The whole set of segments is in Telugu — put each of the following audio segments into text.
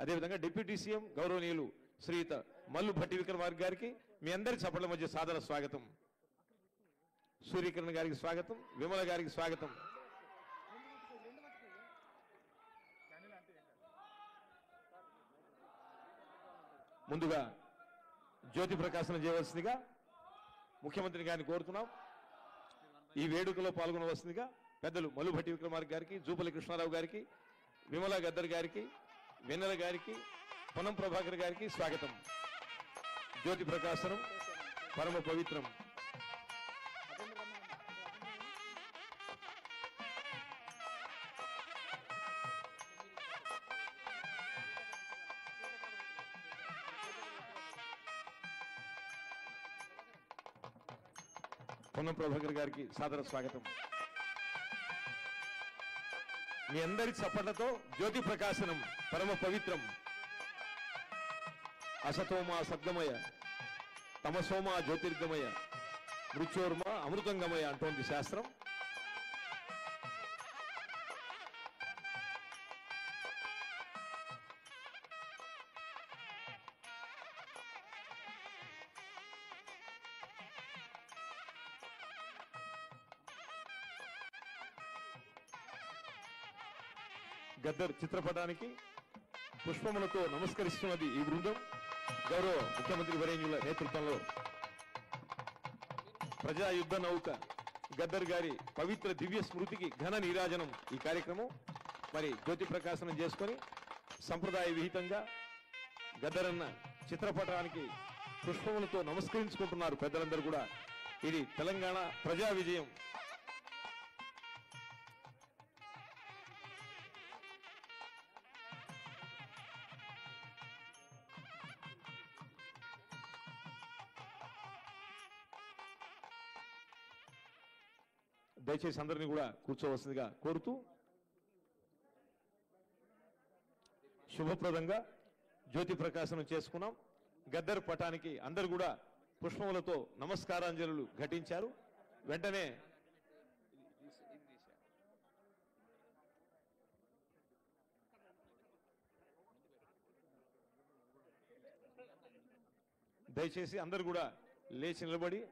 అదేవిధంగా డిప్యూటీ సీఎం గౌరవనీయులు శ్రీయుత మల్లు భట్టి విక్రమార్క గారికి మీ అందరి చప్పట్ల మధ్య సాదర స్వాగతం. సూర్యకిరణ్ గారికి స్వాగతం, విమల గారికి స్వాగతం. ముందుగా జ్యోతి ప్రకాశనం చేయవలసిందిగా ముఖ్యమంత్రి గారిని కోరుతున్నాం. ఈ వేడుకలో పాల్గొనవలసిందిగా పెద్దలు మల్లు భట్టి విక్రమార్క గారికి, జూపల్లి కృష్ణారావు గారికి, విమలా గద్దర్ గారికి, వెన్నెల గారికి, పొన్నం ప్రభాకర్ గారికి స్వాగతం. జ్యోతి ప్రకాశనం పరమ పవిత్రం. పొన్నం ప్రభాకర్ గారికి సాదర స్వాగతం. మీ అందరి చప్పట్లతో జ్యోతి ప్రకాశనం పరమ పవిత్రం. అసతోమా సద్గమయ, తమసోమా జ్యోతిర్గమయ, మృత్యోర్మ అమృతంగమయ అంటోంది శాస్త్రం. గద్దర్ చిత్రపటానికి పుష్పములతో నమస్కరిస్తున్నది ఈ బృందం. గౌరవ ముఖ్యమంత్రి వరేణ్యుల నేతృత్వంలో ప్రజా యుద్ధ నౌక గద్దర్ గారి పవిత్ర దివ్య స్మృతికి ఘన నీరాజనం ఈ కార్యక్రమం. మరి జ్యోతి ప్రకాశనం చేసుకొని సంప్రదాయ విహితంగా గద్దర్ అన్న చిత్రపటానికి పుష్పములతో నమస్కరించుకుంటున్నారు పెద్దలందరూ కూడా. ఇది తెలంగాణ ప్రజా విజయం. దయచేసి అందరినీ కూడా కూర్చోవలసిందిగా కోరుతూ శుభప్రదంగా జ్యోతి ప్రకాశనం చేసుకున్నాం. గద్దర్ పటానికి అందరు కూడా పుష్పములతో నమస్కారాంజలులు ఘటించారు. వెంటనే దయచేసి అందరు కూడా లేచి నిలబడి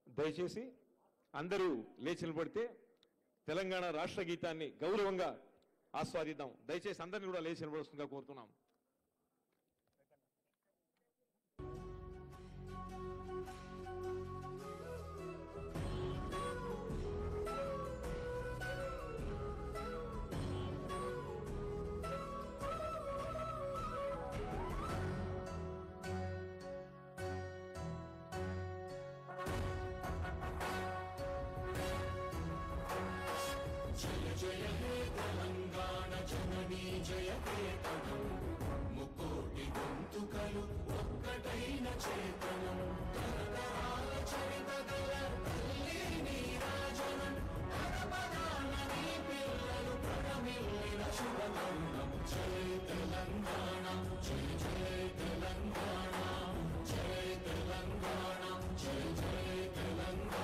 దయచేసి అందరూ లేచి నిలబడితే తెలంగాణ రాష్ట్ర గీతాన్ని గౌరవంగా ఆస్వాదిద్దాం. దయచేసి అందరినీ కూడా లేచి నిలబడుతుందిగా కోరుతున్నాం. జయకేతనం ముకోటి గొంతుకలు ఒక్కటైన చేతనం తరతరాల చరిత గల తల్లి నీరాజనం పదపదాన నీ పిల్లలు ప్రణమిల్లిన శుభతరుణం. జయ తెలంగాణ, జయ జయ తెలంగాణ, జయ తెలంగాణ, జయ జయ తెలంగాణ.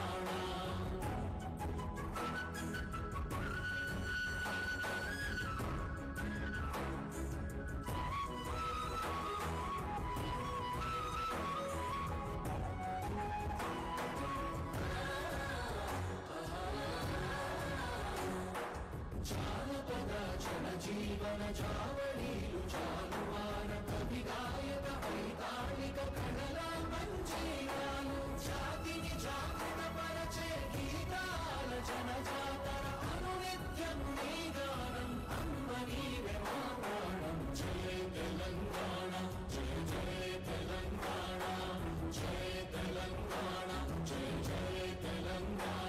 జీవన జావళీలు జాలువాన కవి గాయక వైతాళిక కళల మంజీరాలు జాతిని జాగృత పరచే గీతాల జనజాతర అనునిత్యం నీ గానం అమ్మ నీవే మా ప్రాణం. జయ తెలంగాణ, జయ జయ తెలంగాణ, జయ తెలంగాణ, జయ జయ తెలంగాణ.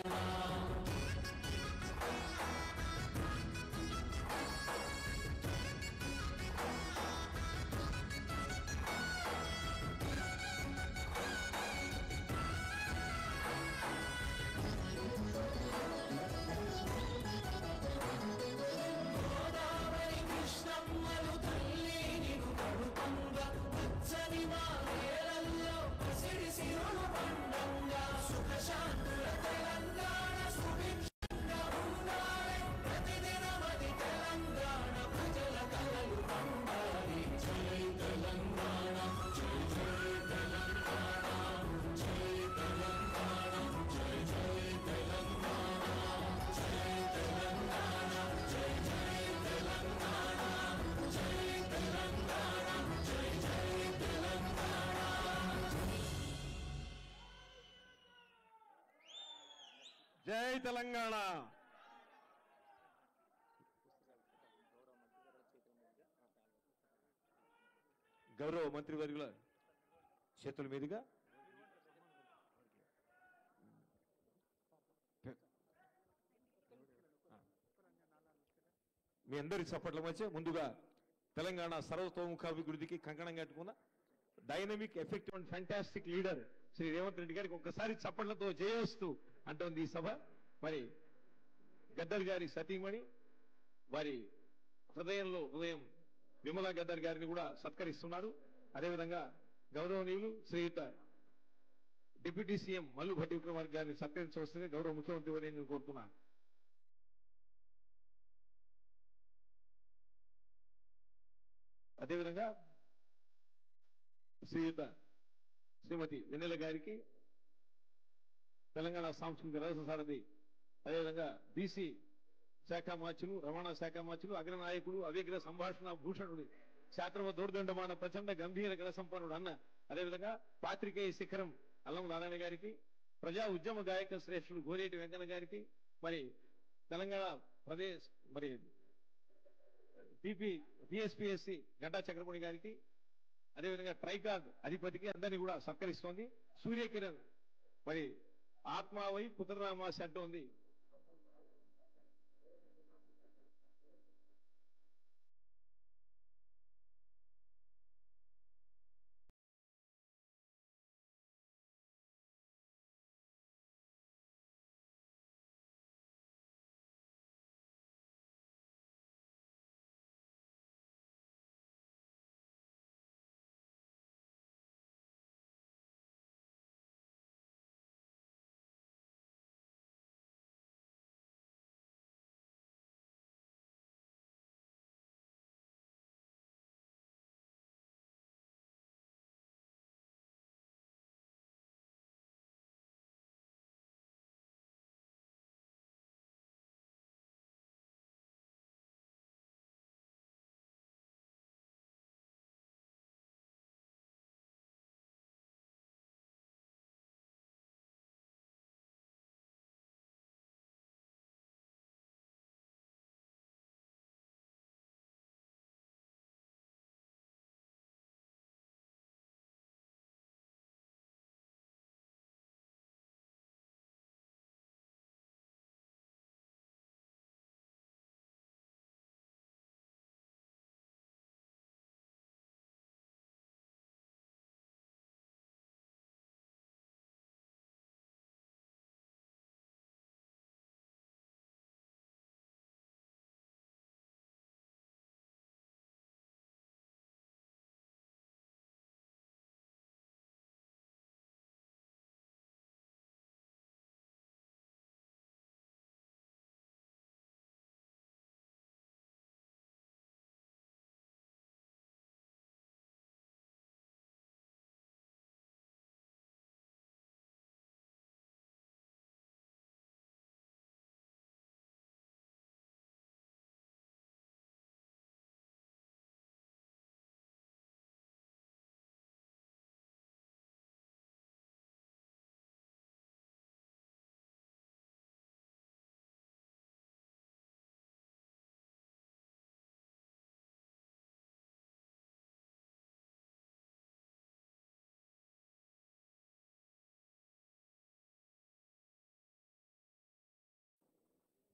జై తెలంగాణ. గౌరవ మంత్రివర్యుల చేతుల మీదుగా మీ అందరి చప్పట్ల మధ్య ముందుగా తెలంగాణ సర్వతోముఖాభివృద్ధికి కంకణం కట్టుకున్న dynamic effective and fantastic leader Shri Revanth Reddy గారికి ఒక్కసారి చప్పట్లతో జయవస్తు అంటోంది ఈ సభ. మరి గద్దర్ గారి సతీమణి వారి హృదయం విమలా గద్దర్ గారిని కూడా సత్కరిస్తున్నారు. అదేవిధంగా గౌరవనీయులు శ్రీయుత డిప్యూటీ సీఎం మల్లు భట్టి విక్రమార్క గారిని సత్కరించవలసింది గౌరవ ముఖ్యమంత్రి వారిని నేను కోరుతున్నాను. అదేవిధంగా శ్రీమతి వెన్నెల గారికి తెలంగాణ సాంస్కృతిక రహస్య సారథి, అదేవిధంగా బీసీ శాఖ మార్చులు, రవాణా శాఖ మార్చులు, అగ్రనాయకుడు, అవ్యగ్ర సంభాషణ భూషణుడు, శాస్త్రవ దూర్దండమాన ప్రచండ గంభీర గణ సంపన్నుడు అన్న, అదేవిధంగా పాత్రికేయ శిఖరం అల్లం నారాయణ గారికి, ప్రజా ఉద్యమ గాయక శ్రేష్ఠుడు గోరేటి వెంకన్న గారికి, మరి తెలంగాణ ప్రదేశ్ మరి పిఎస్పిఎస్సి గడ్డా చక్రపాణి గారికి, అదేవిధంగా ట్రైకార్డ్ అధిపతికి అందరినీ కూడా సత్కరిస్తోంది. సూర్యకిరణ్ మరి ఆత్మావై పుత్రరామాసి అంటోంది.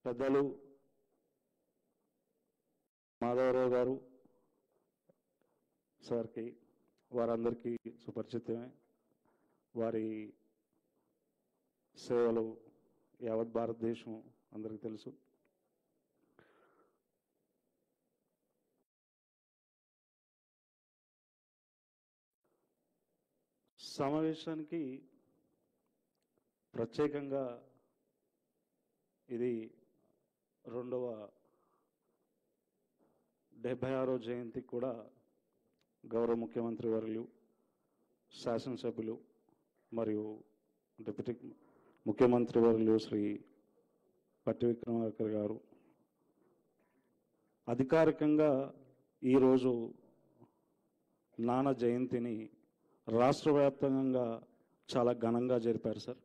పెద్దలు మాధవరావు గారు సార్కి వారందరికీ సుపరిచితమే. వారి సేవలు యావత్ భారతదేశం అందరికీ తెలుసు. సమావేశానికి ప్రత్యేకంగా ఇది 76వ జయంతికి కూడా గౌరవ ముఖ్యమంత్రి వర్యులు, శాసనసభ్యులు మరియు డిప్యూటీ ముఖ్యమంత్రి వర్యులు శ్రీ భట్టి విక్రమార్క గారు అధికారికంగా ఈరోజు నాన్న జయంతిని రాష్ట్ర వ్యాప్తంగా చాలా ఘనంగా జరిపారు సార్.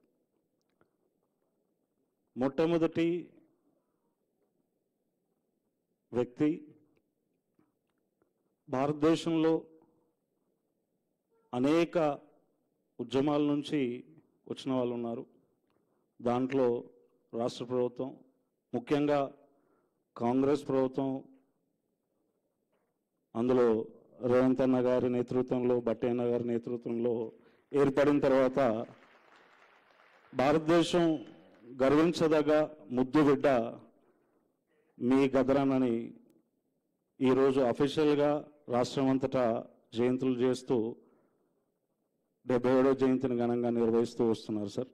మొట్టమొదటి వ్యక్తి భారతదేశంలో అనేక ఉద్యమాల నుంచి వచ్చిన వాళ్ళు ఉన్నారు. దాంట్లో రాష్ట్ర ప్రభుత్వం, ముఖ్యంగా కాంగ్రెస్ ప్రభుత్వం, అందులో రేవంత్ అన్న గారి నేతృత్వంలో, భట్టి అన్న గారి నేతృత్వంలో ఏర్పడిన తర్వాత భారతదేశం గర్వించదగ్గ ముద్దు బిడ్డ మీ గదరన్నని ఈరోజు అఫీషియల్గా రాష్ట్రం అంతటా జయంతులు చేస్తూ 77వ జయంతిని ఘనంగా నిర్వహిస్తూ వస్తున్నారు సార్.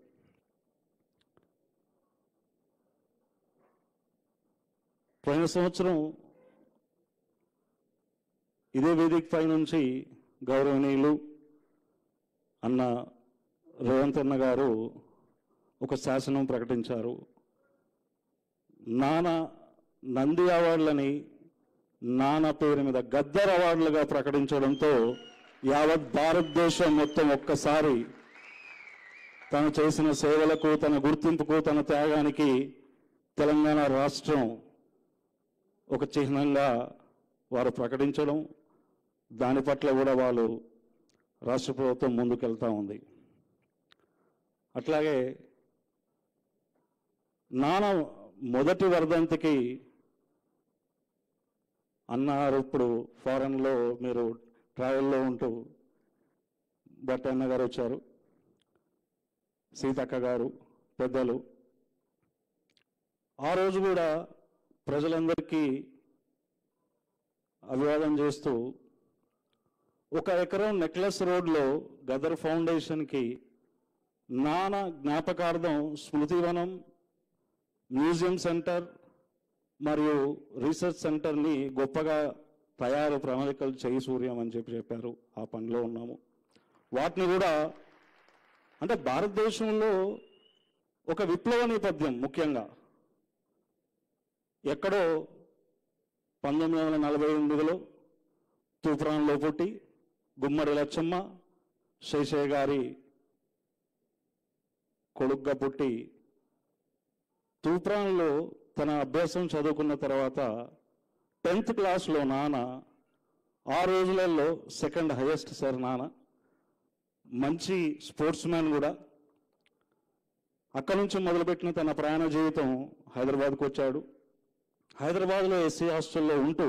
పోయిన సంవత్సరం ఇదే వేదిక పై నుంచి గౌరవనీయులు అన్న రేవంత్ అన్న గారు ఒక శాసనం ప్రకటించారు. నానా నంది అవార్డులని నానా పేరు మీద గద్దర్ అవార్డులుగా ప్రకటించడంతో యావత్ భారతదేశం మొత్తం ఒక్కసారి తను చేసిన సేవలకు, తన గుర్తింపుకు, తన త్యాగానికి తెలంగాణ రాష్ట్రం ఒక చిహ్నంగా వారు ప్రకటించడం, దాని పట్ల కూడా వాళ్ళు రాష్ట్ర ప్రభుత్వం ముందుకెళ్తా ఉంది. అట్లాగే నాన్న మొదటి వర్ధంతికి అన్నారు, ఇప్పుడు ఫారెన్లో మీరు ట్రావెల్లో ఉంటూ భట్టి అన్న గారు వచ్చారు, సీతక్క గారు, పెద్దలు. ఆ రోజు కూడా ప్రజలందరికీ అభివాదం చేస్తూ 1 ఎకరం నెక్లెస్ రోడ్లో గదర్ ఫౌండేషన్కి నాన్న జ్ఞాపకార్థం స్మృతివనం, మ్యూజియం సెంటర్ మరియు రీసెర్చ్ సెంటర్ని గొప్పగా ప్రణాళికలు చేయి సూర్యం అని చెప్పారు. ఆ పనిలో ఉన్నాము. వాటిని కూడా అంటే భారతదేశంలో ఒక విప్లవ నేపథ్యం, ముఖ్యంగా ఎక్కడో 1948లో తూప్రాన్లో పుట్టి గుమ్మడి లచ్చమ్మ శేషయ్య గారి కొడుగ్గా పుట్టి తూప్రాన్లో తన అభ్యాసం చదువుకున్న తర్వాత 10th క్లాస్లో నాన్న, ఆ రోజులలో 2nd హైయెస్ట్ సార్ నాన్న, మంచి స్పోర్ట్స్ మ్యాన్ కూడా. అక్కడి నుంచి మొదలుపెట్టిన తన ప్రయాణ జీవితం హైదరాబాద్కు వచ్చాడు. హైదరాబాద్లో ఎస్సీ హాస్టల్లో ఉంటూ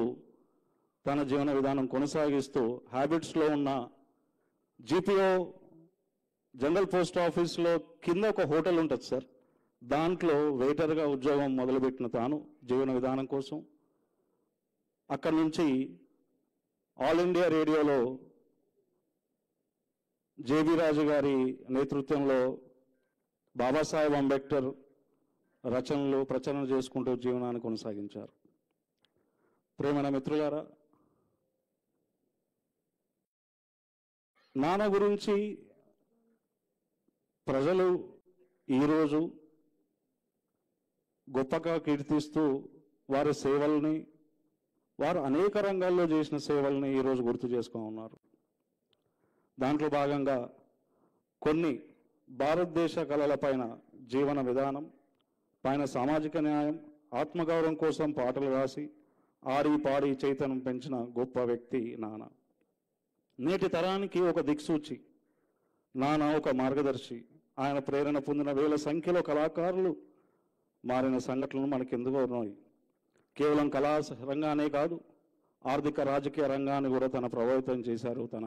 తన జీవన విధానం కొనసాగిస్తూ హ్యాబిట్స్లో ఉన్న జీపీఓ జనరల్ పోస్ట్ ఆఫీస్లో కింద ఒక హోటల్ ఉంటుంది సార్, దాంట్లో వెయిటర్గా ఉద్యోగం మొదలుపెట్టిన తాను జీవన విధానం కోసం అక్కడి నుంచి ఆల్ ఇండియా రేడియోలో జేబీ రాజు గారి నేతృత్వంలో బాబాసాహెబ్ అంబేద్కర్ రచనలు ప్రచురణ చేసుకుంటూ జీవనాన్ని కొనసాగించారు. ప్రేమైన మిత్రులారా, నాన్న గురించి ప్రజలు ఈరోజు గొప్పగా కీర్తిస్తూ వారి సేవల్ని, వారు అనేక రంగాల్లో చేసిన సేవల్ని ఈరోజు గుర్తు చేసుకొని ఉన్నారు. దాంట్లో భాగంగా కొన్ని భారతదేశ కళలపైన, జీవన విధానం పైన, సామాజిక న్యాయం, ఆత్మగౌరవం కోసం పాటలు రాసి ఆడి పాడి చైతన్యం పెంచిన గొప్ప వ్యక్తి నాన్న. నేటి తరానికి ఒక దిక్సూచి, నాన్న ఒక మార్గదర్శి. ఆయన ప్రేరణ పొందిన వేల సంఖ్యలో కళాకారులు మారిన సంఘటనలు మనకెందుకో ఉన్నాయి. కేవలం కళా రంగానే కాదు, ఆర్థిక రాజకీయ రంగాన్ని కూడా తన ప్రభావితం చేశారు తన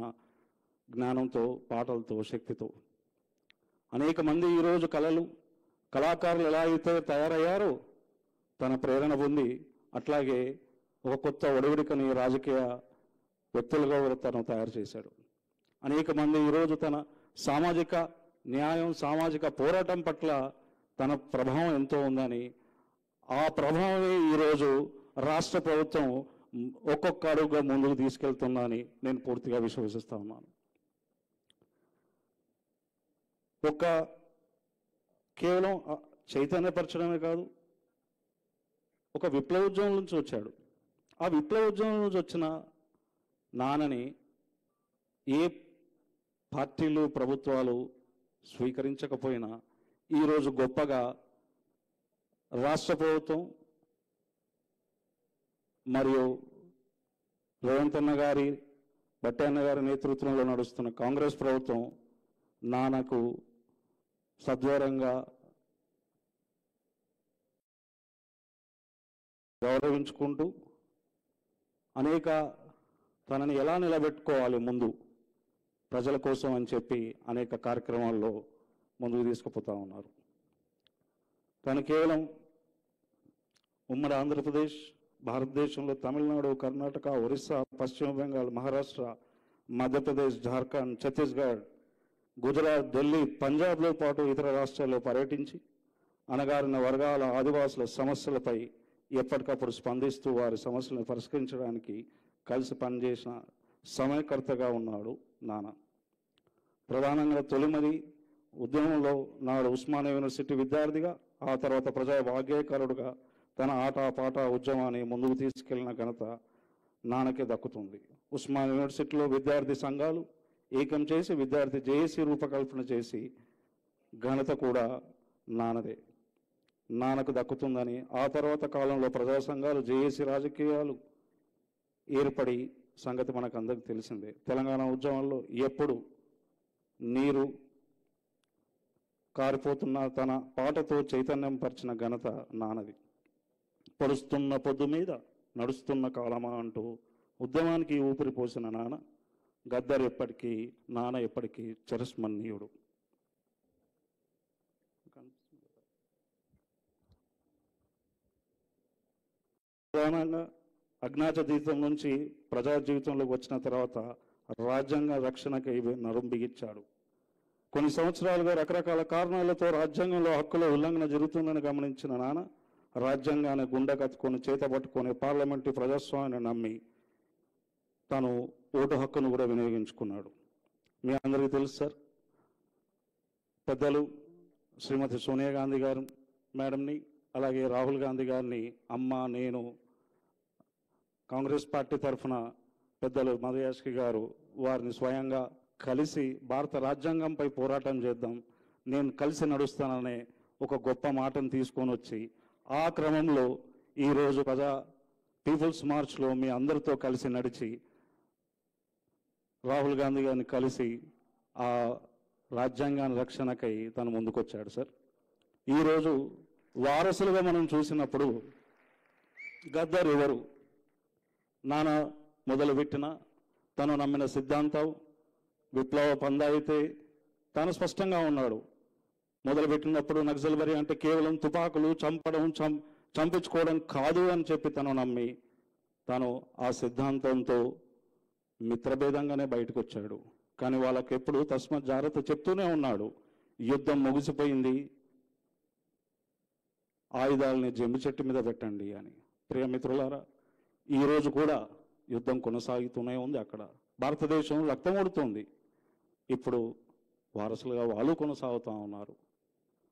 జ్ఞానంతో, పాటలతో, శక్తితో. అనేక మంది ఈరోజు కళాకారులు ఎలా అయితే తయారయ్యారో తన ప్రేరణ పొంది, అట్లాగే ఒక కొత్త ఒడివిడికని రాజకీయ వ్యక్తులుగా కూడా తను తయారు చేశాడు. అనేక మంది ఈరోజు తన సామాజిక న్యాయం, సామాజిక పోరాటం పట్ల తన ప్రభావం ఎంతో ఉందని, ఆ ప్రభావమే ఈరోజు రాష్ట్ర ప్రభుత్వం ఒక్కొక్క అడుగుగా ముందుకు తీసుకెళ్తుందని నేను పూర్తిగా విశ్వసిస్తా ఉన్నాను. కేవలం చైతన్యపరచడమే కాదు, ఒక విప్లవోద్యమం నుంచి వచ్చాడు. ఆ విప్లవోద్యమం నుంచి వచ్చిన నాన్నని ఏ పార్టీలు, ప్రభుత్వాలు స్వీకరించకపోయినా ఈరోజు గొప్పగా రాష్ట్ర ప్రభుత్వం మరియు రేవంత్ అన్న గారి బట్టి అన్న గారి నేతృత్వంలో నడుస్తున్న కాంగ్రెస్ ప్రభుత్వం నాన్నకు సద్వరంగా గౌరవించుకుంటూ తనని ఎలా నిలబెట్టుకోవాలి ముందు ప్రజల కోసం అని చెప్పి అనేక కార్యక్రమాల్లో ముందుకు తీసుకుపోతా ఉన్నారు. తను కేవలం ఉమ్మడి ఆంధ్రప్రదేశ్, భారతదేశంలో తమిళనాడు, కర్ణాటక, ఒరిస్సా, పశ్చిమ బెంగాల్, మహారాష్ట్ర, మధ్యప్రదేశ్, జార్ఖండ్, ఛత్తీస్గఢ్, గుజరాత్, ఢిల్లీ, పంజాబ్లో పాటు ఇతర రాష్ట్రాల్లో పర్యటించి అణగారిన వర్గాల ఆదివాసుల సమస్యలపై ఎప్పటికప్పుడు స్పందిస్తూ వారి సమస్యలను పరిష్కరించడానికి కలిసి పనిచేసిన సమయకర్తగా ఉన్నాడు నాన్న. ప్రధానంగా తొలిమది ఉద్యమంలో నాడు ఉస్మానియా యూనివర్సిటీ విద్యార్థిగా, ఆ తర్వాత ప్రజా భాగ్యకారుడుగా తన ఆటపాట ఉద్యమాన్ని ముందుకు తీసుకెళ్లిన ఘనత నాన్నకే దక్కుతుంది. ఉస్మానియా యూనివర్సిటీలో విద్యార్థి సంఘాలు ఏకం చేసి విద్యార్థి జేఏసీ రూపకల్పన చేసి ఘనత కూడా నాన్నదే, నాన్నకు దక్కుతుందని ఆ తర్వాత కాలంలో ప్రజా సంఘాలు, జేఏసీ రాజకీయాలు ఏర్పడి సంగతి మనకు అందరికి తెలిసిందే. తెలంగాణ ఉద్యమంలో ఎప్పుడు నీరు కారిపోతున్న తన పాటతో చైతన్యం పరిచిన ఘనత నాన్నది. పొడుస్తున్న పొద్దు మీద నడుస్తున్న కాలమా అంటూ ఉద్యమానికి ఊపిరి పోసిన నాన్న గద్దర్ ఎప్పటికీ, నాన్న ఎప్పటికీ చిరస్మరణీయుడు. ప్రధానంగా అజ్ఞాత జీవితం నుంచి ప్రజా జీవితంలోకి వచ్చిన తర్వాత రాజ్యాంగ రక్షణకై నడుం బిగించాడు. కొన్ని సంవత్సరాలుగా రకరకాల కారణాలతో రాజ్యాంగంలో హక్కుల ఉల్లంఘన జరుగుతుందని గమనించిన నాన్న రాజ్యాంగాన్ని గుండె కత్తుకొని చేత పట్టుకొని పార్లమెంటు ప్రజాస్వామ్యాన్ని నమ్మి తను ఓటు హక్కును కూడా వినియోగించుకున్నాడు. మీ అందరికీ తెలుసు సార్, పెద్దలు శ్రీమతి సోనియా గాంధీ గారు మేడంని, అలాగే రాహుల్ గాంధీ గారిని అమ్మ, నేను కాంగ్రెస్ పార్టీ తరఫున పెద్దలు మధుయాష్కి గారు వారిని స్వయంగా కలిసి భారత రాజ్యాంగంపై పోరాటం చేద్దాం, నేను కలిసి నడుస్తాననే ఒక గొప్ప మాటను తీసుకొని వచ్చి ఆ క్రమంలో ఈరోజు పీపుల్స్ మార్చ్లో మీ అందరితో కలిసి నడిచి రాహుల్ గాంధీ గారిని కలిసి ఆ రాజ్యాంగాన్ని రక్షణకై తను ముందుకొచ్చాడు సార్. ఈరోజు వారసులుగా మనం చూసినప్పుడు గద్దర్ ఎవరు, నాన్న మొదలుపెట్టిన తను నమ్మిన సిద్ధాంతం విప్లవ పందా అయితే తాను స్పష్టంగా ఉన్నాడు. మొదలుపెట్టినప్పుడు నక్సల్బరీ అంటే కేవలం తుపాకులు చంపడం, చంపించుకోవడం కాదు అని చెప్పి తను నమ్మి తను ఆ సిద్ధాంతంతో మిత్రభేదంగానే బయటకు వచ్చాడు. కానీ వాళ్ళకి ఎప్పుడు తస్మత్ జాగ్రత్త చెప్తూనే ఉన్నాడు, యుద్ధం ముగిసిపోయింది, ఆయుధాలని జమ్మి చెట్టు మీద పెట్టండి అని. ప్రియమిత్రులారా, ఈరోజు కూడా యుద్ధం కొనసాగుతూనే ఉంది. అక్కడ భారతదేశం రక్తమూడుతోంది. ఇప్పుడు వారసులుగా వాళ్ళు కొనసాగుతూ ఉన్నారు.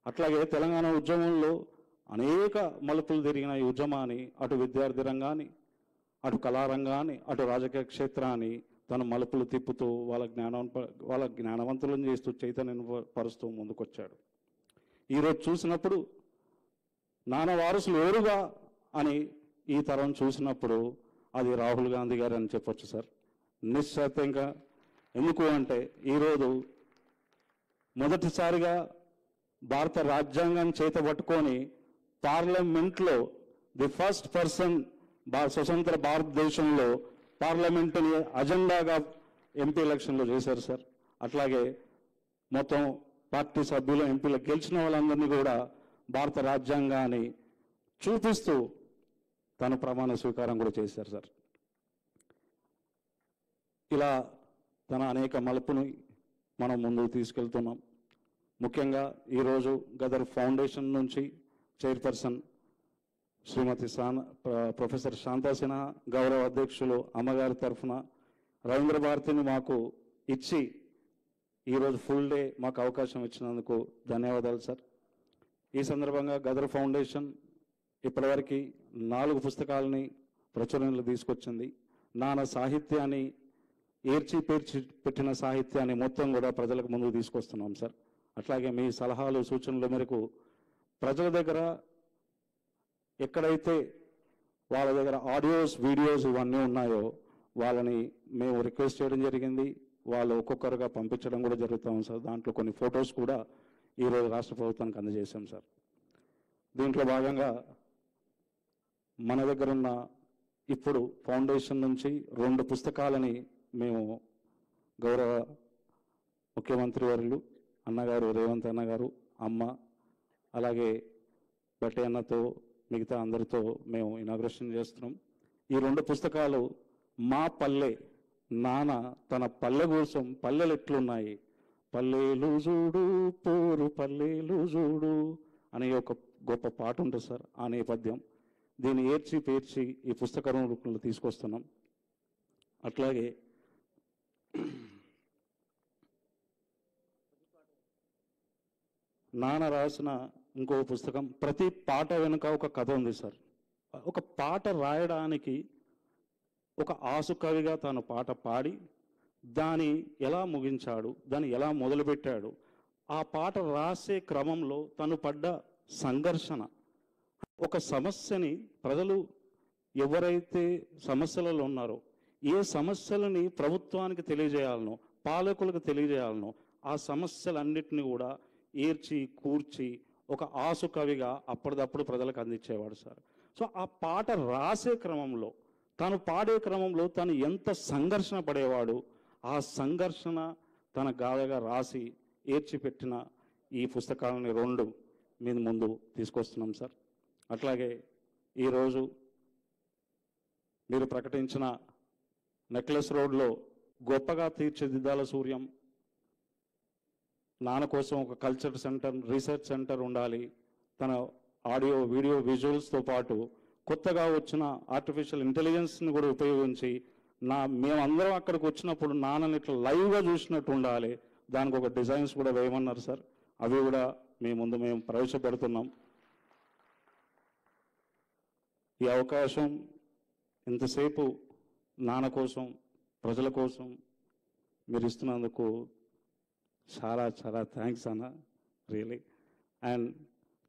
అట్లాగే తెలంగాణ ఉద్యమంలో అనేక మలుపులు తిరిగిన ఈ ఉద్యమాన్ని అటు విద్యార్థి రంగాన్ని, అటు కళారంగాన్ని, అటు రాజకీయ క్షేత్రాన్ని తన మలుపులు తిప్పుతూ వాళ్ళ జ్ఞానవంతులను చేస్తూ చైతన్యం పరుస్తూ ముందుకొచ్చాడు. ఈరోజు చూసినప్పుడు నాన్న వారసులు ఎవరుగా అని ఈ తరం చూసినప్పుడు అది రాహుల్ గాంధీ గారు అని చెప్పొచ్చు సార్, నిశ్చితంగా. ఎందుకు అంటే ఈరోజు మొదటిసారిగా భారత రాజ్యాంగం చేతబట్టుకొని పార్లమెంట్లో ది ఫస్ట్ పర్సన్ స్వతంత్ర భారతదేశంలో పార్లమెంటుని అజెండాగా ఎంపీ ఎలక్షన్లో చేశారు సార్. అట్లాగే మొత్తం పార్టీ సభ్యులు, ఎంపీలు గెలిచిన వాళ్ళందరినీ కూడా భారత రాజ్యాంగాన్ని చూపిస్తూ తను ప్రమాణ స్వీకారం కూడా చేశారు సార్. ఇలా తన అనేక మలుపుని మనం ముందుకు తీసుకెళ్తున్నాం. ముఖ్యంగా ఈరోజు గదర్ ఫౌండేషన్ నుంచి చైర్పర్సన్ శ్రీమతి ప్రొఫెసర్ శాంతా సిన్హా, గౌరవ అధ్యక్షులు అమ్మగారి తరఫున రవీంద్ర భారతిని మాకు ఇచ్చి ఈరోజు ఫుల్ డే మాకు అవకాశం ఇచ్చినందుకు ధన్యవాదాలు సార్. ఈ సందర్భంగా గదర్ ఫౌండేషన్ ఇప్పటివరకు 4 పుస్తకాలని ప్రచురణలు తీసుకొచ్చింది. నాన్న సాహిత్యాన్ని పేర్చి పెట్టిన సాహిత్యాన్ని మొత్తం కూడా ప్రజలకు ముందుకు తీసుకొస్తున్నాం సార్. అట్లాగే మీ సలహాలు, సూచనల మేరకు ప్రజల దగ్గర ఎక్కడైతే వాళ్ళ దగ్గర ఆడియోస్ వీడియోస్ ఇవన్నీ ఉన్నాయో వాళ్ళని మేము రిక్వెస్ట్ చేయడం జరిగింది. వాళ్ళు ఒక్కొక్కరుగా పంపించడం కూడా జరుగుతాం సార్. దాంట్లో కొన్ని ఫొటోస్ కూడా ఈరోజు రాష్ట్ర ప్రభుత్వానికి అందజేశాం సార్. దీంట్లో భాగంగా మన దగ్గర ఉన్న ఇప్పుడు ఫౌండేషన్ నుంచి 2 పుస్తకాలని మేము గౌరవ ముఖ్యమంత్రి వర్యులు అన్నగారు రేవంత్ అన్నగారు, అమ్మ, అలాగే బట్టి అన్నతో మిగతా అందరితో మేము ఇనాగ్రేషన్ చేస్తున్నాం. ఈ 2 పుస్తకాలు మా పల్లె, నాన్న తన పల్లె కోసం పల్లెలు ఎట్లున్నాయి, పల్లెలు చూడు పోరు పల్లెలు చూడు అనే ఒక గొప్ప పాట ఉంటుంది సార్. ఆ నేపథ్యం దీన్ని ఏర్చి పేర్చి ఈ పుస్తక రూపంలో తీసుకొస్తున్నాం. అట్లాగే నాన్న రాసిన ఇంకో పుస్తకం, ప్రతి పాట వెనుక ఒక కథ ఉంది సార్. ఒక పాట రాయడానికి ఒక ఆసు కవిగా తాను పాట పాడి దాన్ని ఎలా ముగించాడు, దాన్ని ఎలా మొదలుపెట్టాడు, ఆ పాట రాసే క్రమంలో తను పడ్డ సంఘర్షణ, ఒక సమస్యని ప్రజలు ఎవరైతే సమస్యలలో ఉన్నారో ఏ సమస్యలని ప్రభుత్వానికి తెలియజేయాలనో పాలకులకు తెలియజేయాలనో ఆ సమస్యలన్నిటిని కూడా ఏర్చి కూర్చి ఒక ఆసు కవిగా అప్పటిదప్పుడు ప్రజలకు అందించేవాడు సార్. సో ఆ పాట రాసే క్రమంలో తాను పాడే క్రమంలో తను ఎంత సంఘర్షణ పడేవాడు, ఆ సంఘర్షణ తన గాథగా రాసి ఏర్చిపెట్టిన ఈ పుస్తకాలని 2 మీ ముందు తీసుకొస్తున్నాం సార్. అట్లాగే ఈరోజు మీరు ప్రకటించిన నెక్లెస్ రోడ్లో గొప్పగా తీర్చిదిద్దాల సూర్యం, నాన్న కోసం ఒక కల్చర్ సెంటర్, రీసెర్చ్ సెంటర్ ఉండాలి. తన ఆడియో వీడియో విజువల్స్తో పాటు కొత్తగా వచ్చిన ఆర్టిఫిషియల్ ఇంటెలిజెన్స్ని కూడా ఉపయోగించి మేమందరం అక్కడికి వచ్చినప్పుడు నాన్నని ఇట్లా లైవ్గా చూసినట్టు ఉండాలి. దానికి ఒక డిజైన్స్ కూడా వేయమన్నారు సార్. అవి కూడా మీ ముందు మేము ప్రవేశపెడుతున్నాం. ఈ అవకాశం ఇంతసేపు నాన్న కోసం ప్రజల కోసం మీరు ఇస్తున్నందుకు చాలా చాలా థ్యాంక్స్ అన్న, రియలీ. అండ్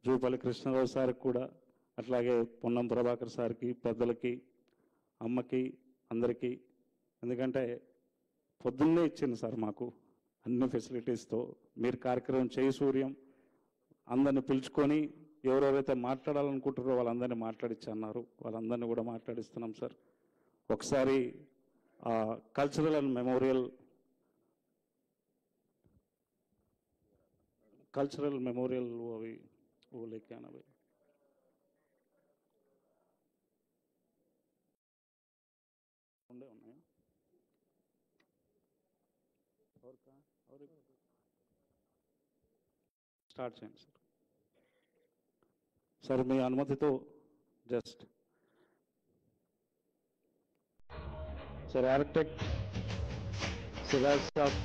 జూపల్లి కృష్ణారావు సార్కి కూడా, అట్లాగే పొన్నం ప్రభాకర్ సార్కి, పెద్దలకి, అమ్మకి, అందరికీ. ఎందుకంటే పొద్దున్నే ఇచ్చింది సార్ మాకు అన్ని ఫెసిలిటీస్తో. మీరు కార్యక్రమం చేయి సూర్యం అందరిని పిలుచుకొని ఎవరెవరైతే మాట్లాడాలనుకుంటారో వాళ్ళందరినీ మాట్లాడించి అన్నారు. వాళ్ళందరినీ కూడా మాట్లాడిస్తున్నాం సార్. ఒకసారి కల్చరల్ అండ్ మెమోరియల్ అవి वो लेके आना भाई. స్టార్ట్ చేయండి సార్. సార్ మీ అనుమతితో జస్ట్ సార్ ఆర్కిటెక్ట్ సిరాజ్ సాబ్,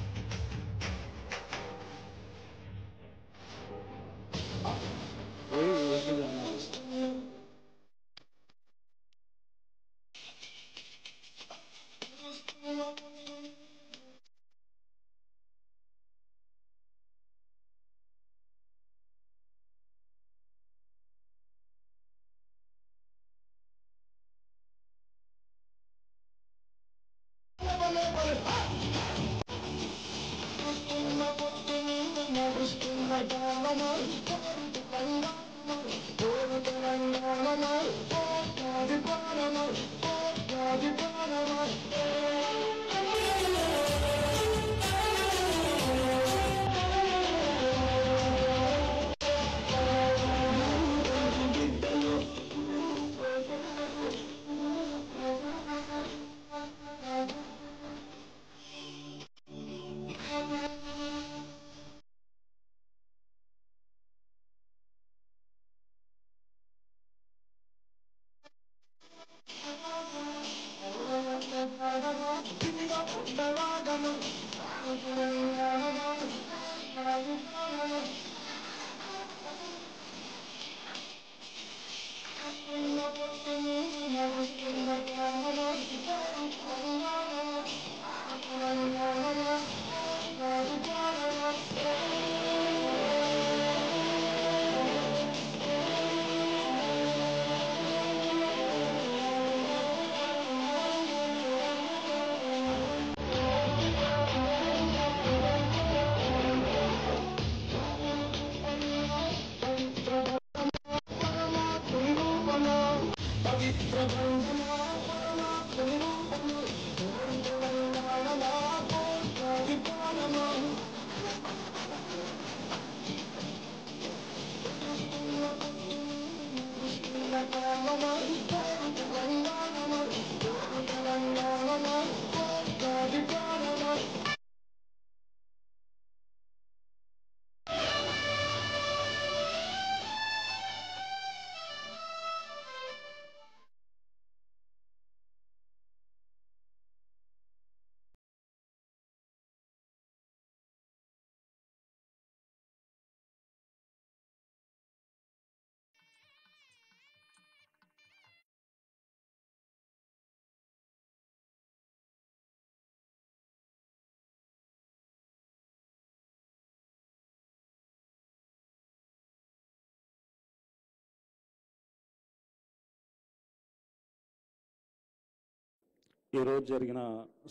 ఈరోజు జరిగిన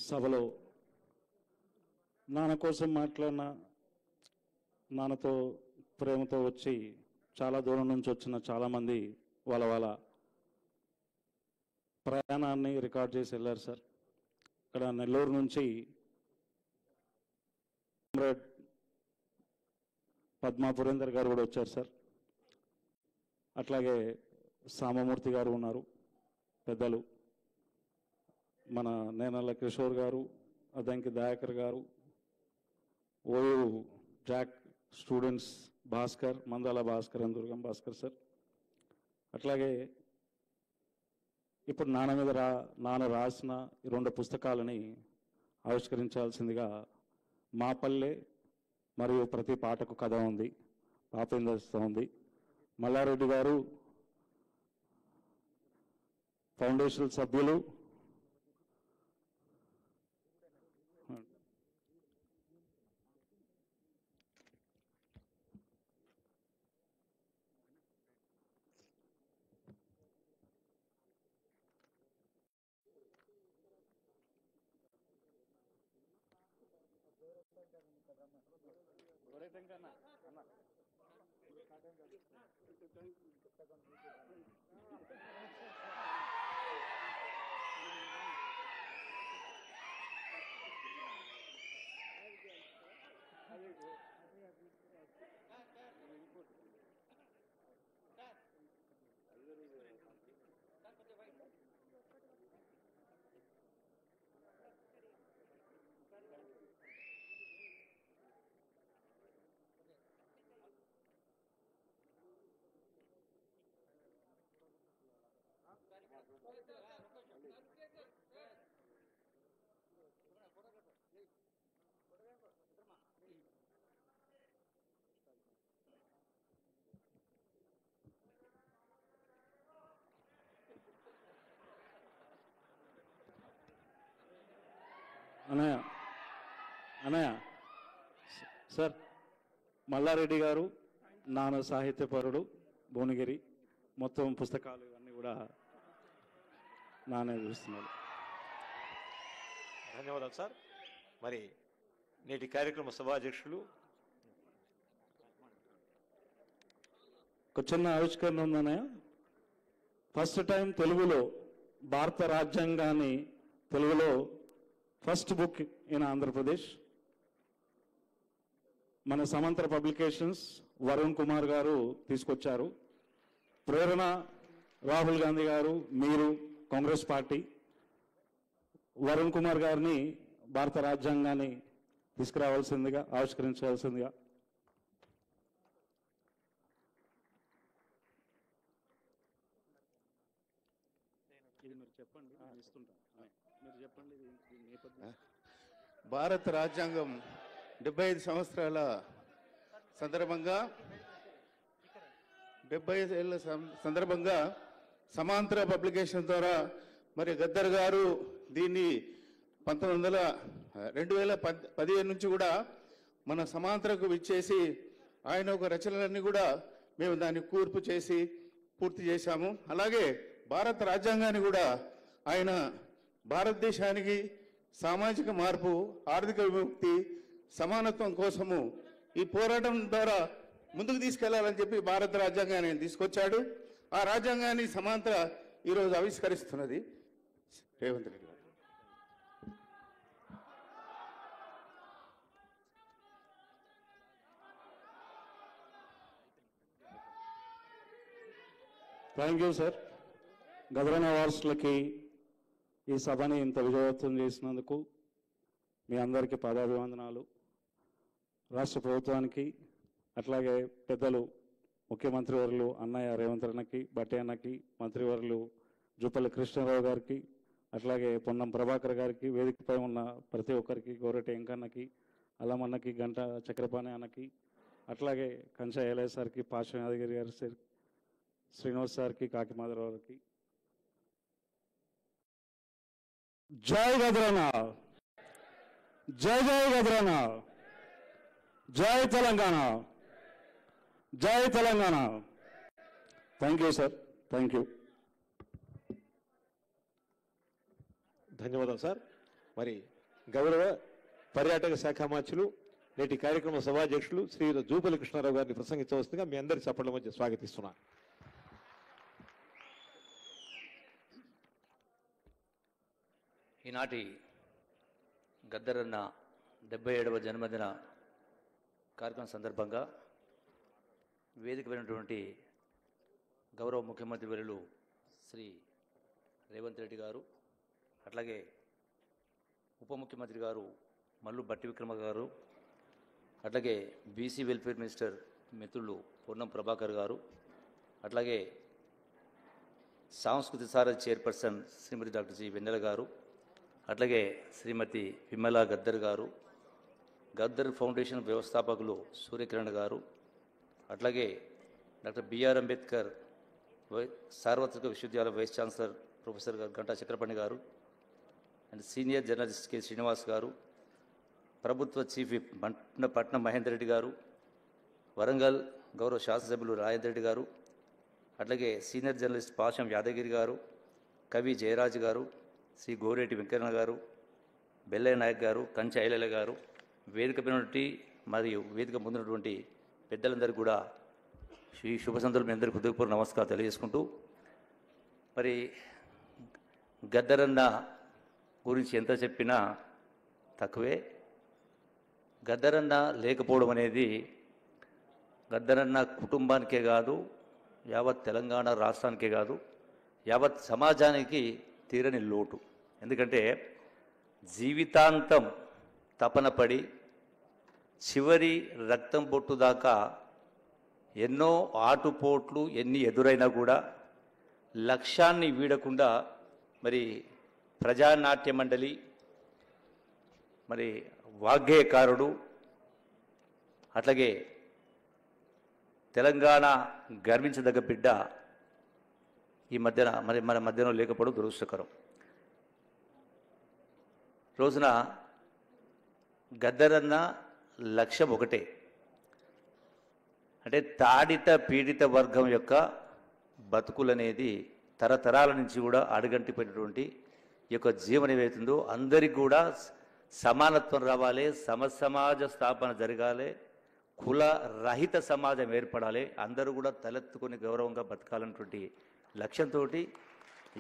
సభలో నాన్న కోసం మాట్లాడిన, నాన్నతో ప్రేమతో వచ్చి చాలా దూరం నుంచి వచ్చిన చాలామంది వాళ్ళ ప్రయాణాన్ని రికార్డ్ చేసి వెళ్ళారు సార్. ఇక్కడ నెల్లూరు నుంచి కామ్రేడ్ పద్మా పురేందర్ గారు కూడా వచ్చారు సార్. అట్లాగే సామమూర్తి గారు ఉన్నారు, పెద్దలు. మన నేనల్ల కిషోర్ గారు, అద్దంకి దయాకర్ గారు, OU Jack students Bhaskar, Mandala Bhaskar and Durgam Bhaskar sir. అట్లాగే ఇప్పుడు నాన్న రాసిన ఈ 2 పుస్తకాలని ఆవిష్కరించాల్సిందిగా మా పల్లె మరియు ప్రతి పాటకు కథ ఉంది, పాపేందస్తా ఉంది. మల్లారెడ్డి గారు ఫౌండేషన్ సభ్యులు, అన్నయ్య సార్, మల్లారెడ్డి గారు నాన్న సాహిత్యపరుడు, భువనగిరి, మొత్తం పుస్తకాలు ఇవన్నీ కూడా నానే చూస్తున్నాడు. ధన్యవాదాలు సార్. మరి నేటి కార్యక్రమ సభాధ్యక్షులు ఒక చిన్న ఆవిష్కరణ ఉందన్నయ్య. ఫస్ట్ టైం తెలుగులో భారత రాజ్యాంగాన్ని తెలుగులో ఫస్ట్ బుక్ ఇన్ ఆంధ్రప్రదేశ్. మన సమంత్ర పబ్లికేషన్స్ వరుణ్ కుమార్ గారు తీసుకొచ్చారు. ప్రేరణ రాహుల్ గాంధీ గారు, మీరు కాంగ్రెస్ పార్టీ వరుణ్ కుమార్ గారిని భారత రాజ్యాంగాన్ని తీసుకురావాల్సిందిగా, ఆవిష్కరించాల్సిందిగా. ఇది మీరు చెప్పండి, మీరు చెప్పండి. భారత రాజ్యాంగం 75 సంవత్సరాల సందర్భంగా 75 ఏళ్ళ సందర్భంగా సమాంతర పబ్లికేషన్ ద్వారా మరి గద్దర్ గారు దీన్ని 2015 నుంచి కూడా మన సమాంతరకు విచ్చేసి ఆయన ఒక రచనలన్నీ కూడా మేము దాన్ని కూర్పు చేసి పూర్తి చేశాము. అలాగే భారత రాజ్యాంగాన్ని కూడా ఆయన భారతదేశానికి సామాజిక మార్పు, ఆర్థిక విముక్తి, సమానత్వం కోసము ఈ పోరాటం ద్వారా ముందుకు తీసుకెళ్లాలని చెప్పి భారత రాజ్యాంగాన్ని ఆయన తీసుకొచ్చాడు. ఆ రాజ్యాంగాన్ని సమాంతర ఈరోజు ఆవిష్కరిస్తున్నది Revanth Reddy garu. Thank you sir. గదరన వారసులకి ఈ సభని ఇంత విజయవంతం చేసినందుకు మీ అందరికీ పాదాభివందనాలు. రాష్ట్ర ప్రభుత్వానికి అట్లాగే పెద్దలు ముఖ్యమంత్రి వర్యులు అన్నయ్య రేవంత్ అన్నకి, బట్టి అన్నకి, మంత్రివర్యులు జూపల్లి కృష్ణారావు గారికి, అట్లాగే పొన్నం ప్రభాకర్ గారికి, వేదికపై ఉన్న ప్రతి ఒక్కరికి, గోరటి వెంకన్నకి, అల్లమన్నకి, గంట చక్రపాణి అన్నకి, అట్లాగే కంచా ఏలయ్య సార్కి, పాష యాదగిరి గారి సార్, శ్రీనివాస్ సార్కి, కాకిమాధరావు గారికి. జై గదరన, జై జై గదరన, జై తెలంగాణ, జై Telangana. Thank you sir, thank you. ధన్యవాదాలు సార్. మరి గౌరవ పర్యాటక శాఖ మంత్రులు, నేటి కార్యక్రమ సభాధ్యక్షులు శ్రీ జూపల్లి కృష్ణారావు గారిని ప్రసంగించవలసిందిగా మీ అందరి చప్పట్ల మధ్య స్వాగతిస్తున్నా. ఈనాటి గద్దరన్న 77వ జన్మదిన కార్యక్రమం సందర్భంగా వేదికమైనటువంటి గౌరవ ముఖ్యమంత్రి వర్యులు శ్రీ రేవంత్ రెడ్డి గారు, అట్లాగే ఉప ముఖ్యమంత్రి గారు మల్లు భట్టి విక్రమ గారు, అట్లాగే బీసీ వెల్ఫేర్ మినిస్టర్ మిత్రులు పొన్నం ప్రభాకర్ గారు, అట్లాగే సాంస్కృతిక సారథి చైర్పర్సన్ శ్రీమతి డాక్టర్ జి వెన్నెల గారు, అట్లాగే శ్రీమతి విమలా గద్దర్ గారు, గద్దర్ ఫౌండేషన్ వ్యవస్థాపకులు సూర్యకిరణ్ గారు, అట్లాగే డాక్టర్ బిఆర్ అంబేద్కర్ సార్వత్రిక విశ్వవిద్యాలయ వైస్ ఛాన్సలర్ ప్రొఫెసర్ గారు గంటా చక్రపాణి గారు, and senior journalist K Srinivas గారు, ప్రభుత్వ చీఫ్ విప్ పట్నం మహేందర్ రెడ్డి గారు, వరంగల్ గౌరవ శాసనసభ్యులు రాజేంద్ర రెడ్డి గారు, అట్లాగే సీనియర్ జర్నలిస్ట్ పాషం యాదగిరి గారు, కవి జయరాజ్ గారు, శ్రీ గోరేటి వెంకన్న గారు, బెల్లయ్య నాయక్ గారు, కంచె ఐలయ్య గారు, వేదికపైనటువంటి మరియు వేదిక ముందున్నటువంటి పెద్దలందరికీ కూడా ఈ శుభ సందర్భంలో మీ అందరికీ హృదయపూర్వక నమస్కారం తెలియజేసుకుంటూ, మరి గద్దరన్న గురించి ఎంత చెప్పినా తక్కువే. గద్దరన్న లేకపోవడం అనేది గద్దరన్న కుటుంబానికే కాదు, యావత్ తెలంగాణ రాష్ట్రానికే కాదు, యావత్ సమాజానికి తీరని లోటు. ఎందుకంటే జీవితాంతం తపన పడి చివరి రక్తం బొట్టు దాకా ఎన్నో ఆటుపోట్లు ఎన్ని ఎదురైనా కూడా లక్ష్యాన్ని వీడకుండా మరి ప్రజానాట్య మండలి, మరి వాగ్గేయకారుడు, అట్లాగే తెలంగాణ గర్వించదగ్గ బిడ్డ ఈ మధ్యన మన మధ్యలో లేకపోవడం దురదృష్టకరం. రోజున గద్దరన్న లక్ష్యం ఒకటే, అంటే తాడిత పీడిత వర్గం యొక్క బతుకులనేది తరతరాల నుంచి కూడా అడుగంటిపోయినటువంటి ఈ యొక్క జీవనం ఏవైతుందో అందరికీ కూడా సమానత్వం రావాలి, సమసమాజ స్థాపన జరగాలి, కుల రహిత సమాజం ఏర్పడాలి, అందరూ కూడా తలెత్తుకొని గౌరవంగా బతకాలన్నటువంటి లక్ష్యంతో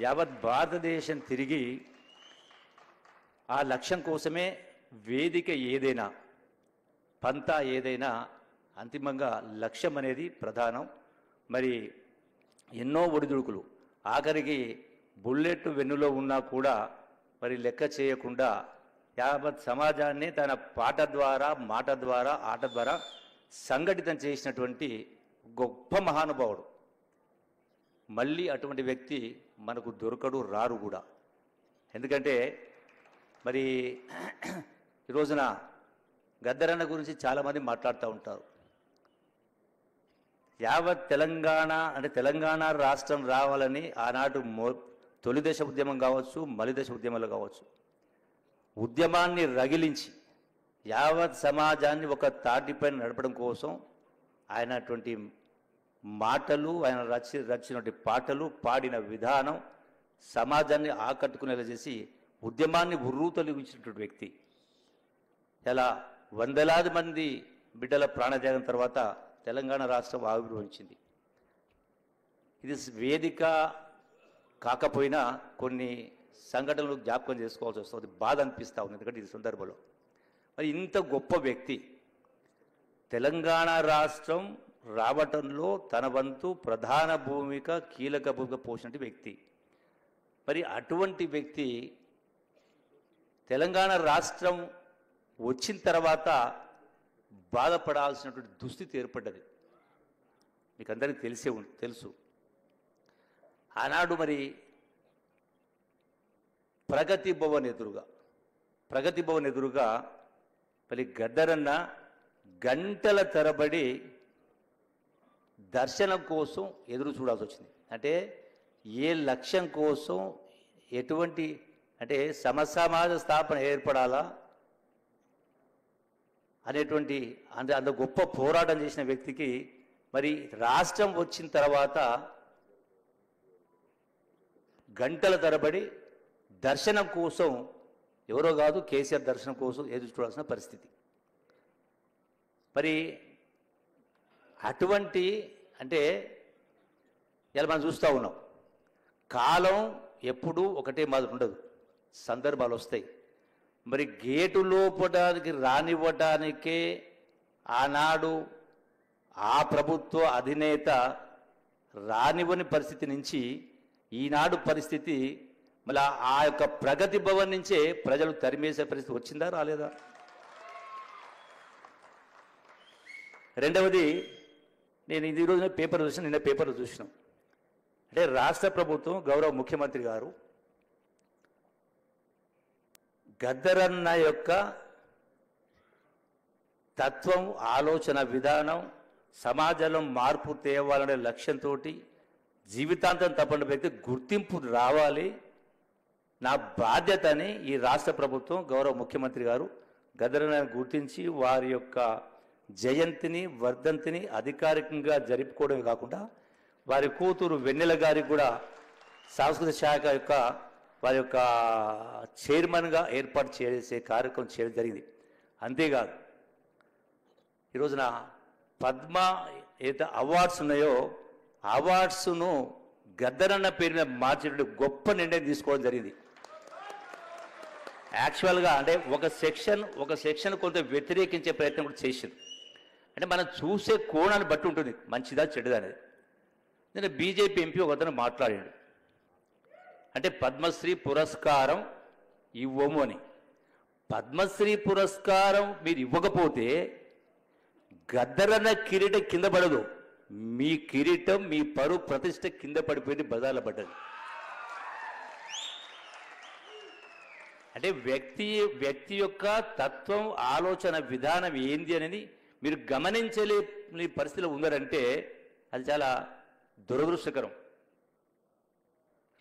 యావత్ భారతదేశం తిరిగి ఆ లక్ష్యం కోసమే వేదిక ఏదైనా, పంతా ఏదైనా అంతిమంగా లక్ష్యం అనేది ప్రధానం. మరి ఎన్నో ఒడిదుడుకులు, ఆఖరికి బుల్లెట్ వెన్నులో ఉన్నా కూడా మరి లెక్క చేయకుండా యావత్ సమాజాన్ని తన పాట ద్వారా, మాట ద్వారా, ఆట ద్వారా సంఘటితం చేసినటువంటి గొప్ప మహానుభావుడు. మళ్ళీ అటువంటి వ్యక్తి మనకు దొరకడు, రారు కూడా. ఎందుకంటే మరి ఈ రోజున గద్దరన్న గురించి చాలామంది మాట్లాడుతూ ఉంటారు. యావత్ తెలంగాణ అంటే తెలంగాణ రాష్ట్రం రావాలని ఆనాడు తొలిదశ ఉద్యమం కావచ్చు, మలిదశ ఉద్యమాలు కావచ్చు, ఉద్యమాన్ని రగిలించి యావత్ సమాజాన్ని ఒక తాటిపైన నడపడం కోసం ఆయన అటువంటి మాటలు, ఆయన రచినటువంటి పాటలు, పాడిన విధానం సమాజాన్ని ఆకట్టుకునేలా చేసి ఉద్యమాన్ని ఉర్రూతొలిగించినటువంటి వ్యక్తి. ఇలా వందలాది మంది బిడ్డల ప్రాణత్యాగం తర్వాత తెలంగాణ రాష్ట్రం ఆవిర్భవించింది. ఇది వేదిక కాకపోయినా కొన్ని సంఘటనలు జ్ఞాపకం చేసుకోవాల్సి వస్తుంది, బాధ అనిపిస్తూ ఉంది. ఎందుకంటే ఈ సందర్భంలో మరి ఇంత గొప్ప వ్యక్తి తెలంగాణ రాష్ట్రం రావటంలో తన వంతు ప్రధాన భూమిక, కీలక భూమిక పోసినటువంటి వ్యక్తి. మరి అటువంటి వ్యక్తి తెలంగాణ రాష్ట్రం వచ్చిన తర్వాత బాధపడాల్సినటువంటి దుస్థితి ఏర్పడ్డది. మీకు అందరికీ తెలుసు. ఆనాడు మరి ప్రగతి భవన్ ఎదురుగా మరి గద్దరన్న గంటల తరబడి దర్శనం కోసం ఎదురు చూడాల్సి వచ్చింది. అంటే ఏ లక్ష్యం కోసం, ఎటువంటి అంటే సమసమాజ స్థాపన ఏర్పడాలా అనేటువంటి అంత గొప్ప పోరాటం చేసిన వ్యక్తికి మరి రాష్ట్రం వచ్చిన తర్వాత గంటల తరబడి దర్శనం కోసం, ఎవరో కాదు కేసీఆర్ దర్శనం కోసం ఎదురు చూడాల్సిన పరిస్థితి. మరి అటువంటి అంటే ఇలా మనం చూస్తూ ఉన్నాం. కాలం ఎప్పుడూ ఒకటే మాదిరి ఉండదు, సందర్భాలు వస్తాయి. మరి గేటు లోపడానికి రానివ్వటానికే ఆనాడు ఆ ప్రభుత్వ అధినేత రానివ్వని పరిస్థితి నుంచి ఈనాడు పరిస్థితి మళ్ళీ ఆ యొక్క ప్రగతి భవన్ నుంచే ప్రజలు తరిమేసే పరిస్థితి వచ్చిందా రాలేదా? రెండవది, నేను ఈ రోజున పేపర్ చూసిన, నిన్న పేపర్లు చూసినాం. అంటే రాష్ట్ర ప్రభుత్వం గౌరవ ముఖ్యమంత్రి గారు గద్దరన్న యొక్క తత్వం, ఆలోచన విధానం, సమాజంలో మార్పు తేవాలనే లక్ష్యంతో జీవితాంతం తప్పని వ్యక్తి గుర్తింపు రావాలి, నా బాధ్యతని ఈ రాష్ట్ర ప్రభుత్వం గౌరవ ముఖ్యమంత్రి గారు గద్దరన్నను గుర్తించి వారి యొక్క జయంతిని, వర్ధంతిని అధికారికంగా జరుపుకోవడమే కాకుండా వారి కూతురు వెన్నెల గారికి కూడా సాంస్కృతిక శాఖ యొక్క వారి యొక్క చైర్మన్గా ఏర్పాటు చేసే కార్యక్రమం చేయడం జరిగింది. అంతేకాదు ఈరోజున పద్మ ఏదైతే అవార్డ్స్ ఉన్నాయో అవార్డ్స్ను గద్దరన్న పేరు మీద మార్చేటువంటి గొప్ప నిర్ణయం తీసుకోవడం జరిగింది. యాక్చువల్గా అంటే ఒక సెక్షన్ కొంత వ్యతిరేకించే ప్రయత్నం కూడా చేసింది. అంటే మనం చూసే కోణాన్ని బట్టి ఉంటుంది, మంచిదా చెడుదా అనేది. నేను బీజేపీ ఎంపీ ఒక అతను మాట్లాడాడు, అంటే పద్మశ్రీ పురస్కారం ఇవ్వము అని. పద్మశ్రీ పురస్కారం మీరు ఇవ్వకపోతే గద్దరన్న కిరీటం కింద పడదు, మీ కిరీటం, మీ పరువు ప్రతిష్ట కింద పడిపోయింది, బజార్ల పడ్డది. అంటే వ్యక్తి యొక్క తత్వం, ఆలోచన విధానం ఏంది అనేది మీరు గమనించలేని పరిస్థితిలో ఉన్నారంటే అది చాలా దురదృష్టకరం.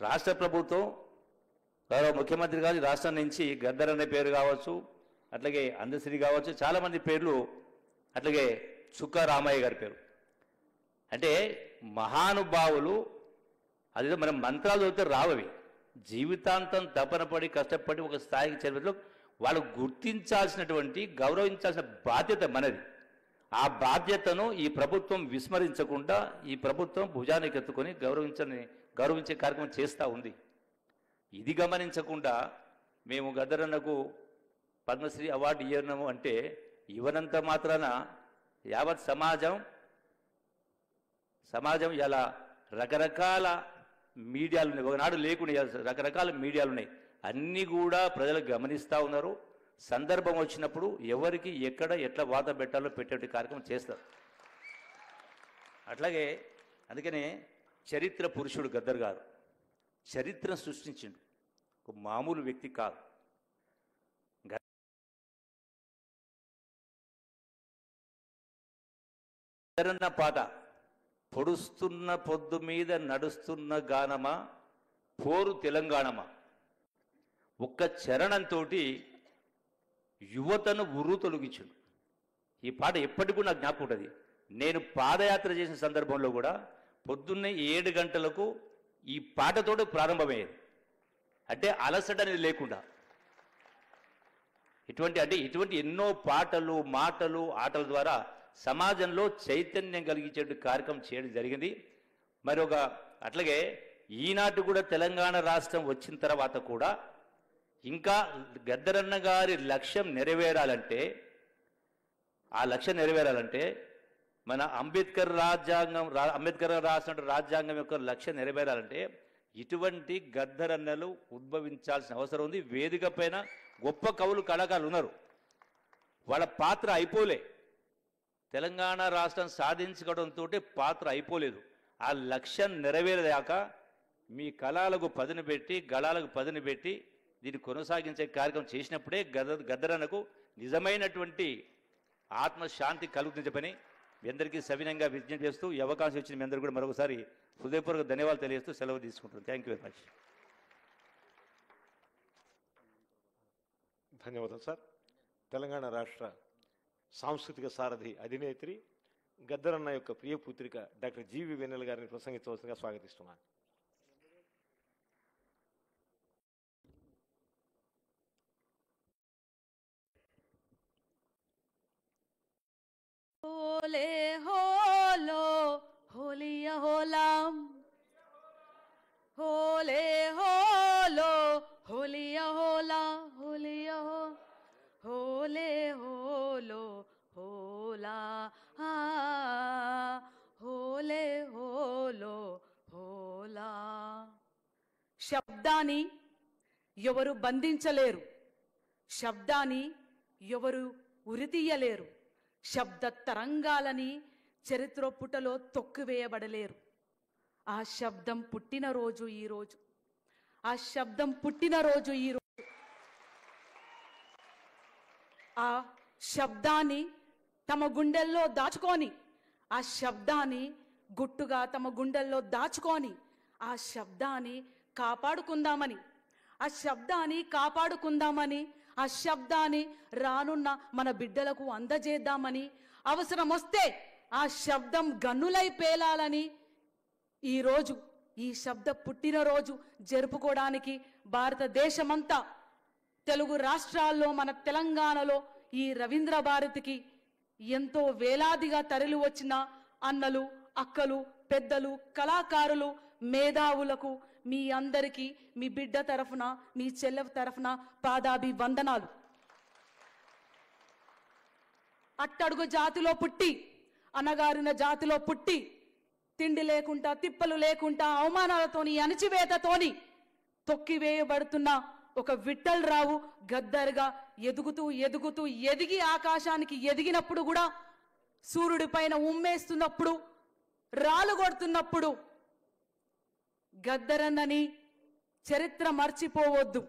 రాష్ట్ర ప్రభుత్వం గౌరవ ముఖ్యమంత్రి గారు రాష్ట్రం నుంచి గద్దర్ అనే పేరు కావచ్చు, అట్లాగే అందశ్రీ కావచ్చు, చాలామంది పేర్లు, అట్లాగే చుక్కా రామయ్య గారి పేరు. అంటే మహానుభావులు, అదేదో మనం మంత్రాలు చదివితే రావవి, జీవితాంతం తపన పడి కష్టపడి ఒక స్థాయికి చేరులో వాళ్ళు గుర్తించాల్సినటువంటి, గౌరవించాల్సిన బాధ్యత మనది. ఆ బాధ్యతను ఈ ప్రభుత్వం విస్మరించకుండా ఈ ప్రభుత్వం భుజానికి ఎత్తుకొని గౌరవించే కార్యక్రమం చేస్తూ ఉంది. ఇది గమనించకుండా మేము గద్దరన్నకు పద్మశ్రీ అవార్డు ఇవ్వను అంటే ఇవ్వనంత మాత్రాన యావత్ సమాజం ఇలా రకరకాల మీడియాలు ఉన్నాయి, ఒకనాడు లేకుండా రకరకాల మీడియాలు ఉన్నాయి, అన్నీ కూడా ప్రజలు గమనిస్తూ ఉన్నారు. సందర్భం వచ్చినప్పుడు ఎవరికి ఎక్కడ ఎట్లా వాత పెట్టాలో పెట్టే కార్యక్రమం చేస్తారు. అట్లాగే అందుకనే చరిత్ర పురుషుడు గద్దర్ గారు చరిత్ర సృష్టించిండు, ఒక మామూలు వ్యక్తి కాదు. గద్దరన్న పాట, పొడుస్తున్న పొద్దు మీద నడుస్తున్న గానమా పోరు తెలంగాణమా, ఒక్క చరణంతో యువతను ఉర్రు తొలగించుడు. ఈ పాట ఎప్పటికీ కూడా నాకు జ్ఞాపకం ఉంటుంది. నేను పాదయాత్ర చేసిన సందర్భంలో కూడా పొద్దున్నే 7 గంటలకు ఈ పాటతోటి ప్రారంభమయ్యేది. అంటే అలసట అనేది లేకుండా ఇటువంటి ఎన్నో పాటలు, మాటలు, ఆటల ద్వారా సమాజంలో చైతన్యం కలిగించే కార్యక్రమం చేయడం జరిగింది. మరి అట్లాగే ఈనాటి కూడా తెలంగాణ రాష్ట్రం వచ్చిన తర్వాత కూడా ఇంకా గద్దరన్న గారి లక్ష్యం నెరవేరాలంటే, ఆ లక్ష్యం నెరవేరాలంటే మన అంబేద్కర్ రాసిన రాజ్యాంగం యొక్క లక్ష్యం నెరవేరాలంటే ఇటువంటి గద్దరన్నలు ఉద్భవించాల్సిన అవసరం ఉంది. వేదిక పైన గొప్ప కవులు కళాకారులు ఉన్నారు, వాళ్ళ పాత్ర అయిపోలే. తెలంగాణ రాష్ట్రం సాధించుకోవడంతో పాత్ర అయిపోలేదు. ఆ లక్ష్యం నెరవేరేదాకా మీ కళాలకు పదును పెట్టి గళాలకు పదును పెట్టి దీన్ని కొనసాగించే కార్యక్రమం చేసినప్పుడే గద్దరన్నకు నిజమైనటువంటి ఆత్మశాంతి కలుగుతుందని పని మీ అందరికీ సవినంగా విజ్ఞప్తి చేస్తూ ఈ అవకాశం ఇచ్చిన మీ అందరూ కూడా మరొకసారి హృదయపూర్వక ధన్యవాదాలు తెలియజేస్తూ సెలవు తీసుకుంటున్నాను. Thank you very much. ధన్యవాదాలు సార్. తెలంగాణ రాష్ట్ర సాంస్కృతిక సారథి అధినేత్రి గద్దరన్న యొక్క ప్రియ పుత్రిక డాక్టర్ జీవి వెన్నెల గారిని ప్రసంగించవలసిందిగా స్వాగతిస్తున్నాను. होले होलो होलिया होलाम होले होलो होलिया होला होलिया हो होले होलो होला होले होलो होला. శబ్దాన్ని ఎవరు బంధించలేరు, శబ్దాన్ని ఎవరు ఉరితీయలేరు, శబ్ద తరంగాలని చరిత్ర పుటలో తొక్కివేయబడలేరు. ఆ శబ్దం పుట్టినరోజు ఈరోజు, ఆ శబ్దం పుట్టినరోజు ఈరోజు. ఆ శబ్దాన్ని తమ గుండెల్లో దాచుకొని, ఆ శబ్దాన్ని గుట్టుగా తమ గుండెల్లో దాచుకొని ఆ శబ్దాన్ని కాపాడుకుందామని, ఆ శబ్దాన్ని కాపాడుకుందామని, ఆ శబ్దాన్ని రానున్న మన బిడ్డలకు అందజేద్దామని, అవసరం వస్తే ఆ శబ్దం గన్నులై పేలాలని ఈరోజు ఈ శబ్ద పుట్టినరోజు జరుపుకోవడానికి భారతదేశమంతా, తెలుగు రాష్ట్రాల్లో మన తెలంగాణలో ఈ రవీంద్ర భారతికి ఎంతో వేలాదిగా తరలి వచ్చిన అన్నలు, అక్కలు, పెద్దలు, కళాకారులు, మేధావులకు మీ అందరికీ మీ బిడ్డ తరఫున, మీ చెల్లె తరఫున పాదాభి వందనాలు. అట్టడుగు జాతిలో పుట్టి, అనగారిన జాతిలో పుట్టి, తిండి లేకుండా, తిప్పలు లేకుండా, అవమానాలతోని, అణచివేతతోని తొక్కివేయబడుతున్న ఒక విఠల్ రావు గద్దర్గా ఎదుగుతూ ఎదుగుతూ ఎదిగి ఆకాశానికి ఎదిగినప్పుడు కూడా, సూర్యుడి పైన ఉమ్మేస్తున్నప్పుడు, రాళ్ళు కొడుతున్నప్పుడు గద్దరన్నని చరిత్ర మర్చిపోవద్దు.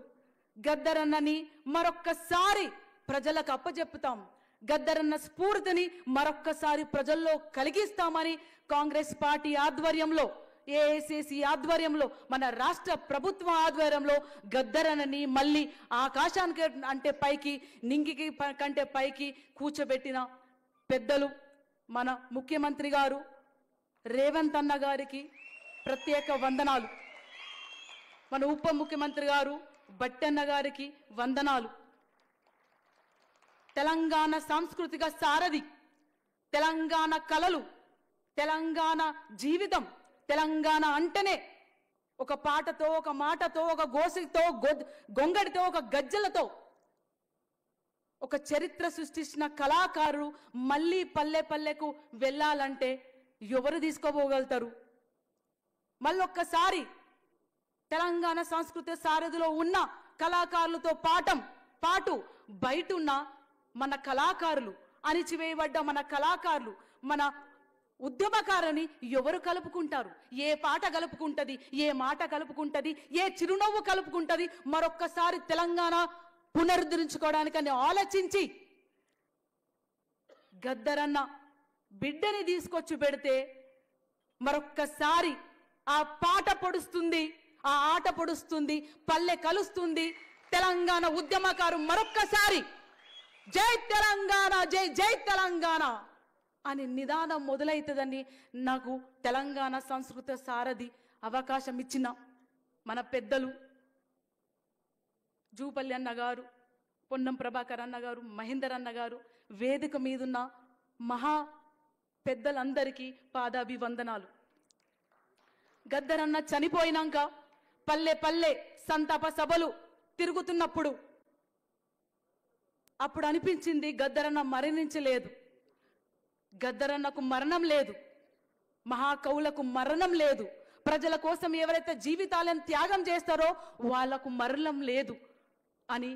గద్దరన్నని మరొక్కసారి ప్రజలకు అప్పచెప్పుతాం. గద్దరన్న స్ఫూర్తిని మరొక్కసారి ప్రజల్లో కలిగిస్తామని కాంగ్రెస్ పార్టీ ఆధ్వర్యంలో, ఏఐసిసి ఆధ్వర్యంలో, మన రాష్ట్ర ప్రభుత్వం ఆధ్వర్యంలో గద్దరన్నని మళ్ళీ ఆకాశానికి అంటే పైకి, నింగికి కంటే పైకి కూర్చోబెట్టిన పెద్దలు మన ముఖ్యమంత్రి గారు రేవంత్ అన్న గారికి ప్రత్యేక వందనాలు. మన ఉప ముఖ్యమంత్రి గారు బట్టన్న గారికి వందనాలు. తెలంగాణ సాంస్కృతిక సారథి, తెలంగాణ కళలు, తెలంగాణ జీవితం, తెలంగాణ అంటేనే ఒక పాటతో, ఒక మాటతో, ఒక గోసితో, గొంగడితో, ఒక గజ్జలతో ఒక చరిత్ర సృష్టించిన కళాకారులు మళ్ళీ పల్లె పల్లెకు వెళ్ళాలంటే ఎవరు తీసుకోపోగలుగుతారు? మళ్ళొక్కసారి తెలంగాణ సంస్కృతి సారథిలో ఉన్న కళాకారులతో పాటు బయటున్న మన కళాకారులు, అణిచివేయబడ్డ మన కళాకారులు, మన ఉద్యమకారుని ఎవరు కలుపుకుంటారు? ఏ పాట కలుపుకుంటది? ఏ మాట కలుపుకుంటది? ఏ చిరునవ్వు కలుపుకుంటది? మరొక్కసారి తెలంగాణ పునరుద్ధరించుకోవడానికని ఆలోచించి గద్దరన్న బిడ్డని తీసుకొచ్చి పెడితే మరొక్కసారి ఆ పాట పొడుస్తుంది, ఆ ఆట పొడుస్తుంది, పల్లె కలుస్తుంది. తెలంగాణ ఉద్యమకారు మరొక్కసారి జై తెలంగాణ, జై జై తెలంగాణ అని నిదానం మొదలవుతుందని నాకు తెలంగాణ సంస్కృత సారథి అవకాశం ఇచ్చిన మన పెద్దలు జూపల్లి అన్న గారు, పొన్నం ప్రభాకర్ అన్న గారు, మహేందర్ అన్న గారు, వేదిక మీదున్న మహా పెద్దలందరికీ పాదాభివందనాలు. గద్దరన్న చనిపోయినాక పల్లె పల్లె సంతాప సభలు తిరుగుతున్నప్పుడు అప్పుడు అనిపించింది గద్దరన్న మరణించలేదు, గద్దరన్నకు మరణం లేదు, మహాకవులకు మరణం లేదు, ప్రజల కోసం ఎవరైతే జీవితాలను త్యాగం చేస్తారో వాళ్లకు మరణం లేదు అని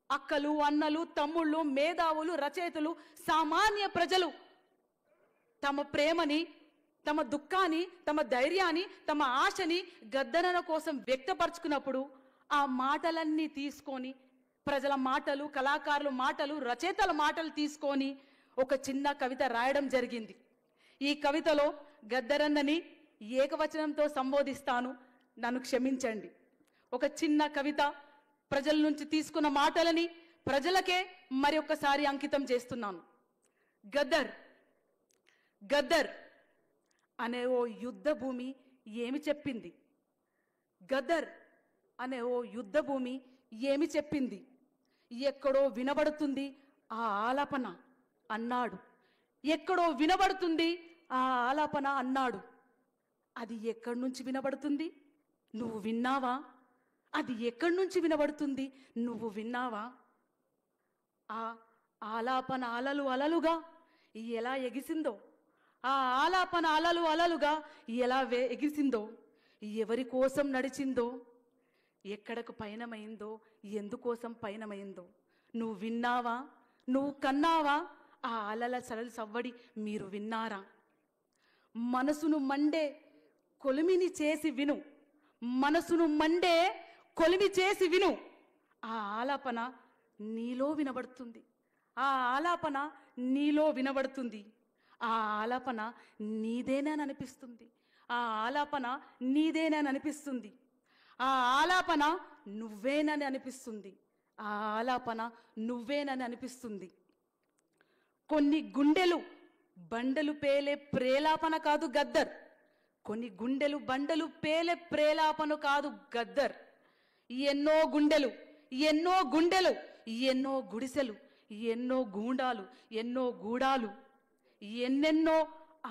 అక్కలు, అన్నలు, తమ్ముళ్ళు, మేధావులు, రచయితలు, సామాన్య ప్రజలు తమ ప్రేమని, తమ దుఃఖాన్ని, తమ ధైర్యాన్ని, తమ ఆశని గద్దరన్న కోసం వ్యక్తపరుచుకున్నప్పుడు ఆ మాటలన్నీ తీసుకొని, ప్రజల మాటలు, కళాకారుల మాటలు, రచయితల మాటలు తీసుకొని ఒక చిన్న కవిత రాయడం జరిగింది. ఈ కవితలో గద్దరన్నని ఏకవచనంతో సంబోధిస్తాను, నన్ను క్షమించండి. ఒక చిన్న కవిత, ప్రజల నుంచి తీసుకున్న మాటలని ప్రజలకే మరి ఒక్కసారి అంకితం చేస్తున్నాను. గద్దర్ గద్దర్ అనే ఓ యుద్ధ భూమి ఏమి చెప్పింది? గద్దర్ అనే ఓ యుద్ధ భూమి ఏమి చెప్పింది? ఎక్కడో వినబడుతుంది ఆ ఆలాపన అన్నాడు. ఎక్కడో వినబడుతుంది ఆ ఆలాపన అన్నాడు. అది ఎక్కడి నుంచి వినబడుతుంది? నువ్వు విన్నావా? అది ఎక్కడి నుంచి వినబడుతుంది? నువ్వు విన్నావా? ఆ ఆలాపన అలలు అలలుగా ఎలా ఎగిసిందో, ఆ ఆలాపన అలలు అలలుగా ఎలా ఎగిసిందో, ఎవరి కోసం నడిచిందో, ఎక్కడకు పయనమైందో, ఎందుకోసం పయనమైందో నువ్వు విన్నావా? నువ్వు కన్నావా? ఆ అలల సరళ సవ్వడి మీరు విన్నారా? మనసును మండే కొలిమిని చేసి విను, మనసును మండే కొలిమి చేసి విను. ఆ ఆలాపన నీలో వినబడుతుంది, ఆ ఆలాపన నీలో వినబడుతుంది. ఆ ఆలాపన నీదేనని అనిపిస్తుంది, ఆ ఆలాపన నీదేనని అనిపిస్తుంది. ఆ ఆలాపన నువ్వేనని అనిపిస్తుంది, ఆ ఆలాపన నువ్వేనని అనిపిస్తుంది. కొన్ని గుండెలు బండలు పేలే ప్రేలాపన కాదు గద్దర్. కొన్ని గుండెలు బండలు పేలే ప్రేలాపన కాదు గద్దర్. ఎన్నో గుండెలు, ఎన్నో గుండెలు, ఎన్నో గుడిసెలు, ఎన్నో గూండాలు, ఎన్నో గూడాలు, ఎన్నెన్నో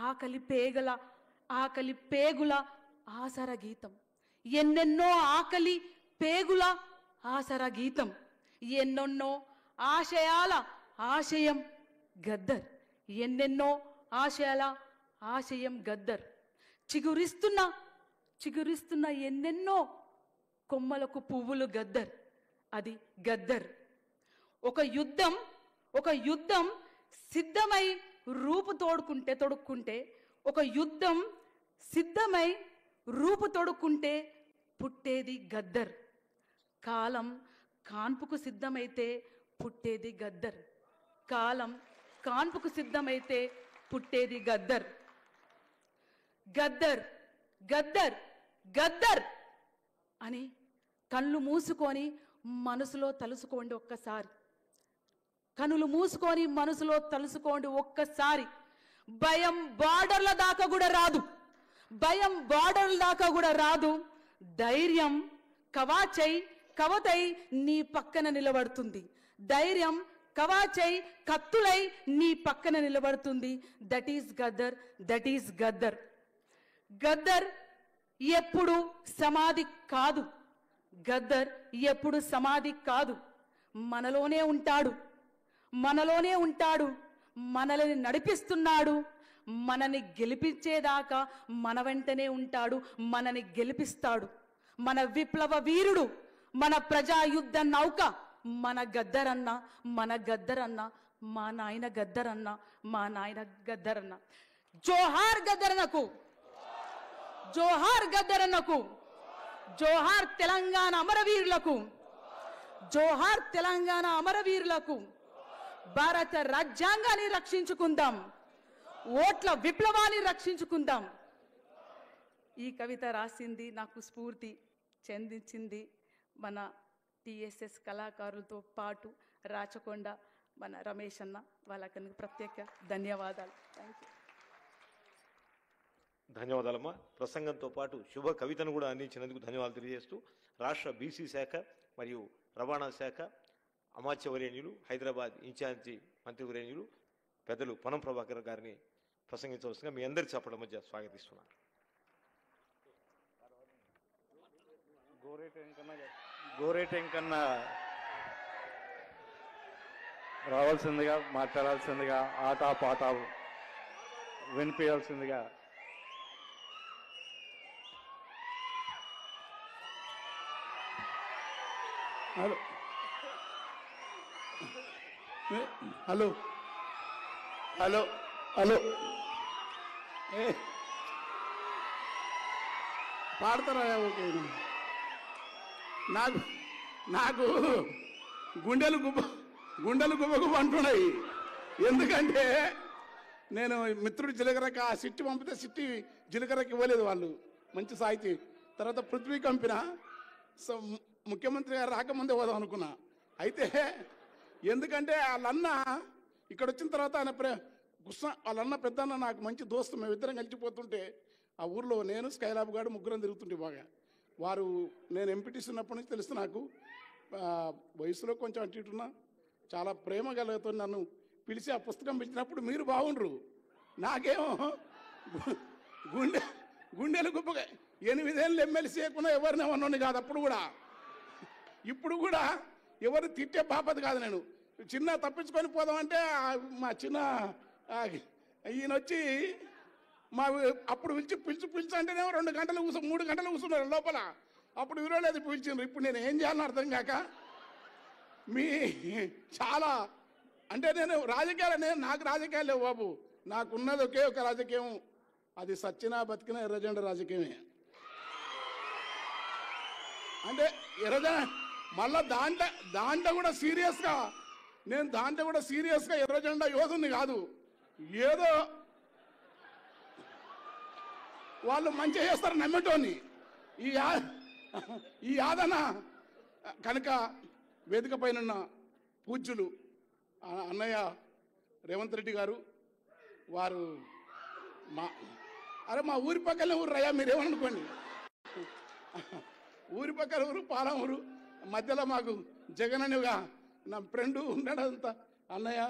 ఆకలి పేగుల ఆసర గీతం, ఎన్నెన్నో ఆకలి పేగుల ఆసర గీతం, ఎన్నెన్నో ఆశయాల ఆశయం గద్దర్, ఎన్నెన్నో ఆశయాల ఆశయం గద్దర్. చిగురిస్తున్న ఎన్నెన్నో కొమ్మలకు పువ్వులు గద్దర్, అది గద్దర్. ఒక యుద్ధం సిద్ధమై రూపు తొడుక్కుంటే, ఒక యుద్ధం సిద్ధమై రూపు తొడుక్కుంటే పుట్టేది గద్దర్. కాలం కాన్పుకు సిద్ధమైతే పుట్టేది గద్దర్, కాలం కాన్పుకు సిద్ధమైతే పుట్టేది గద్దర్. గద్దర్ గద్దర్ గద్దర్ అని కళ్ళు మూసుకొని మనసులో తలుసుకోండి ఒక్కసారి. కనులు మూసుకొని మనసులో తలుసుకోండి ఒక్కసారి. భయం బార్డర్ల దాకా కూడా రాదు, భయం బార్డర్ల దాకా కూడా రాదు. ధైర్యం కవతై నీ పక్కన నిలబడుతుంది, ధైర్యం కవాచై కత్తులై నీ పక్కన నిలబడుతుంది. That is Gaddar, that is Gaddar. Gaddar ఎప్పుడు సమాధి కాదు, గద్దర్ ఎప్పుడు సమాధి కాదు. మనలోనే ఉంటాడు, మనలోనే ఉంటాడు, మనల్ని నడిపిస్తున్నాడు. మనని గెలిపించేదాకా మన వెంటనే ఉంటాడు, మనని గెలిపిస్తాడు. మన విప్లవ వీరుడు, మన ప్రజాయుద్ధ నౌక మన గద్దరన్న, మన గద్దరన్న, మా నాయన గద్దరన్న, మా నాయన గద్దరన్న. జోహార్ గద్దరన్నకు, జోహార్ గద్దరన్నకు, జోహార్ తెలంగాణ అమరవీరులకు, జోహార్ తెలంగాణ అమరవీరులకు. భారత రాజ్యాంగాన్ని రక్షించుకుందాం, ఓట్ల విప్లవాన్ని రక్షించుకుందాం. ఈ కవిత రాసింది, నాకు స్ఫూర్తి చెందించింది మన టిఎస్ఎస్ కళాకారులతో పాటు రాచకొండ మన రమేష్ అన్న. వాళ్ళకి ప్రత్యేక ధన్యవాదాలు. Thank you. ధన్యవాదాలమ్మా. ప్రసంగంతో పాటు శుభ కవితను కూడా అందించినందుకు ధన్యవాదాలు తెలియజేస్తూ రాష్ట్ర బీసీ శాఖ మరియు రవాణా శాఖ అమాత్యవర్యనులు, హైదరాబాద్ ఇన్ఛార్జి మంత్రివర్యనులు పెద్దలు పొన్నం ప్రభాకర్ గారిని ప్రసంగించవలసిందిగా మీ అందరి చెప్పడం మధ్య స్వాగతిస్తున్నాను. గోరేటెంకన్నా రావాల్సిందిగా, మాట్లాడాల్సిందిగా, ఆట పాట వినిపించాల్సిందిగా హలో హలో హలో హలో పాడతారా? ఓకే. నాకు నాకు గుండెలు గుబ అంటున్నాయి. ఎందుకంటే నేను మిత్రుడు జీలకర్రకి ఆ సిట్టి పంపితే సిట్టి జీలకర్రకి ఇవ్వలేదు వాళ్ళు, మంచి సాహితీ. తర్వాత పృథ్వీ కంపిన సో ముఖ్యమంత్రి గారు రాకముందే పోదాం అనుకున్నా. అయితే ఎందుకంటే వాళ్ళన్న ఇక్కడ వచ్చిన తర్వాత ఆయన కృష్ణ వాళ్ళన్న పెద్దన్న నాకు మంచి దోస్తు, మేము ఇద్దరం కలిసిపోతుంటే ఆ ఊర్లో నేను స్కైలాబ్ గారు ముగ్గురం తిరుగుతుంటే బాగా. వారు నేను ఎంపీటీసీ ఉన్నప్పటి నుంచి తెలుసు నాకు, వయసులో కొంచెం అటు ఇటున్నా, చాలా ప్రేమ కలుగుతూ నన్ను పిలిచి ఆ పుస్తకం పిలిచినప్పుడు మీరు బాగుండ్రు, నాకేమో గుండెలు గుప్పగా 8 ఏళ్ళు ఎమ్మెల్సీ చేయకుండా ఎవరిని అన్నోని కాదు అప్పుడు కూడా. ఇప్పుడు కూడా ఎవరు తిట్టే బాపతి కాదు. నేను చిన్న తప్పించుకొని పోదామంటే మా చిన్న ఈయన వచ్చి మా అప్పుడు పిలిచి అంటేనేమో 2 గంటలు 3 గంటలు కూర్చున్నారు లోపల. అప్పుడు విరోలేదు పిలిచిండ్రు. ఇప్పుడు నేను ఏం చేయాలని అర్థం కాక మీ చాలా అంటే నేను నాకు రాజకీయాలు లేవు బాబు. నాకున్నది ఒకే ఒక రాజకీయం, అది సచ్చినా బతికినా ఎర్రజెండ రాజకీయమే. అంటే ఎర్రజెండ మళ్ళా దాంట్లో కూడా సీరియస్గా ఎర్రజెండా యోధుని కాదు. ఏదో వాళ్ళు మంచిగా చేస్తారు నమ్మటోని ఈ ఆదన కనుక వేదిక పైన పూజ్యులు అన్నయ్య రేవంత్ రెడ్డి గారు వారు మా ఊరి పక్కనే ఊరు రయ్యా, మీరేమనుకోండి. ఊరి పక్కన ఊరు పాలమూరు, మధ్యలో మాకు జగననుగా నా ఫ్రెండు ఉన్నాడంతా. అన్నయ్య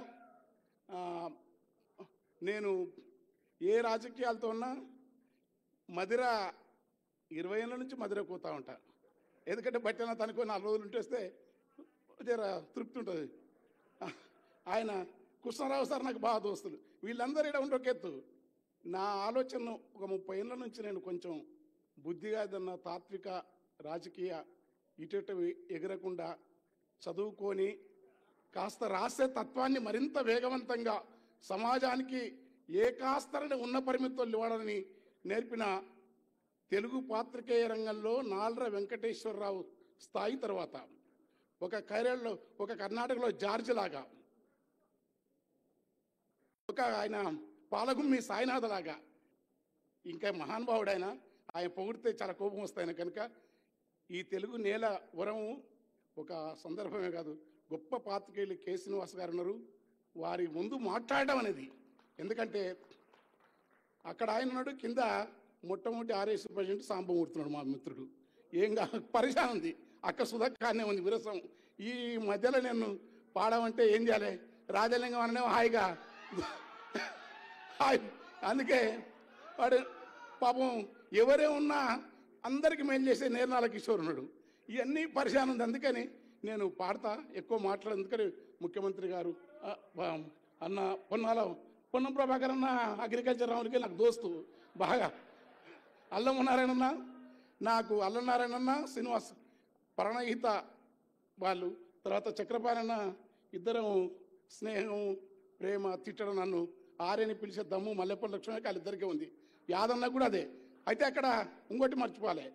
నేను ఏ రాజకీయాలతో ఉన్నా మదిర 20 ఏళ్ళ నుంచి మదిరకు పోతా ఉంటా. ఎందుకంటే బట్టిన తనకు 4 రోజులు ఉంటేస్తే జర తృప్తి ఉంటుంది. ఆయన కృష్ణారావు సార్ నాకు బాగా దోస్తులు, వీళ్ళందరూ ఇక్కడ ఉండొకెత్తు. నా ఆలోచన ఒక 30 ఏళ్ళ నుంచి నేను కొంచెం బుద్ధిగా ఏదన్నా తాత్విక రాజకీయ ఇటు ఎగరకుండా చదువుకొని కాస్త రాసే తత్వాన్ని మరింత వేగవంతంగా సమాజానికి ఏ కాస్తరని ఉన్న పరిమితులు ఇవ్వాలని నేర్పిన తెలుగు పాత్రికేయ రంగంలో నాల్ర వెంకటేశ్వరరావు స్థాయి తర్వాత ఒక కేరళలో, ఒక కర్ణాటకలో జార్జ్ లాగా, ఒక ఆయన పాలగుమ్మి సాయినాథ్ లాగా, ఇంకా మహానుభావుడు ఆయన పొగిడితే చాలా కోపం వస్తాయన. కనుక ఈ తెలుగు నేల వరము ఒక సందర్భమే కాదు, గొప్ప పాత్రికేయులు కె శ్రీనివాస్ గారు ఉన్నారు. వారి ముందు మాట్లాడడం అనేది, ఎందుకంటే అక్కడ ఆయన ఉన్నాడు, కింద మొట్టమొదటి ఆర్ఎస్ ప్రెసిడెంట్ సాంబమూర్తున్నాడు మా మిత్రుడు. ఏంగా పరిశాన్ ఉంది, అక్క సుధక్కానే ఉంది విరసం. ఈ మధ్యలో నేను పాడమంటే ఏం చేయాలి, రాజలింగం అననే హాయిగా హాయ్. అందుకే వాడు పాపం ఎవరే ఉన్నా అందరికి మేలు చేసే నేర్నాల కిషోర్ ఉన్నాడు. ఇవన్నీ పరిశాన్ ఉంది. అందుకని నేను పాడతా, ఎక్కువ మాట్లాడు. అందుకని ముఖ్యమంత్రి గారు అన్న పొన్నం ప్రభాకర్ అన్న అగ్రికల్చర్ రావులకి నాకు దోస్తు బాగా. అల్లనారాయణన్న నాకు అల్లనారాయణన్న శ్రీనివాస్ ప్రణహిత వాళ్ళు, తర్వాత చక్రపాణన్న, ఇద్దరం స్నేహం ప్రేమ తిట్టడం, నన్ను ఆర్యని పిలిచే దమ్ము మల్లెపల్లి లక్ష్మణకి వాళ్ళిద్దరికీ ఉంది. యాదన్న కూడా అదే. అయితే అక్కడ ఇంకోటి మర్చిపోవాలి,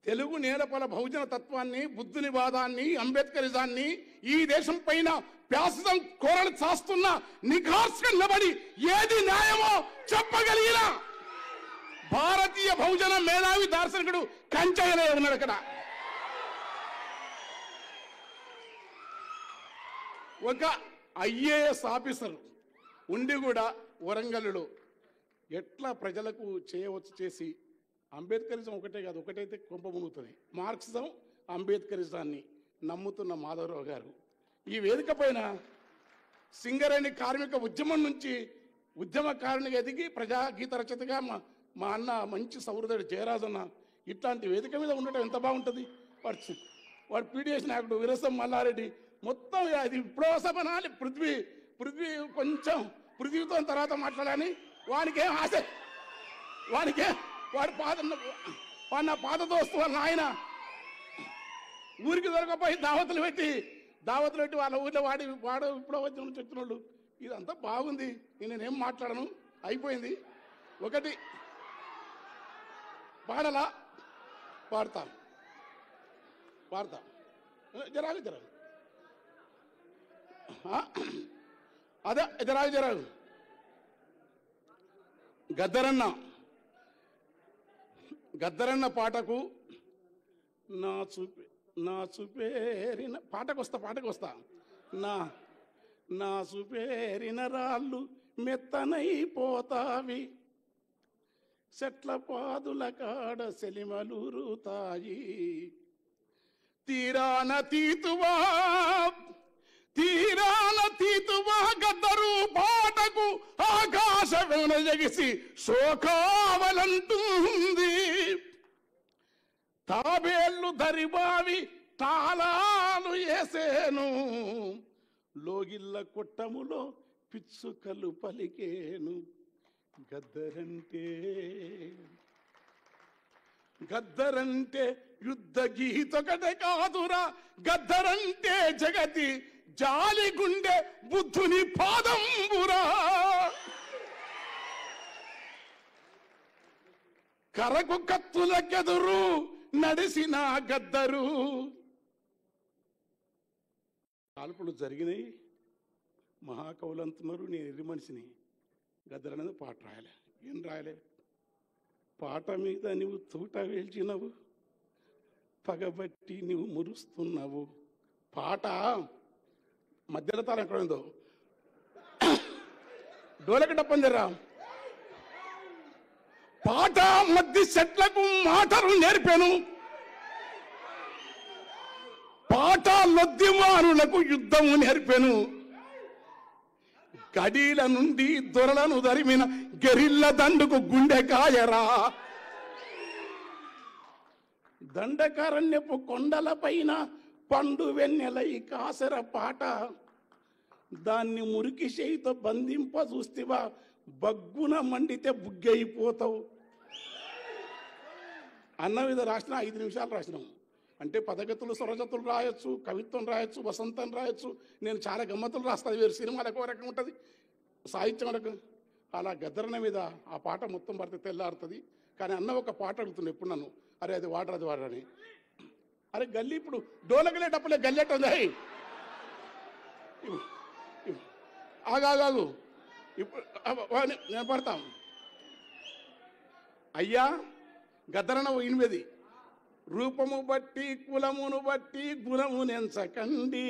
తెలుగు నేలపల బహుజన తత్వాన్ని, బుద్ధుని వాదాన్ని, అంబేద్కరిజాన్ని ఈ దేశం పైన ప్యాసిజం కోరలు చాస్తున్న నిఖార్స్గా నిలబడి ఏది న్యాయమో చెప్పగలిగిన భారతీయ బహుజన మేధావి దార్శనికుడు కంచయ్యనే ఉన్నాడు. అక్కడ ఒక ఐఏఎస్ ఆఫీసర్ ఉండి కూడా వరంగల్లో ఎట్లా ప్రజలకు చేయవచ్చు చేసి, అంబేద్కరిజం ఒకటే కాదు, ఒకటైతే కొంప మునుగుతుంది. మార్క్సిజం అంబేద్కరిజాన్ని నమ్ముతున్న మాధవరావు గారు ఈ వేదిక పైన సింగరేణి కార్మిక ఉద్యమం నుంచి ఉద్యమకారునిగా ఎదిగి ప్రజాగీత రచయితగా మా అన్న మంచి సౌహృదుడు జయరాజన్న ఇట్లాంటి వేదిక మీద ఉండటం ఎంత బాగుంటుంది. వాడు పీడిఎస్ నాయకుడు విరసం మల్లారెడ్డి మొత్తం అది ఇప్పుడు సభనాలి. పృథ్వీ కొంచెం పృథ్వీతో తర్వాత మాట్లాడాలని వానికేం ఆశ, వాడు నా పాత దోస్తు వాళ్ళ ఆయన ఊరికి దొరకపోయి దావతులు పెట్టి వాళ్ళ ఊర్లో వాడు ఇప్పుడు వచ్చిన చెప్తున్న వాళ్ళు ఇదంతా బాగుంది. నేనేం మాట్లాడను, అయిపోయింది. ఒకటి పాడలా పాడతా జరాగు అదే జరాగు గద్దరన్న పాటకు నా చూపేరిన పాటకు వస్తా నా చూపేరిన రాళ్ళు మెత్తనైపోతావి, చెట్ల పాదుల కాడ సెలిమలూరుతాయి, తీరాన తీతువా గద్దరు పాటకు ఆకాశవేణ జగిసి శోకావలంటుంది, తాబేళ్ళు దరిబావి తాళాలు వేసేను, లోగిళ్ళ కొట్టములో పిచ్చుకలు పలికేను, గద్దరంటే యుద్ధ గీతొకటే కాదురా, గద్దరంటే జగతి జాలి గుండె బుద్ధుని పాదంబురా, కరకు కత్తులకెదురు నడిసిన గద్దరు. కాల్పులు జరిగినాయి, మహాకవులు అంటున్నారు నేను ఎర్రి మనిషిని, గద్దరు అనేది పాట రాయలే. ఏం రాయలే? పాట మీద నువ్వు తూట వేల్చినవు, పగబట్టి నువ్వు మురుస్తున్నావు. పాట మధ్యలో తాళం ఎక్కడ ఉందో డోలకి డప్పందిరా. పాట మధ్య చెట్లకు మాటలు నేర్పాను, పాట లొద్దిమానులకు యుద్ధము నేర్పాను, గడీల నుండి దొరలను దరిమిన గెరిల్ల దండుకు గుండె కాయరా, దండకారణ్యపు కొండల పైన పండు వెన్నెలై కాసర పాట, దాన్ని మురికి చేయితో బంధింప చూస్తేవా బగ్గున మండితే బుగ్గైపోతావు. అన్న మీద రాసిన 5 నిమిషాలు రాసినాం. అంటే పదగతులు స్వరజతులు రాయొచ్చు, కవిత్వం రాయొచ్చు, వసంతం రాయొచ్చు. నేను చాలా గమ్మతులు రాస్తాను. వేరు సినిమాలకు ఒక రకం ఉంటుంది, సాహిత్యం రకం. అలా గద్దరన్న మీద ఆ పాట మొత్తం పడితే తెల్లారుతుంది. కానీ అన్న ఒక పాట అడుగుతుంది ఎప్పుడు నన్ను, అరే అది వాడరని. అరే గల్లీ ఇప్పుడు డోలకలే డప్పులే గల్లెట్ ఉంది, ఆగాగు ఇప్పుడు నేను పడతాం. అయ్యా గద్దరన్న 8 రూపము బట్టి కులమును బట్టి గుణము నెంచకండి,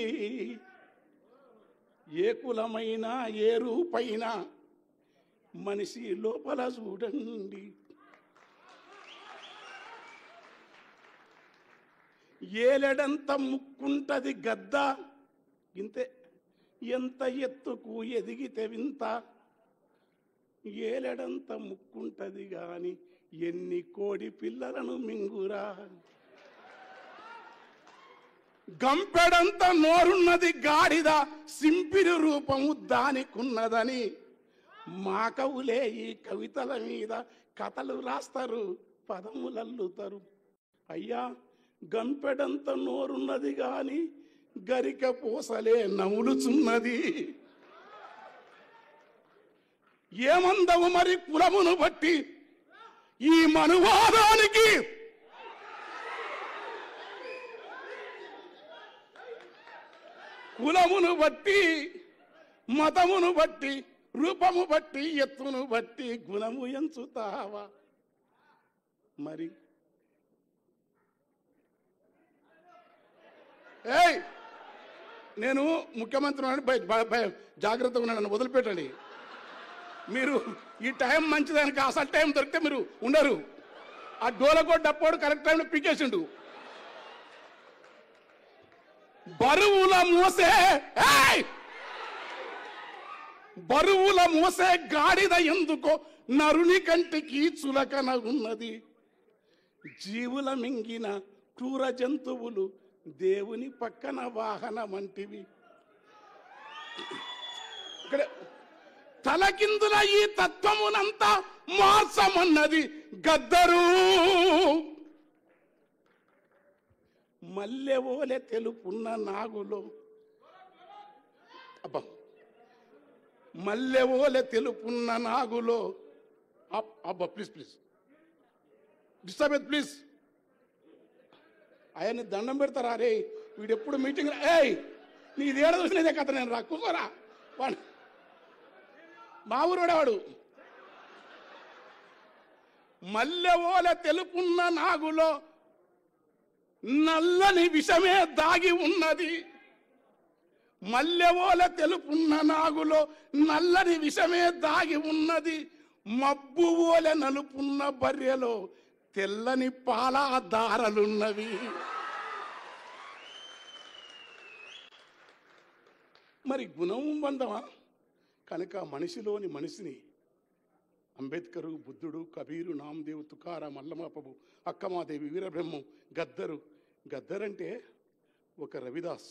ఏ కులమైనా ఏ రూపైనా మనిషి లోపల చూడండి, ఏలెడంత ముక్కుంటది గద్ద ఇంతే, ఎంత ఎత్తుకు ఎదిగితే వింత, ఏలెడంత ముక్కుంటది గాని ఎన్ని కోడి పిల్లలను మింగురా, గంపెడంత నోరున్నది గాడిద సింపిరి రూపము దానికున్నదని, మా కవులే ఈ కవితల మీద కథలు రాస్తారు, పదములల్లుతారు. అయ్యా గంపెడంత నోరున్నది గాని గరిక పూసలే నములుచున్నది, ఏమందవు మరి కులమును బట్టి ఈ మనువాదానికి, కులమును బట్టి మతమును బట్టి రూపము బట్టి ఎత్తును బట్టి గుణము ఎంచుతావా మరి? ఏయ్ నేను ముఖ్యమంత్రి జాగ్రత్తగా ఉన్నాను, నన్ను వదిలిపెట్టండి. మీరు ఈ టైం మంచిదానికి అసలు టైం దొరికితే మీరు ఉండరు. ఆ డోలకోట్ డప్పోడు కరెక్ట్ టైంలో పీకేసిండు. బరువుల మోసే గాడిద ఎందుకో నరుని కంటికి చులకన ఉన్నది, జీవుల మింగిన క్రూర జంతువులు దేవుని పక్కన వాహనం వంటివి. ఇక్కడ తలకిందుల ఈ తత్వమునంతా మార్చమన్నది గద్దరు, మల్లెవోలే తెలుపున్న నాగులో అబ్బా మల్లెవోలే తెలుపున్న నాగులో అబ్బా ప్లీజ్ ప్లీజ్ డిస్టర్బ్ ప్లీజ్ ఆయన్ని దండం పెడతారా రే వీడు ఎప్పుడు మీటింగ్ ఏయ్ నీది ఏడ చూసినదే కథ నేను రా కూర్చోరా వాడు మా ఊరోడే వాడు మల్లెవోల తెలుపున్న నాగులో నల్లని విషమే దాగి ఉన్నది మల్లెవోల తెలుపున్న నాగులో నల్లని విషమే దాగి ఉన్నది మబ్బు ఓలె నలుపున్న బర్రెలో తెల్లని పాల దారలున్నవి మరి గుణం బంధమా కనుక మనిషిలోని మనిషిని అంబేద్కరు బుద్ధుడు కబీరు నామదేవు తుకారా మల్లమాపబు అక్కమాదేవి వీరబ్రహ్మం గద్దరంటే ఒక రవిదాస్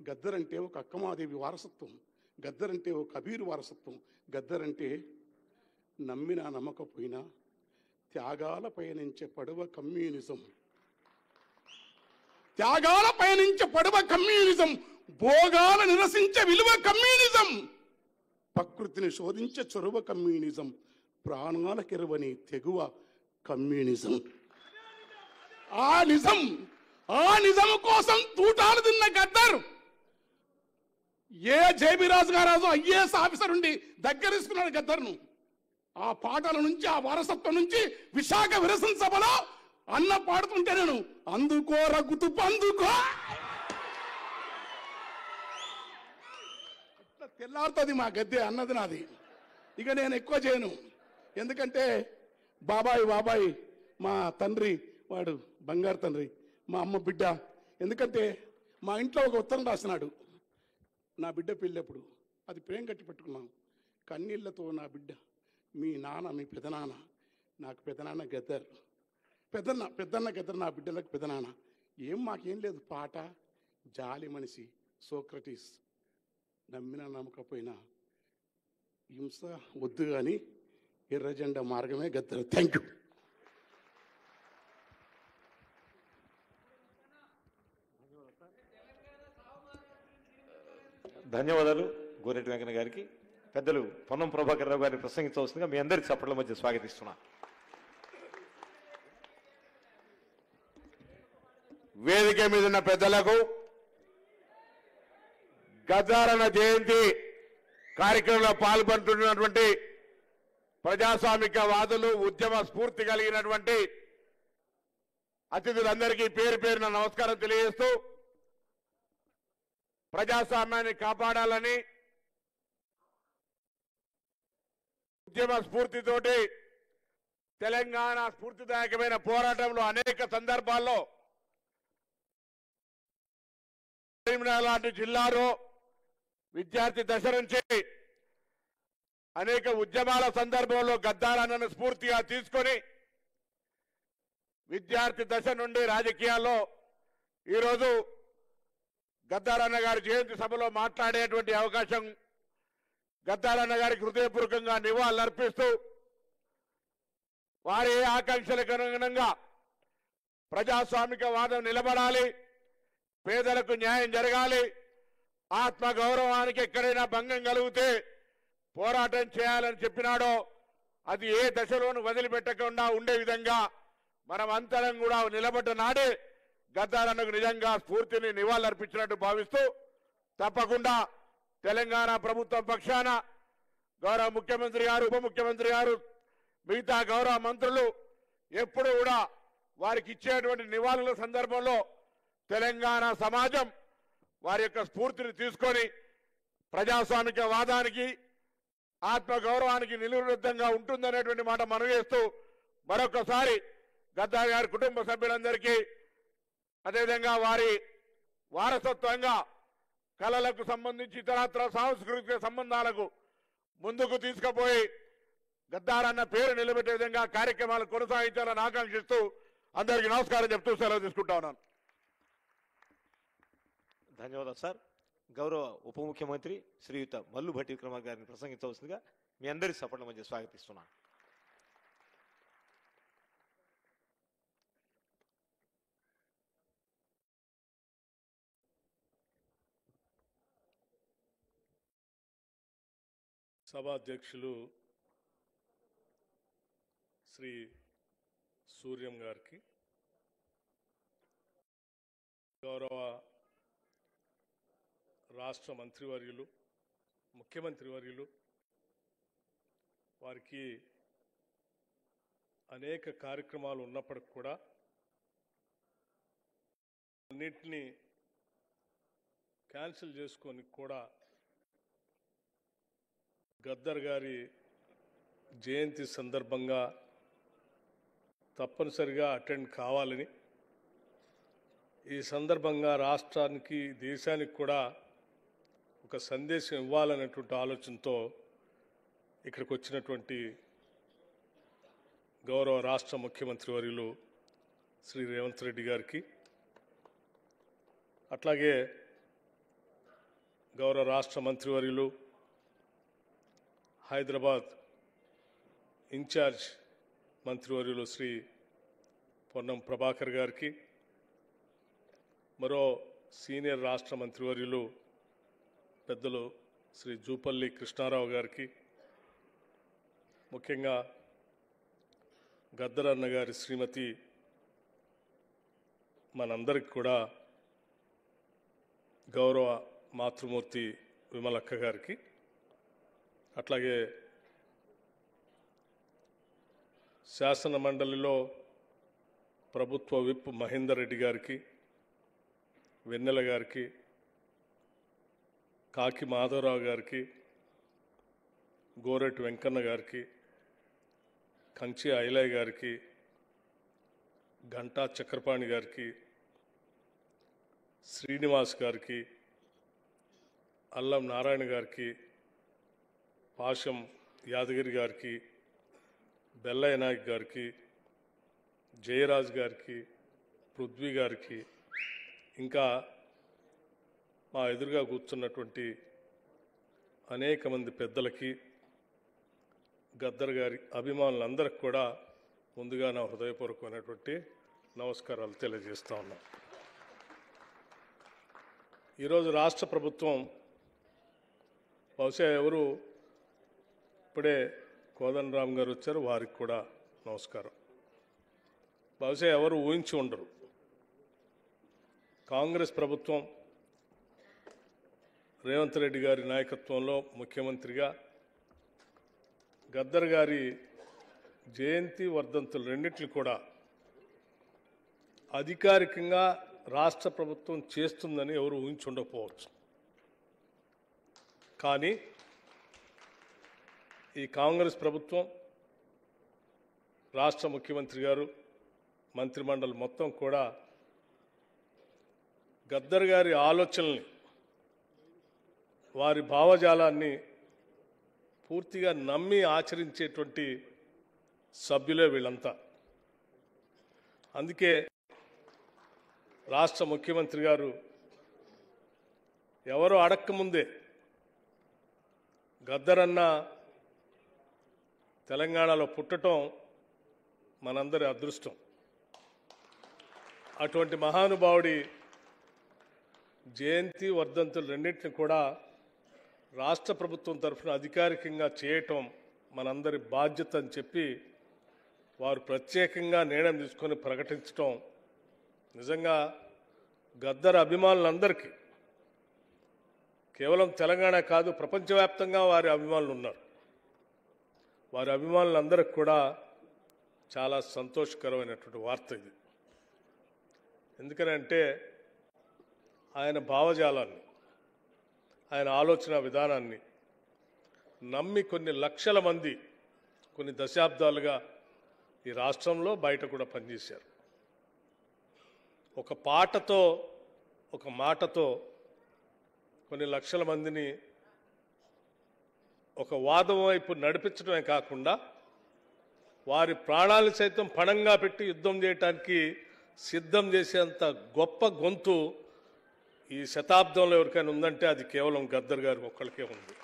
గద్దరంటే ఒక అక్కమాదేవి వారసత్వం గద్దరంటే ఒక కబీరు వారసత్వం గద్దరంటే నమ్మినా నమ్మకపోయినా త్యాగాల పయనించే పడవ కమ్యూనిజం త్యాగాల పయనించే పడవ కమ్యూనిజం భోగాల నిరసించే విలువ కమ్యూనిజం ప్రకృతిని శోధించే చొరవ కమ్యూనిజం ప్రాణాల కెరవని తెగువ కమ్యూనిజం ఆ నిజం కోసం తూటాలు తిన్న గద్దర్ ఏ జేబీ రాజు గారు ఐఏఎస్ ఆఫీసర్ ఉండి దగ్గరేసుకున్నాడు గద్దర్ను ఆ పాటల నుంచి ఆ వారసత్వం నుంచి విశాఖ విరసన సభలో అన్న పాడుతుంటే నేను అందుకో రగుతు పందుకో తెల్లారుతుంది మా గద్దె అన్నది నాది ఇక నేను ఎక్కువ చేయను ఎందుకంటే బాబాయ్ మా తండ్రి వాడు బంగారు తండ్రి మా అమ్మ బిడ్డ ఎందుకంటే మా ఇంట్లో ఒక ఉత్తరం రాసినాడు నా బిడ్డ పెళ్ళప్పుడు అది ప్రేమ కట్టి పెట్టుకున్నాం కన్నీళ్లతో నా బిడ్డ మీ నాన్న మీ పెదనాన్న నాకు పెదనాన్న గద్దర్ పెద్దన్న గద్దర్ నా బిడ్డలకు పెదనాన్న ఏం మాకేం లేదు పాట జాలి మనిషి సోక్రటీస్ నమ్మినా నమ్మకపోయినా హింస వద్దు కానీ ఎర్రజెండా మార్గమే గద్దర్ థ్యాంక్ యూ ధన్యవాదాలు గోరెడ్డి వెంకన్న గారికి. పెద్దలు పొన్నం ప్రభాకర్ రావు గారిని ప్రసంగించవలసిందిగా మీ అందరి చప్పట్ల మధ్య స్వాగతిస్తున్నా. వేదిక మీద ఉన్న పెద్దలకు గద్దారన్న జయంతి కార్యక్రమంలో పాల్గొంటున్నటువంటి ప్రజాస్వామిక వాదులు ఉద్యమ స్ఫూర్తి కలిగినటువంటి అతిథులందరికీ పేరు పేరున నమస్కారం తెలియజేస్తూ ప్రజాస్వామ్యాన్ని కాపాడాలని ఉద్యమ స్ఫూర్తితోటి తెలంగాణ స్ఫూర్తిదాయకమైన పోరాటంలో అనేక సందర్భాల్లో కరీంనగర్ లాంటి జిల్లాలో విద్యార్థి దశ నుంచి అనేక ఉద్యమాల సందర్భంలో గద్దారన్నను స్ఫూర్తిగా తీసుకొని విద్యార్థి దశ నుండి రాజకీయాల్లో ఈరోజు గద్దారన్న గారి జయంతి సభలో మాట్లాడేటువంటి అవకాశం గద్దారన్న గారికి హృదయపూర్వకంగా నివాళులర్పిస్తూ వారి ఆకాంక్షలకు అనుగుణంగా ప్రజాస్వామిక వాదం నిలబడాలి, పేదలకు న్యాయం జరగాలి, ఆత్మ గౌరవానికి ఎక్కడైనా భంగం కలిగితే పోరాటం చేయాలని చెప్పినాడో అది ఏ దశలోనూ వదిలిపెట్టకుండా ఉండే విధంగా మనం అంతరం కూడా నిలబడ్డ నాడే గద్దారన్నకు నిజంగా స్ఫూర్తిని నివాళులర్పించినట్టు భావిస్తూ తప్పకుండా తెలంగాణ ప్రభుత్వం పక్షాన గౌరవ ముఖ్యమంత్రి గారు, ఉప ముఖ్యమంత్రి గారు, మిగతా గౌరవ మంత్రులు ఎప్పుడు కూడా వారికి ఇచ్చేటువంటి నివాళుల సందర్భంలో తెలంగాణ సమాజం వారి యొక్క స్ఫూర్తిని తీసుకొని ప్రజాస్వామిక వాదానికి ఆత్మ గౌరవానికి నిలువృద్ధంగా ఉంటుందనేటువంటి మాట మనవేస్తూ మరొకసారి గద్దార్ గారి కుటుంబ సభ్యులందరికీ అదేవిధంగా వారి వారసత్వంగా కళలకు సంబంధించి ఇతరత్ర సాంస్కృతిక సంబంధాలకు ముందుకు తీసుకుపోయి గద్దారన్న పేరు నిలబెట్టే విధంగా కార్యక్రమాలు కొనసాగించాలని ఆకాంక్షిస్తూ అందరికీ నమస్కారం చెప్తూ సెలవు తీసుకుంటా ఉన్నాను. ధన్యవాదాలు సార్. గౌరవ ఉప ముఖ్యమంత్రి శ్రీయుత మల్లు భట్టి విక్రమార్క గారిని ప్రసంగించవలసిందిగా మీ అందరి సపోర్ట్ల మధ్య స్వాగతిస్తున్నాను. సభాధ్యక్షులు శ్రీ సూర్యం గారికి, గౌరవ రాష్ట్ర మంత్రివర్యులు, ముఖ్యమంత్రి వర్యులు, వారికి అనేక కార్యక్రమాలు ఉన్నప్పటికి కూడా అన్నింటినీ క్యాన్సిల్ చేసుకొని కూడా గద్దర్ గారి జయంతి సందర్భంగా తప్పనిసరిగా అటెండ్ కావాలని, ఈ సందర్భంగా రాష్ట్రానికి, దేశానికి కూడా ఒక సందేశం ఇవ్వాలనేటువంటి ఆలోచనతో ఇక్కడికి వచ్చినటువంటి గౌరవ రాష్ట్ర ముఖ్యమంత్రి వర్యులు శ్రీ రేవంత్ రెడ్డి గారికి, అట్లాగే గౌరవ రాష్ట్ర మంత్రివర్యులు, హైదరాబాద్ ఇన్ఛార్జ్ మంత్రివర్యులు శ్రీ పొన్నం ప్రభాకర్ గారికి, మరో సీనియర్ రాష్ట్ర మంత్రివర్యులు పెద్దలు శ్రీ జూపల్లి కృష్ణారావు గారికి, ముఖ్యంగా గద్దర్ అన్న గారి శ్రీమతి మనందరికి కూడా గౌరవ మాతృమూర్తి విమలక్క గారికి, అట్లాగే శాసన మండలిలో ప్రభుత్వ విప్ మహేందర్ రెడ్డి గారికి, వెన్నెల గారికి, కాకి మాధవరావు గారికి, గోరెటి వెంకన్న గారికి, కంచి ఐలయ్య గారికి, గంటా చక్రపాణి గారికి, శ్రీనివాస్ గారికి, అల్లం నారాయణ గారికి, పాశం యాదగిరి గారికి, బెల్లయ్య నాయక్ గారికి, జయరాజ్ గారికి, పృథ్వీ గారికి, ఇంకా మా ఎదురుగా కూర్చున్నటువంటి అనేక మంది పెద్దలకి, గద్దర్ గారి అభిమానులందరికీ కూడా ముందుగా నా హృదయపూర్వకమైనటువంటి నమస్కారాలు తెలియజేస్తా ఉన్నాం. ఈరోజు రాష్ట్ర ప్రభుత్వం బహుశా ఎవరు ఇప్పుడే కోదండరామ్ గారు వచ్చారు, వారికి కూడా నమస్కారం. బహుశా ఎవరు ఊహించి ఉండరు, కాంగ్రెస్ ప్రభుత్వం రేవంత్ రెడ్డి గారి నాయకత్వంలో ముఖ్యమంత్రిగా గద్దర్ గారి జయంతి వర్ధంతులు రెండింటిని కూడా అధికారికంగా రాష్ట్ర ప్రభుత్వం చేస్తుందని ఎవరు ఊహించి ఉండకపోవచ్చు. కానీ ఈ కాంగ్రెస్ ప్రభుత్వం, రాష్ట్ర ముఖ్యమంత్రి గారు, మంత్రిమండలి మొత్తం కూడా గద్దర్ గారి ఆలోచనల్ని, వారి భావజాలాన్ని పూర్తిగా నమ్మి ఆచరించేటువంటి సభ్యులే వీళ్ళంతా. అందుకే రాష్ట్ర ముఖ్యమంత్రి గారు ఎవరో అడక్కముందే గద్దరన్న తెలంగాణలో పుట్టడం మనందరి అదృష్టం. అటువంటి మహానుభావుడి జయంతి వర్ధంతులు రెండింటిని కూడా రాష్ట్ర ప్రభుత్వం తరఫున అధికారికంగా చేయటం మనందరి బాధ్యత అని చెప్పి వారు ప్రత్యేకంగా నిర్ణయం తీసుకొని ప్రకటించడం నిజంగా గద్దర్ అభిమానులందరికీ, కేవలం తెలంగాణ కాదు ప్రపంచవ్యాప్తంగా వారి అభిమానులు ఉన్నారు. వారి అభిమానులందరికీ కూడా చాలా సంతోషకరమైనటువంటి వార్త ఇది. ఎందుకనంటే ఆయన భావజాలాన్ని, ఆయన ఆలోచన విధానాన్ని నమ్మి కొన్ని లక్షల మంది కొన్ని దశాబ్దాలుగా ఈ రాష్ట్రంలో బయట కూడా పనిచేశారు. ఒక పాటతో, ఒక మాటతో కొన్ని లక్షల మందిని ఒక వాదం వైపు నడిపించడమే కాకుండా వారి ప్రాణాలు సైతం పణంగా పెట్టి యుద్ధం చేయడానికి సిద్ధం చేసేంత గొప్ప గొంతు ఈ శతాబ్దంలో ఎవరికైనా ఉందంటే అది కేవలం గద్దర్ గారు ఒక్కడికే ఉంది.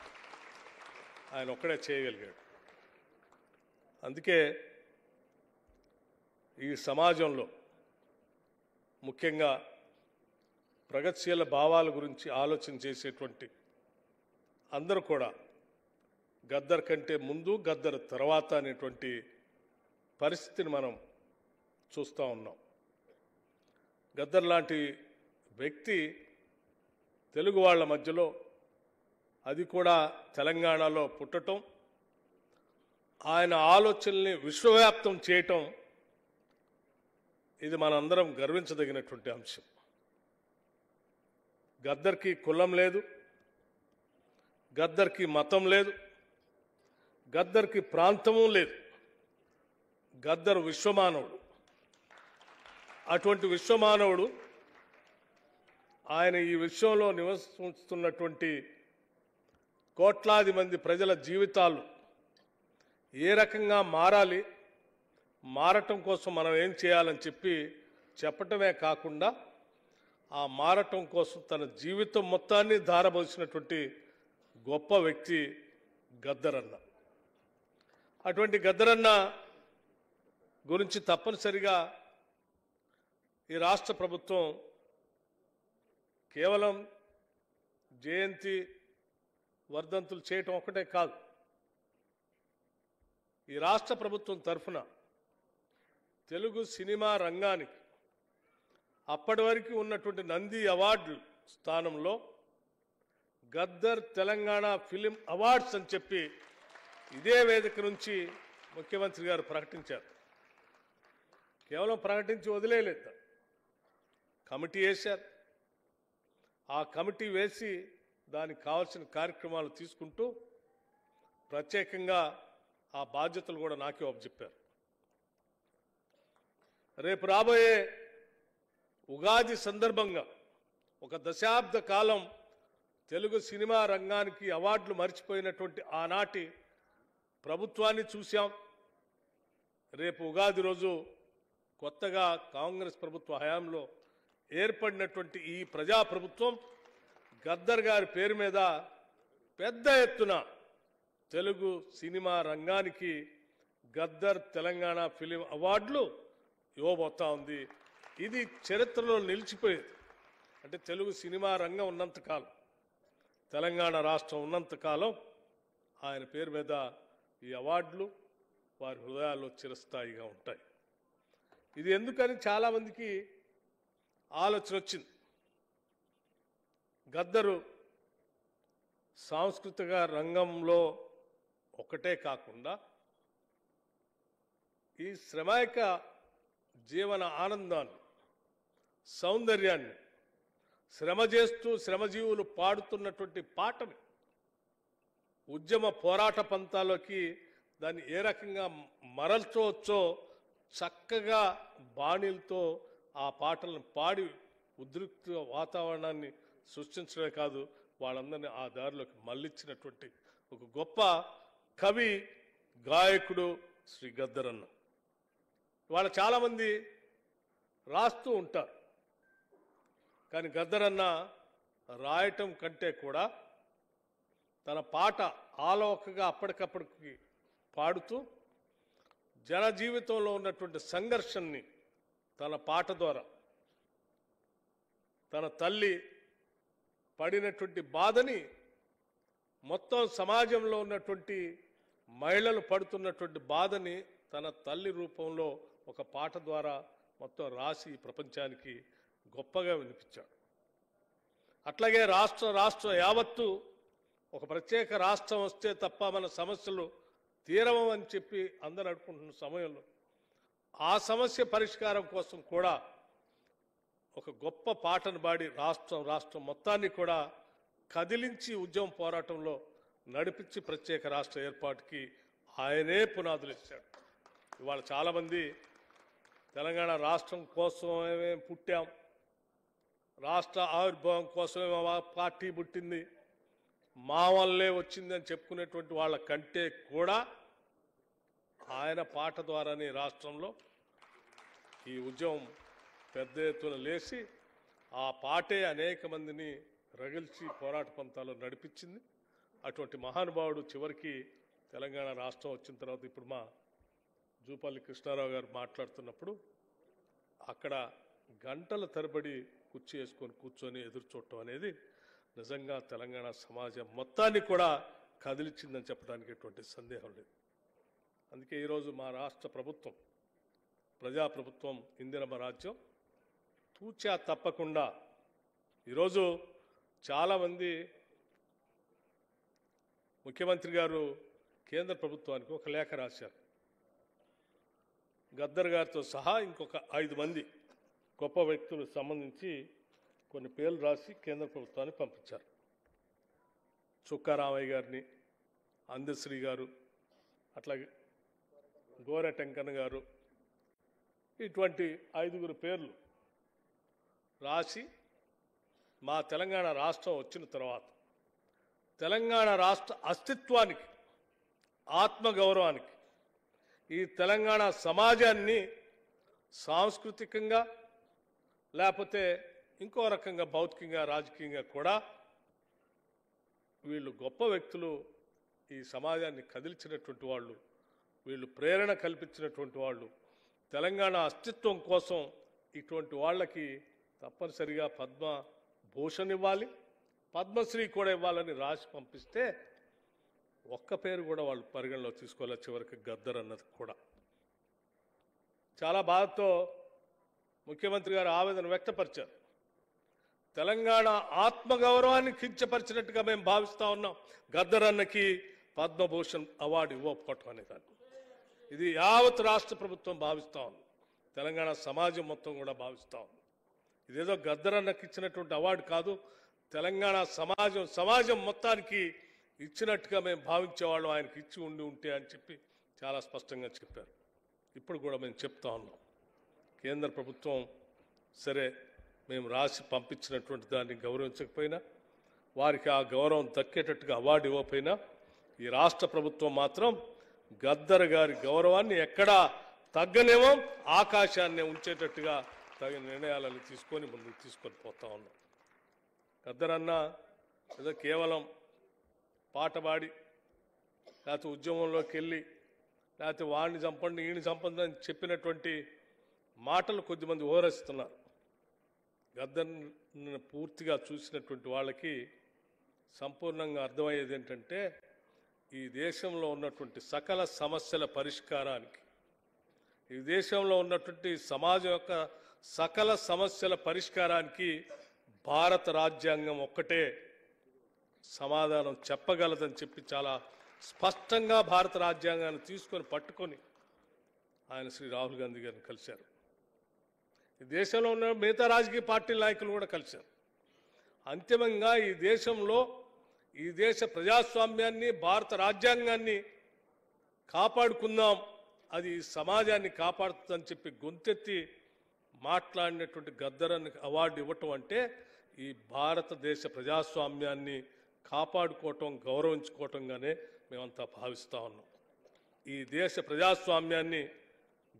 ఆయన ఒక్కడే చేయగలిగాడు. అందుకే ఈ సమాజంలో ముఖ్యంగా ప్రగతిశీల భావాల గురించి ఆలోచన చేసేటువంటి అందరూ కూడా గద్దర్ కంటే ముందు గద్దర్ తర్వాత అనేటువంటి పరిస్థితిని మనం చూస్తూ ఉన్నాం. గద్దర్ లాంటి వ్యక్తి తెలుగు వాళ్ళ మధ్యలో, అది కూడా తెలంగాణలో పుట్టటం, ఆయన ఆలోచనల్ని విశ్వవ్యాప్తం చేయటం, ఇది మనందరం గర్వించదగినటువంటి అంశం. గద్దర్కి కులం లేదు, గద్దర్కి మతం లేదు, గద్దర్కి ప్రాంతము లేదు. గద్దర్ విశ్వమానవుడు. అటువంటి విశ్వమానవుడు ఆయన ఈ విశ్వంలో నివసిస్తున్నటువంటి కోట్లాది మంది ప్రజల జీవితాలు ఏ రకంగా మారాలి, మారటం కోసం మనం ఏం చేయాలని చెప్పటమే కాకుండా ఆ మారటం కోసం తన జీవితం మొత్తాన్ని ధారపోసినటువంటి గొప్ప వ్యక్తి గద్దరన్న. అటువంటి గద్దరన్న గురించి తప్పనిసరిగా ఈ రాష్ట్ర ప్రభుత్వం కేవలం జయంతి వర్ధంతులు చేయటం ఒకటే కాదు, ఈ రాష్ట్ర ప్రభుత్వం తరఫున తెలుగు సినిమా రంగానికి అప్పటి వరకు ఉన్నటువంటి నంది అవార్డు స్థానంలో గద్దర్ తెలంగాణ ఫిలిం అవార్డ్స్ అని చెప్పి ఇదే వేదిక నుంచి ముఖ్యమంత్రి గారు ప్రకటించారు. కేవలం ప్రకటించి వదిలేయలేదు, కమిటీ వేశారు. ఆ కమిటీ వేసి దానికి కావాల్సిన కార్యక్రమాలు తీసుకుంటూ ప్రత్యేకంగా ఆ బాధ్యతలు కూడా నాకే అప్పచెప్పారు. రేపు రాబోయే ఉగాది సందర్భంగా ఒక దశాబ్ద కాలం తెలుగు సినిమా రంగానికి అవార్డులు మర్చిపోయినటువంటి ఆనాటి ప్రభుత్వాన్ని చూశాం. రేపు ఉగాది రోజు కొత్తగా కాంగ్రెస్ ప్రభుత్వ హయాంలో ఏర్పడినటువంటి ఈ ప్రజాప్రభుత్వం గద్దర్ గారి పేరు మీద పెద్ద ఎత్తున తెలుగు సినిమా రంగానికి గద్దర్ తెలంగాణ ఫిలిం అవార్డులు ఇవ్వబోతా ఉంది. ఇది చరిత్రలో నిలిచిపోయేది. అంటే తెలుగు సినిమా రంగం ఉన్నంతకాలం, తెలంగాణ రాష్ట్రం ఉన్నంతకాలం ఆయన పేరు మీద ఈ అవార్డులు వారి హృదయాల్లో చిరస్థాయిగా ఉంటాయి. ఇది ఎందుకని చాలామందికి ఆలోచన వచ్చింది. గద్దరు సాంస్కృతిక రంగంలో ఒకటే కాకుండా ఈ శ్రమాయక జీవన ఆనందాన్ని, సౌందర్యాన్ని, శ్రమ చేస్తూ శ్రమజీవులు పాడుతున్నటువంటి పాటని ఉద్యమ పోరాట పంతాలోకి దాన్ని ఏ రకంగా మరల్చవచ్చో చక్కగా బాణీలతో ఆ పాటలను పాడి ఉద్రిక్త వాతావరణాన్ని సృష్టించడమే కాదు, వాళ్ళందరినీ ఆ దారిలోకి మళ్ళించినటువంటి ఒక గొప్ప కవి, గాయకుడు శ్రీ గద్దరన్న. ఇవాళ చాలామంది రాస్తూ ఉంటారు, కానీ గద్దరన్న రాయటం కంటే కూడా తన పాట ఆలోకగా అప్పటికప్పటికి పాడుతూ జన జీవితంలో ఉన్నటువంటి సంఘర్షణని తన పాట ద్వారా, తన తల్లి పడినటువంటి బాధని, మొత్తం సమాజంలో ఉన్నటువంటి మహిళలు పడుతున్నటువంటి బాధని తన తల్లి రూపంలో ఒక పాట ద్వారా మొత్తం రాసి ప్రపంచానికి గొప్పగా వినిపించాడు. అట్లాగే రాష్ట్రం యావత్తు ఒక ప్రత్యేక రాష్ట్రం వస్తే తప్ప మన సమస్యలు తీరవు అని చెప్పి అందరూ అనుకుంటున్న సమయంలో ఆ సమస్య పరిష్కారం కోసం కూడా ఒక గొప్ప పాటను పాడి రాష్ట్రం మొత్తాన్ని కూడా కదిలించి ఉద్యమ పోరాటంలో నడిపించి ప్రత్యేక రాష్ట్ర ఏర్పాటుకి ఆయనే పునాదులు ఇచ్చాడు. ఇవాళ చాలామంది తెలంగాణ రాష్ట్రం కోసమే పుట్టాం, రాష్ట్ర ఆవిర్భావం కోసమే మా పార్టీ పుట్టింది, మా వల్లే వచ్చింది అని చెప్పుకునేటువంటి వాళ్ళ కంటే కూడా ఆయన పాట ద్వారానే రాష్ట్రంలో ఈ ఉద్యమం పెద్ద ఎత్తున లేచి ఆ పాటే అనేక మందిని రగిల్చి పోరాట పంతాల్లో నడిపించింది. అటువంటి మహానుభావుడు చివరికి తెలంగాణ రాష్ట్రం వచ్చిన తర్వాత ఇప్పుడు మా జూపల్లి కృష్ణారావు గారు మాట్లాడుతున్నప్పుడు అక్కడ గంటల తరబడి కుర్చీ వేసుకొని కూర్చొని ఎదురు చూడటం అనేది నిజంగా తెలంగాణ సమాజం మొత్తాన్ని కూడా కదిలిచ్చిందని చెప్పడానికి ఎటువంటి సందేహం లేదు. అందుకే ఈరోజు మా రాష్ట్ర ప్రభుత్వం, ప్రజాప్రభుత్వం, ఇందిరమ్మ రాజ్యం తూచా తప్పకుండా ఈరోజు చాలామంది ముఖ్యమంత్రి గారు కేంద్ర ప్రభుత్వానికి ఒక లేఖ రాశారు. గద్దర్ గారితో సహా ఇంకొక 5 మంది గొప్ప వ్యక్తులకు సంబంధించి కొన్ని పేర్లు రాసి కేంద్ర ప్రభుత్వానికి పంపించారు. చుక్కారామయ్య గారిని, అందశ్రీ గారు, అట్లాగే గోరెటెంకన్న గారు, ఇటువంటి 5గురు పేర్లు రాసి మా తెలంగాణ రాష్ట్రం వచ్చిన తర్వాత తెలంగాణ రాష్ట్ర అస్తిత్వానికి, ఆత్మగౌరవానికి, ఈ తెలంగాణ సమాజాన్ని సాంస్కృతికంగా లేకపోతే ఇంకో రకంగా భౌతికంగా, రాజకీయంగా కూడా వీళ్ళు గొప్ప వ్యక్తులు, ఈ సమాజాన్ని కదిల్చినటువంటి వాళ్ళు, వీళ్ళు ప్రేరణ కల్పించినటువంటి వాళ్ళు, తెలంగాణ అస్తిత్వం కోసం ఇటువంటి వాళ్ళకి తప్పనిసరిగా పద్మభూషణ్ ఇవ్వాలి, పద్మశ్రీ కూడా ఇవ్వాలని రాసి పంపిస్తే ఒక్క పేరు కూడా వాళ్ళు పరిగణలో తీసుకోవాలి. చివరికి గద్దర్ అన్నది కూడా చాలా బాధతో ముఖ్యమంత్రి గారు ఆవేదన వ్యక్తపరిచారు. తెలంగాణ ఆత్మగౌరవాన్ని కించపరిచినట్టుగా మేము భావిస్తూ ఉన్నాం గద్దర్ అన్నకి పద్మభూషణ్ అవార్డు ఇవ్వకపోవటం అనే దాన్ని. ఇది యావత్ రాష్ట్ర ప్రభుత్వం భావిస్తూ ఉంది, తెలంగాణ సమాజం మొత్తం కూడా భావిస్తూ ఉంది. ఇదేదో గద్దర్ అన్నకి ఇచ్చినటువంటి అవార్డు కాదు, తెలంగాణ సమాజం మొత్తానికి ఇచ్చినట్టుగా మేము భావించేవాళ్ళం, ఆయనకి ఇచ్చి ఉంటే అని చెప్పి చాలా స్పష్టంగా చెప్పారు. ఇప్పుడు కూడా మేము చెప్తా ఉన్నాం, కేంద్ర ప్రభుత్వం సరే మేము రాసి పంపించినటువంటి దాన్ని గౌరవించకపోయినా, వారికి ఆ గౌరవం దక్కేటట్టుగా అవార్డు ఇవ్వకపోయినా, ఈ రాష్ట్ర ప్రభుత్వం మాత్రం గద్దర్ గారి గౌరవాన్ని ఎక్కడా తగ్గనేమో, ఆకాశాన్ని ఉంచేటట్టుగా తగిన నిర్ణయాలను తీసుకొని ముందుకు తీసుకొని పోతా ఉన్నాం. గద్దర్ అన్న ఏదో కేవలం పాట పాడి లేకపోతే ఉద్యమంలోకి వెళ్ళి లేకపోతే వాడిని చంపండి ఈయన చంపండి అని చెప్పినటువంటి మాటలు కొద్దిమంది ఓరస్తున్నారు. గద్దర్ని పూర్తిగా చూసినటువంటి వాళ్ళకి సంపూర్ణంగా అర్థమయ్యేది ఏంటంటే, ఈ దేశంలో ఉన్నటువంటి సకల సమస్యల పరిష్కారానికి, ఈ దేశంలో ఉన్నటువంటి సమాజం యొక్క సకల సమస్యల పరిష్కారానికి భారత రాజ్యాంగం ఒక్కటే సమాధానం చెప్పగలదని చెప్పి చాలా స్పష్టంగా భారత రాజ్యాంగాన్ని తీసుకొని పట్టుకొని ఆయన శ్రీ రాహుల్ గాంధీ గారిని కలిశారు. ఈ దేశంలో ఉన్న మిగతా రాజకీయ పార్టీ నాయకులు కూడా కలిశారు. అంతిమంగా ఈ దేశంలో, ఈ దేశ ప్రజాస్వామ్యాన్ని, భారత రాజ్యాంగాన్ని కాపాడుకుందాం, అది సమాజాన్ని కాపాడుతుందని చెప్పి గొంతెత్తి మాట్లాడినటువంటి గద్దర్ అన్నకి అవార్డు ఇవ్వటం అంటే ఈ భారతదేశ ప్రజాస్వామ్యాన్ని కాపాడుకోవటం, గౌరవించుకోవటంగానే మేమంతా భావిస్తూ ఉన్నాం. ఈ దేశ ప్రజాస్వామ్యాన్ని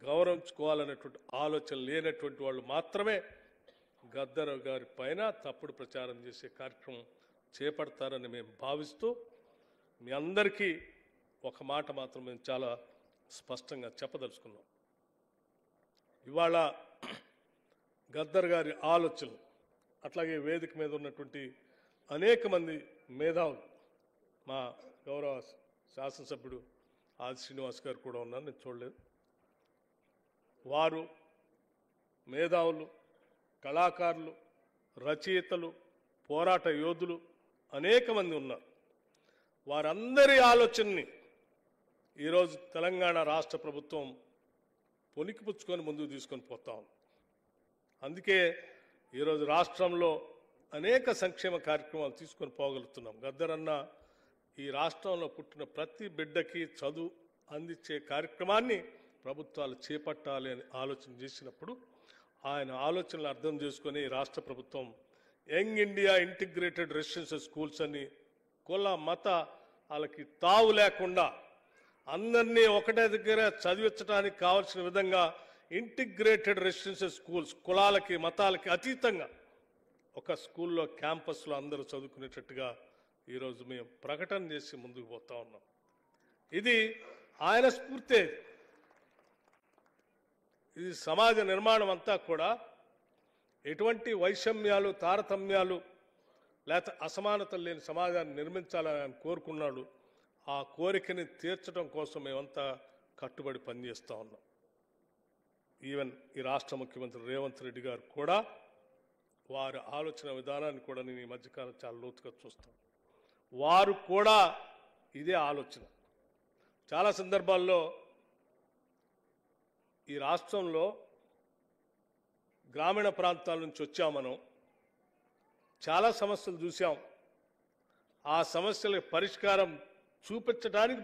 గౌరవించుకోవాలనేటువంటి ఆలోచన లేనటువంటి వాళ్ళు మాత్రమే గద్దర్ గారి పైన తప్పుడు ప్రచారం చేసే కార్యక్రమం చేపడతారని మేము భావిస్తూ, మీ అందరికీ ఒక మాట మాత్రం మేము చాలా స్పష్టంగా చెప్పదలుచుకున్నాం. ఇవాళ గద్దర్ గారి ఆలోచనలు, అట్లాగే వేదిక మీద ఉన్నటువంటి అనేక మంది మేధావులు, మా గౌరవ శాసనసభ్యుడు ఆది శ్రీనివాస్ గారు కూడా ఉన్నారు, నేను చూడలేదు. వారు మేధావులు, కళాకారులు, రచయితలు, పోరాట యోధులు అనేక మంది ఉన్నారు. వారందరి ఆలోచనని ఈరోజు తెలంగాణ రాష్ట్ర ప్రభుత్వం పొనికిపుచ్చుకొని ముందుకు తీసుకొని పోతా ఉంది. అందుకే ఈరోజు రాష్ట్రంలో అనేక సంక్షేమ కార్యక్రమాలు తీసుకొని పోగలుగుతున్నాం. గద్దర్ అన్న ఈ రాష్ట్రంలో పుట్టిన ప్రతి బిడ్డకి చదువు అందించే కార్యక్రమాన్ని ప్రభుత్వాలు చేపట్టాలి అని ఆలోచన చేసినప్పుడు, ఆయన ఆలోచనలు అర్థం చేసుకొని రాష్ట్ర ప్రభుత్వం young India integrated residential schools అని కుల మత వాళ్ళకి తావు లేకుండా అందరినీ ఒకటే దగ్గర చదివించడానికి కావాల్సిన విధంగా ఇంటిగ్రేటెడ్ రెసిడెన్షియల్ స్కూల్స్, కులాలకి మతాలకి అతీతంగా ఒక స్కూల్లో క్యాంపస్లో అందరూ చదువుకునేటట్టుగా ఈరోజు మేము ప్రకటన చేసి ముందుకు పోతా ఉన్నాం. ఇది ఆయన స్ఫూర్తే. ఇది సమాజ నిర్మాణం అంతా కూడా ఎటువంటి వైషమ్యాలు, తారతమ్యాలు లేకపోతే అసమానతలు లేని సమాజాన్ని నిర్మించాలని ఆయన కోరుకున్నాడు. ఆ కోరికని తీర్చడం కోసం మేమంతా కట్టుబడి పనిచేస్తూ ఉన్నాం. ఈవెన్ ఈ రాష్ట్ర ముఖ్యమంత్రి రేవంత్ రెడ్డి గారు కూడా వారి ఆలోచన విధానాన్ని కూడా నేను ఈ మధ్యకాలం చాలా లోతుగా చూస్తాను. వారు కూడా ఇదే ఆలోచన. చాలా సందర్భాల్లో ఈ రాష్ట్రంలో గ్రామీణ ప్రాంతాల నుంచి వచ్చాం మనం, చాలా సమస్యలు చూసాం. ఆ సమస్యలకు పరిష్కారం చూపించడానికి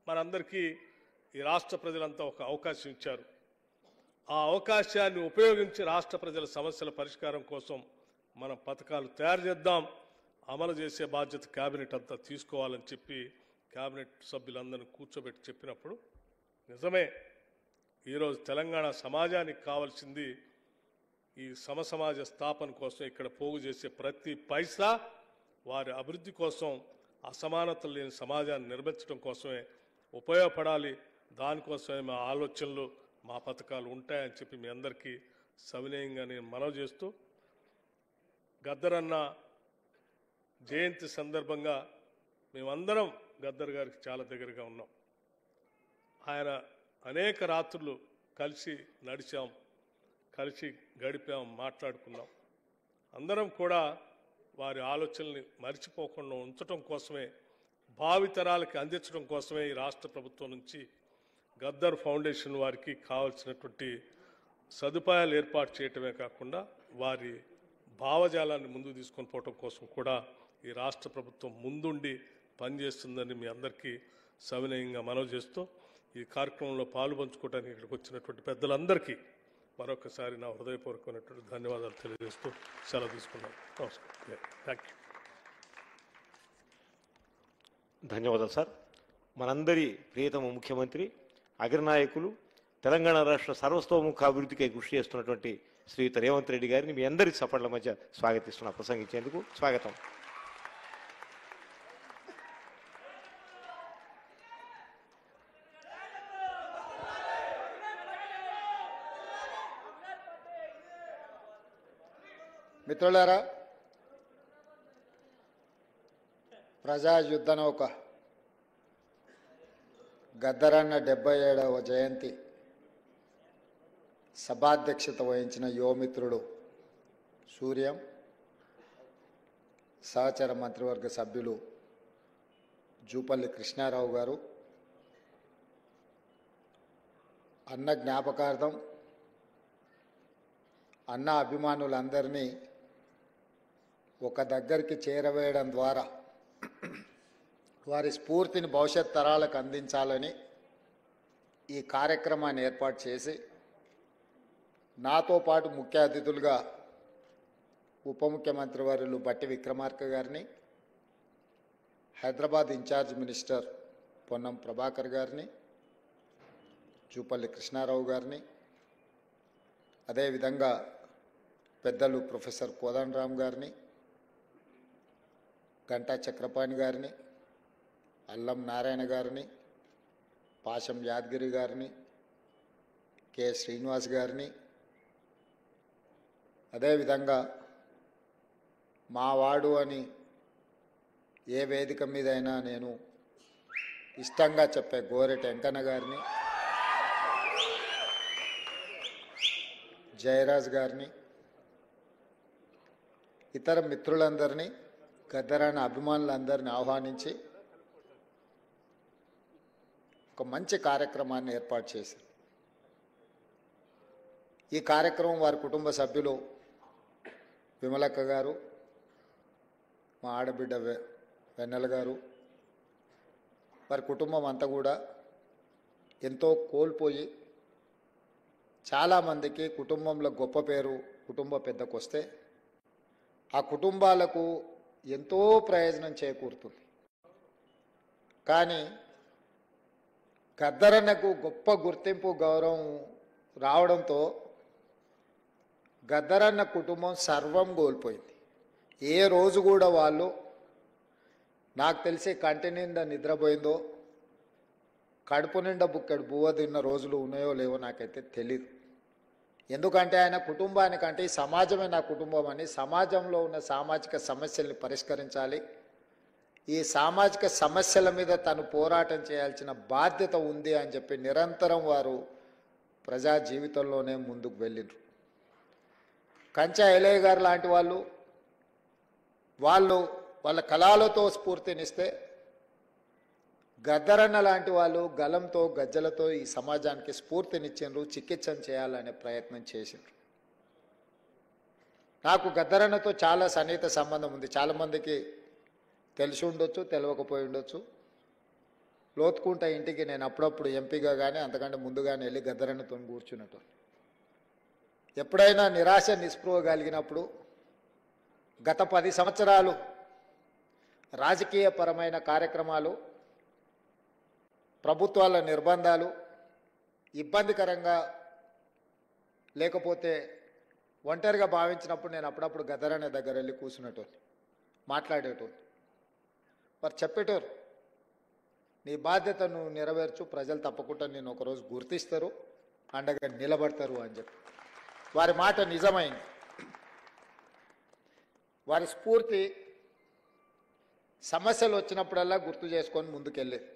మనందరికీ ఈ రాష్ట్ర ప్రజలంతా ఒక అవకాశం ఇచ్చారు. ఆ అవకాశాన్ని ఉపయోగించి రాష్ట్ర ప్రజల సమస్యల పరిష్కారం కోసం మనం పథకాలు తయారు చేద్దాం, అమలు చేసే బాధ్యత కేబినెట్ అంతా తీసుకోవాలని చెప్పి కేబినెట్ సభ్యులందరినీ కూర్చోబెట్టి చెప్పినప్పుడు నిజమే ఈరోజు తెలంగాణ సమాజానికి కావాల్సింది ఈ సమసమాజ స్థాపన కోసం ఇక్కడ పోగు చేసే ప్రతి పైసా వారి అభివృద్ధి కోసం, అసమానతలు లేని సమాజాన్ని నిర్మించడం కోసమే ఉపయోగపడాలి. దానికోసమే మా ఆలోచనలు, మా పథకాలు ఉంటాయని చెప్పి మీ అందరికీ సవినయంగా నేను మనవి చేస్తూ, గద్దరన్న జయంతి సందర్భంగా మేమందరం గద్దర్ గారికి చాలా దగ్గరగా ఉన్నాం. ఆయన అనేక రాత్రులు కలిసి నడిచాం, కలిసి గడిపాం, మాట్లాడుకున్నాం. అందరం కూడా వారి ఆలోచనల్ని మర్చిపోకుండా ఉంచడం కోసమే, భావితరాలకి అందించడం కోసమే ఈ రాష్ట్ర ప్రభుత్వం నుంచి గద్దర్ ఫౌండేషన్ వారికి కావాల్సినటువంటి సదుపాయాలు ఏర్పాటు చేయటమే కాకుండా వారి భావజాలాన్ని ముందుకు తీసుకొని పోవటం కోసం కూడా ఈ రాష్ట్ర ప్రభుత్వం ముందుండి పనిచేస్తుందని మీ అందరికీ సవినయంగా మనవి చేస్తూ, ఈ కార్యక్రమంలో పాలు పంచుకోవడానికి ఇక్కడికి వచ్చినటువంటి పెద్దలందరికీ మరొకసారి నా హృదయపూర్వకమైనటువంటి ధన్యవాదాలు తెలియజేస్తూ సెలవు తీసుకున్నాను. నమస్కారం. Thank you. ధన్యవాదాలు సార్. మనందరి ప్రియతమ ముఖ్యమంత్రి, అగ్రనాయకులు, తెలంగాణ రాష్ట్ర సర్వస్తోముఖ అభివృద్ధికి కృషి చేస్తున్నటువంటి శ్రీయుత రేవంత్ రెడ్డి గారిని మీ అందరి చప్పట్ల మధ్య స్వాగతిస్తున్నా. ప్రసంగించేందుకు స్వాగతం. మిత్రులారా, ప్రజాయుద్ధ నౌక గద్దరన్న 77వ జయంతి సభాధ్యక్షత వహించిన యువమిత్రుడు సూర్యం, సహచర మంత్రివర్గ సభ్యులు జూపల్లి కృష్ణారావు గారు, అన్న జ్ఞాపకార్థం అన్న అభిమానులందరినీ ఒక దగ్గరికి చేరవేయడం ద్వారా వారి స్ఫూర్తిని భవిష్యత్ తరాలకు అందించాలని ఈ కార్యక్రమాన్ని ఏర్పాటు చేసి, నాతో పాటు ముఖ్య అతిథులుగా ఉప ముఖ్యమంత్రి వర్యులు బట్టి విక్రమార్క గారిని, హైదరాబాద్ ఇన్ఛార్జ్ మినిస్టర్ పొన్నం ప్రభాకర్ గారిని, జూపల్లి కృష్ణారావు గారిని, అదేవిధంగా పెద్దలు ప్రొఫెసర్ కోదండరామ్ గారిని, గంటా చక్రపాణి గారిని, అల్లం నారాయణ గారిని, పాశం యాదగిరి గారిని, కె శ్రీనివాస్ గారిని, అదేవిధంగా మా వాడు అని ఏ వేదిక మీదైనా నేను ఇష్టంగా చెప్పే గోరెటి వెంకన్న గారిని, జయరాజ్ గారిని, ఇతర మిత్రులందరినీ, గద్దరన్న అభిమానులందరినీ ఆహ్వానించి ఒక మంచి కార్యక్రమాన్ని ఏర్పాటు చేశారు. ఈ కార్యక్రమం వారి కుటుంబ సభ్యులు విమలక్క గారు, మా ఆడబిడ్డ వెన్నెల గారు, వారి కుటుంబం అంతా కూడా ఎంతో కోల్పోయి, చాలామందికి కుటుంబంలో గొప్ప పేరు కుటుంబ పెద్దకు వస్తే ఆ కుటుంబాలకు ఎంతో ప్రయోజనం చేకూరుతుంది. కానీ గద్దరన్నకు గొప్ప గుర్తింపు, గౌరవం రావడంతో గద్దరన్న కుటుంబం సర్వం కోల్పోయింది. ఏ రోజు కూడా వాళ్ళు, నాకు తెలిసి కంటి నిండా నిద్రపోయిందో, కడుపు నిండా బుక్కడు బువ్వ తిన్న రోజులు ఉన్నాయో లేవో నాకైతే తెలీదు. ఎందుకంటే ఆయన కుటుంబానికంటే ఈ సమాజమే నా కుటుంబం అని, సమాజంలో ఉన్న సామాజిక సమస్యల్ని పరిష్కరించాలి, ఈ సామాజిక సమస్యల మీద తను పోరాటం చేయాల్సిన బాధ్యత ఉంది అని చెప్పి నిరంతరం వారు ప్రజా జీవితంలోనే ముందుకు వెళ్ళిండ్రు. కంచా ఎలయ్య గారు లాంటి వాళ్ళు వాళ్ళ కళలతో స్ఫూర్తినిస్తే, గద్దరన్న లాంటి వాళ్ళు గలంతో గజ్జలతో ఈ సమాజానికి స్ఫూర్తినిచ్చిండ్రు, చికిత్సను చేయాలనే ప్రయత్నం చేసిండ్రు. నాకు గద్దరన్నతో చాలా సన్నిహిత సంబంధం ఉంది. చాలామందికి తెలిసి ఉండొచ్చు, తెలియకపోయి ఉండొచ్చు. లోతుకుంట ఇంటికి నేను అప్పుడప్పుడు ఎంపీగా కానీ అంతకంటే ముందుగానే వెళ్ళి గద్దరన్నతో కూర్చున్నట్టు. ఎప్పుడైనా నిరాశ నిస్పృహ కలిగినప్పుడు గత 10 సంవత్సరాలు రాజకీయపరమైన కార్యక్రమాలు, ప్రభుత్వాల నిర్బంధాలు ఇబ్బందికరంగా లేకపోతే ఒంటరిగా భావించినప్పుడు నేను అప్పుడప్పుడు గద్దరన్న దగ్గర వెళ్ళి కూర్చునేటోని, మాట్లాడేటోని. వారు చెప్పేటోరు, నీ బాధ్యతను నెరవేర్చు, ప్రజలు తప్పకుండా నేను ఒకరోజు గుర్తిస్తారు, అండగా నిలబడతారు అని చెప్పి. వారి మాట నిజమైంది. వారి స్ఫూర్తి సమస్యలు వచ్చినప్పుడల్లా గుర్తు చేసుకొని ముందుకెళ్ళేది.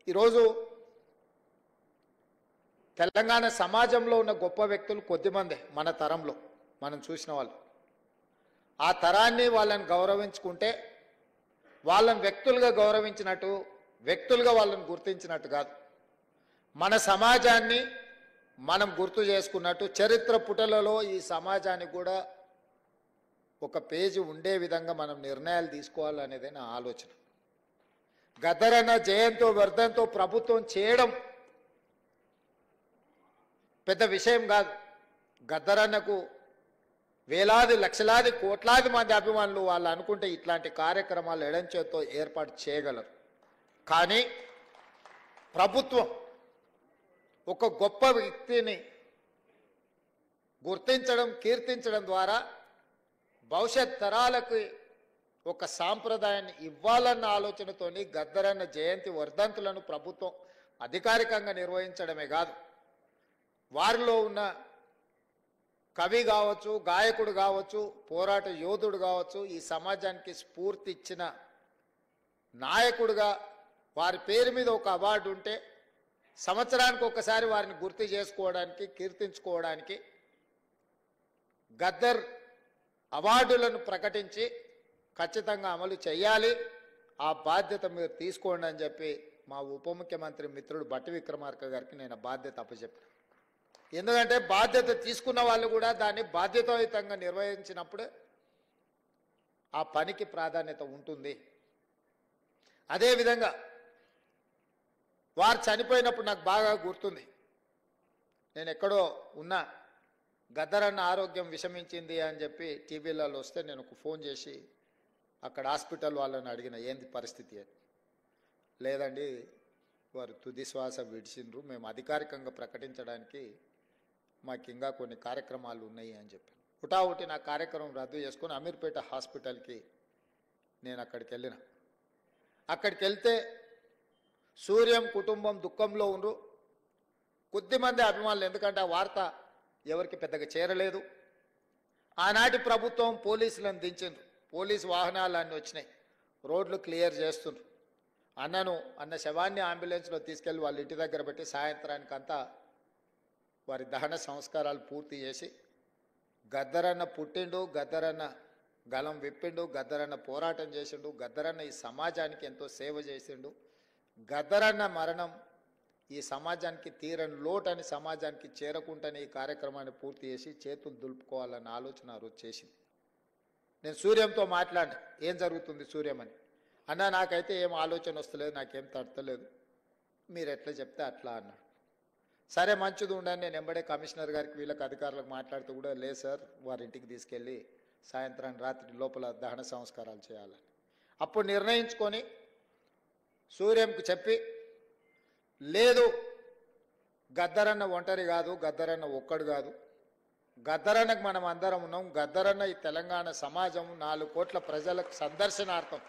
ఈరోజు తెలంగాణ సమాజంలో ఉన్న గొప్ప వ్యక్తులు కొద్దిమందే మన తరంలో మనం చూసిన వాళ్ళు. ఆ తరాన్ని వాళ్ళని గౌరవించుకుంటే వాళ్ళని వ్యక్తులుగా గౌరవించినట్టు, వ్యక్తులుగా వాళ్ళని గుర్తించినట్టు కాదు, మన సమాజాన్ని మనం గుర్తు చేసుకున్నట్టు, చరిత్ర పుటలలో ఈ సమాజానికి కూడా ఒక పేజీ ఉండే విధంగా మనం నిర్ణయాలు తీసుకోవాలనేదే నా ఆలోచన. గద్దరన్న జయంతో వర్ధంతో ప్రభుత్వం చేయడం పెద్ద విషయం కాదు. గద్దరన్నకు వేలాది లక్షలాది కోట్లాది మంది అభిమానులు వాళ్ళు అనుకుంటే ఇట్లాంటి కార్యక్రమాలు ఎడంచేతో ఏర్పాటు చేయగలరు. కానీ ప్రభుత్వం ఒక గొప్ప వ్యక్తిని గుర్తించడం, కీర్తించడం ద్వారా భవిష్యత్ తరాలకు ఒక సాంప్రదాయాన్ని ఇవ్వాలన్న ఆలోచనతోని గద్దరన్న జయంతి వర్ధంతులను ప్రభుత్వం అధికారికంగా నిర్వహించడమే కాదు, వారిలో ఉన్న కవి కావచ్చు, గాయకుడు కావచ్చు, పోరాట యోధుడు కావచ్చు, ఈ సమాజానికి స్ఫూర్తి ఇచ్చిన నాయకుడుగా వారి పేరు మీద ఒక అవార్డు ఉంటే సంవత్సరానికి ఒకసారి వారిని గుర్తు చేసుకోవడానికి, కీర్తించుకోవడానికి గద్దర్ అవార్డులను ప్రకటించి ఖచ్చితంగా అమలు చేయాలి. ఆ బాధ్యత మీరు తీసుకోండి అని చెప్పి మా ఉప ముఖ్యమంత్రి మిత్రుడు బట్టి విక్రమార్క గారికి నేను బాధ్యత అప్పచెప్పాను. ఎందుకంటే బాధ్యత తీసుకున్న వాళ్ళు కూడా దాన్ని బాధ్యతాయుతంగా నిర్వహించినప్పుడు ఆ పనికి ప్రాధాన్యత ఉంటుంది. అదేవిధంగా వారు చనిపోయినప్పుడు నాకు బాగా గుర్తుంది. నేను ఎక్కడో ఉన్నా, గద్దరన్న ఆరోగ్యం విషమించింది అని చెప్పి టీవీలలో వస్తే నేను ఒక ఫోన్ చేసి అక్కడ హాస్పిటల్ వాళ్ళని అడిగిన, ఏంది పరిస్థితి అని. లేదండి, వారు తుది శ్వాస విడిచిండ్రు, మేము అధికారికంగా ప్రకటించడానికి మాకు ఇంకా కొన్ని కార్యక్రమాలు ఉన్నాయి అని చెప్పి హుటాహుటి నా కార్యక్రమం రద్దు చేసుకొని అమీర్పేట హాస్పిటల్కి నేను అక్కడికి వెళ్ళిన. అక్కడికి వెళ్తే సూర్యం కుటుంబం దుఃఖంలో ఉండ్రు. కొద్దిమంది అభిమానులు, ఎందుకంటే ఆ వార్త ఎవరికి పెద్దగా చేరలేదు. ఆనాటి ప్రభుత్వం పోలీసులను దించిండ్రు, పోలీసు వాహనాలు అన్నీ వచ్చినాయి, రోడ్లు క్లియర్ చేస్తుండ్రు. అన్న శవాన్ని అంబులెన్స్లో తీసుకెళ్ళి వాళ్ళ ఇంటి దగ్గర పెట్టి సాయంత్రానికంతా వారి దహన సంస్కారాలు పూర్తి చేసి, గద్దరన్న పుట్టిండు, గద్దరన్న గలం విప్పిండు, గద్దరన్న పోరాటం చేసిండు, గద్దరన్న ఈ సమాజానికి ఎంతో సేవ చేసిండు, గద్దరన్న మరణం ఈ సమాజానికి తీరని లోటని సమాజానికి చేరకుండానే ఈ కార్యక్రమాన్ని పూర్తి చేసి చేతులు దులుపుకోవాలన్న ఆలోచన ఆ రోజు చేసింది. నేను సూర్యంతో మాట్లాడినా, ఏం జరుగుతుంది సూర్యం అని. అన్న నాకైతే ఏం ఆలోచన వస్తలేదు, నాకేం తడతలేదు, మీరు ఎట్లా చెప్తే అట్లా అన్నాడు. సరే మంచిది ఉండని నేను ఎంబడే కమిషనర్ గారికి వీళ్ళకి అధికారులకు మాట్లాడుతూ కూడా, లేదు సార్ వారి ఇంటికి తీసుకెళ్ళి సాయంత్రం రాత్రి లోపల దహన సంస్కారాలు చేయాలని అప్పుడు నిర్ణయించుకొని సూర్యంకు చెప్పి, లేదు గద్దరన్న ఒంటరి కాదు, గద్దరన్న ఒక్కడు కాదు, గద్దరన్నకు మనం అందరం ఉన్నాం, గద్దరన్న ఈ తెలంగాణ సమాజం 4 కోట్ల ప్రజలకు సందర్శనార్థం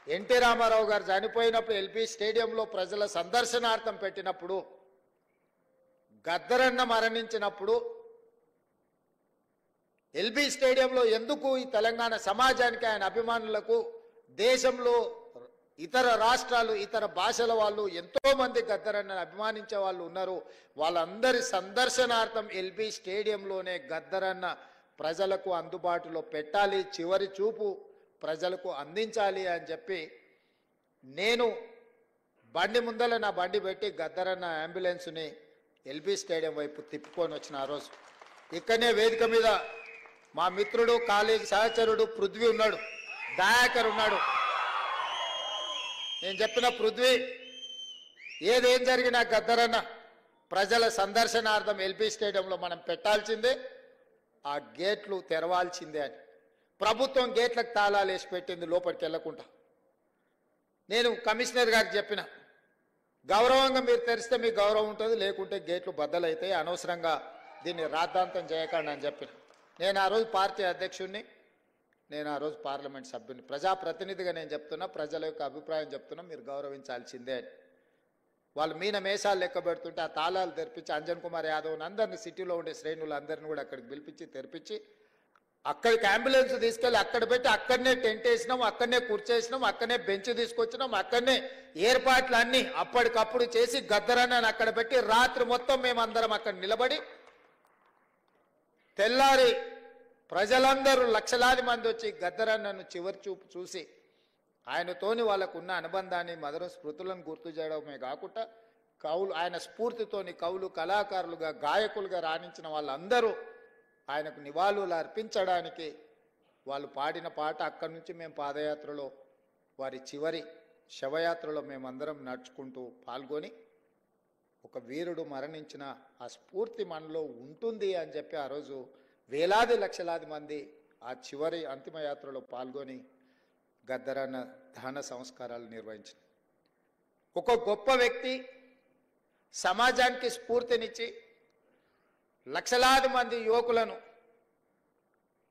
ఎన్టీ రామారావు గారు చనిపోయినప్పుడు ఎల్బీ స్టేడియంలో ప్రజల సందర్శనార్థం పెట్టినప్పుడు, గద్దరన్న మరణించినప్పుడు ఎల్బీ స్టేడియంలో ఎందుకు ఈ తెలంగాణ సమాజానికి, ఆయన అభిమానులకు, దేశంలో ఇతర రాష్ట్రాలు, ఇతర భాషల వాళ్ళు ఎంతోమంది గద్దరన్నను అభిమానించే వాళ్ళు ఉన్నారు. వాళ్ళందరి సందర్శనార్థం ఎల్బీ స్టేడియంలోనే గద్దరన్న ప్రజలకు అందుబాటులో పెట్టాలి, చివరి చూపు ప్రజలకు అందించాలి అని చెప్పి నేను బండి ముందల నా బండి పెట్టి గద్దరన్న అంబులెన్స్ని ఎల్బీ స్టేడియం వైపు తిప్పుకొని వచ్చిన ఆ రోజు. ఇక్కడనే వేదిక మీద మా మిత్రుడు, కాలేజీ సహచరుడు పృథ్వీ ఉన్నాడు, దయాకర్ ఉన్నాడు. నేను చెప్పిన పృథ్వీ, ఏదేం జరిగినా గద్దరన్న ప్రజల సందర్శనార్థం ఎల్బీ స్టేడియంలో మనం పెట్టాల్సిందే, ఆ గేట్లు తెరవాల్సిందే అని. ప్రభుత్వం గేట్లకు తాళాలు వేసి పెట్టింది లోపలికి వెళ్లకుండా. నేను కమిషనర్ గారికి చెప్పిన, గౌరవంగా మీరు తెరిస్తే మీకు గౌరవం ఉంటుంది, లేకుంటే గేట్లు బద్దలైతాయి, అనవసరంగా దీన్ని రాద్ధాంతం చేయకండి అని చెప్పిన. నేను ఆ రోజు పార్టీ అధ్యక్షుడిని, నేను ఆ రోజు పార్లమెంట్ సభ్యుని, ప్రజాప్రతినిధిగా నేను చెప్తున్నా, ప్రజల యొక్క అభిప్రాయం చెప్తున్నా, మీరు గౌరవించాల్సిందే అని. వాళ్ళు మీన మేషాలు లెక్క పెడుతుంటే ఆ తాళాలు తెరిపించి అంజన్ కుమార్ యాదవ్ అందరినీ, సిటీలో ఉండే శ్రేణులు అందరినీ కూడా అక్కడికి పిలిపించి తెరిపించి అక్కడికి అంబులెన్స్ తీసుకెళ్ళి అక్కడ పెట్టి అక్కడనే టెంట్ వేసినాం, అక్కడనే కూర్చేసినాం, అక్కడనే బెంచ్ తీసుకొచ్చినాం, అక్కడనే ఏర్పాట్లు అన్నీ అప్పటికప్పుడు చేసి గద్దరన్నని అక్కడ పెట్టి రాత్రి మొత్తం మేమందరం అక్కడ నిలబడి, తెల్లారి ప్రజలందరూ లక్షలాది మంది వచ్చి గద్దరన్నను చివరి చూపు చూసి ఆయనతోని వాళ్ళకున్న అనుబంధాన్ని, మధుర స్మృతులను గుర్తు చేయడమే కాకుండా కవులు, ఆయన స్ఫూర్తితోని కవులు, కళాకారులుగా, గాయకులుగా రాణించిన వాళ్ళందరూ ఆయనకు నివాళులు అర్పించడానికి వాళ్ళు పాడిన పాట, అక్కడి నుంచి మేము పాదయాత్రలో, వారి చివరి శవయాత్రలో మేమందరం నడుచుకుంటూ పాల్గొని, ఒక వీరుడు మరణించిన ఆ స్ఫూర్తి మనలో ఉంటుంది అని చెప్పి ఆ రోజు వేలాది లక్షలాది మంది ఆ చివరి అంతిమయాత్రలో పాల్గొని గద్దరన్న దహన సంస్కారాలు నిర్వహించిన ఒక గొప్ప వ్యక్తి, సమాజానికి స్ఫూర్తినిచ్చి లక్షలాది మంది యువకులను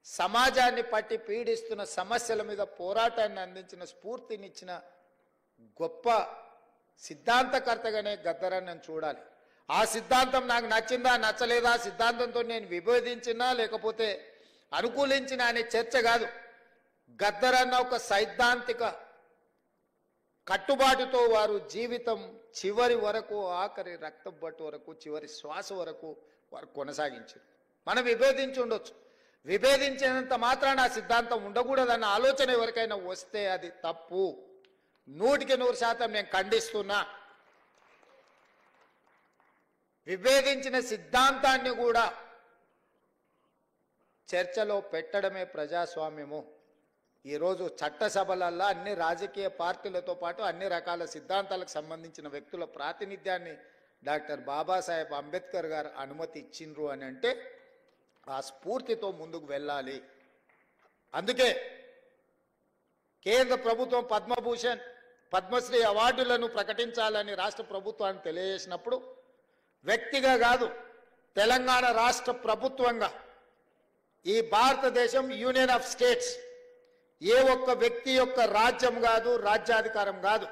సమాజాన్ని పట్టి పీడిస్తున్న సమస్యల మీద పోరాటాన్ని అందించిన, స్ఫూర్తినిచ్చిన గొప్ప సిద్ధాంతకర్తగానే గద్దరన్నను చూడాలి. ఆ సిద్ధాంతం నాకు నచ్చిందా నచ్చలేదా, సిద్ధాంతంతో నేను విభేదించినా లేకపోతే అనుకూలించినా అనే చర్చ కాదు. గద్దరన్న ఒక సైద్ధాంతిక కట్టుబాటుతో వారు జీవితం చివరి వరకు, ఆఖరి రక్తం బట్టు వరకు, చివరి శ్వాస వరకు వారు కొనసాగించారు. మనం విభేదించి ఉండొచ్చు, విభేదించినంత మాత్రాన ఆ సిద్ధాంతం ఉండకూడదన్న ఆలోచన ఎవరికైనా వస్తే అది తప్పు. 100% నేను ఖండిస్తున్నా. విభేదించిన సిద్ధాంతాన్ని కూడా చర్చలో పెట్టడమే ప్రజాస్వామ్యము. ఈరోజు చట్టసభలల్లో అన్ని రాజకీయ పార్టీలతో పాటు అన్ని రకాల సిద్ధాంతాలకు సంబంధించిన వ్యక్తుల ప్రాతినిధ్యాన్ని డాక్టర్ బాబాసాహెబ్ అంబేద్కర్ గారు అనుమతి ఇచ్చిండ్రు అని అంటే ఆ స్ఫూర్తితో ముందుకు వెళ్ళాలి. అందుకే కేంద్ర ప్రభుత్వం పద్మభూషణ్, పద్మశ్రీ అవార్డులను ప్రకటించాలని రాష్ట్ర ప్రభుత్వాన్ని తెలియజేసినప్పుడు వ్యక్తిగా కాదు, తెలంగాణ రాష్ట్ర ప్రభుత్వంగా, ఈ భారతదేశం యూనియన్ ఆఫ్ స్టేట్స్ ఏ ఒక్క వ్యక్తి యొక్క రాజ్యం కాదు, రాజ్యాధికారం కాదు.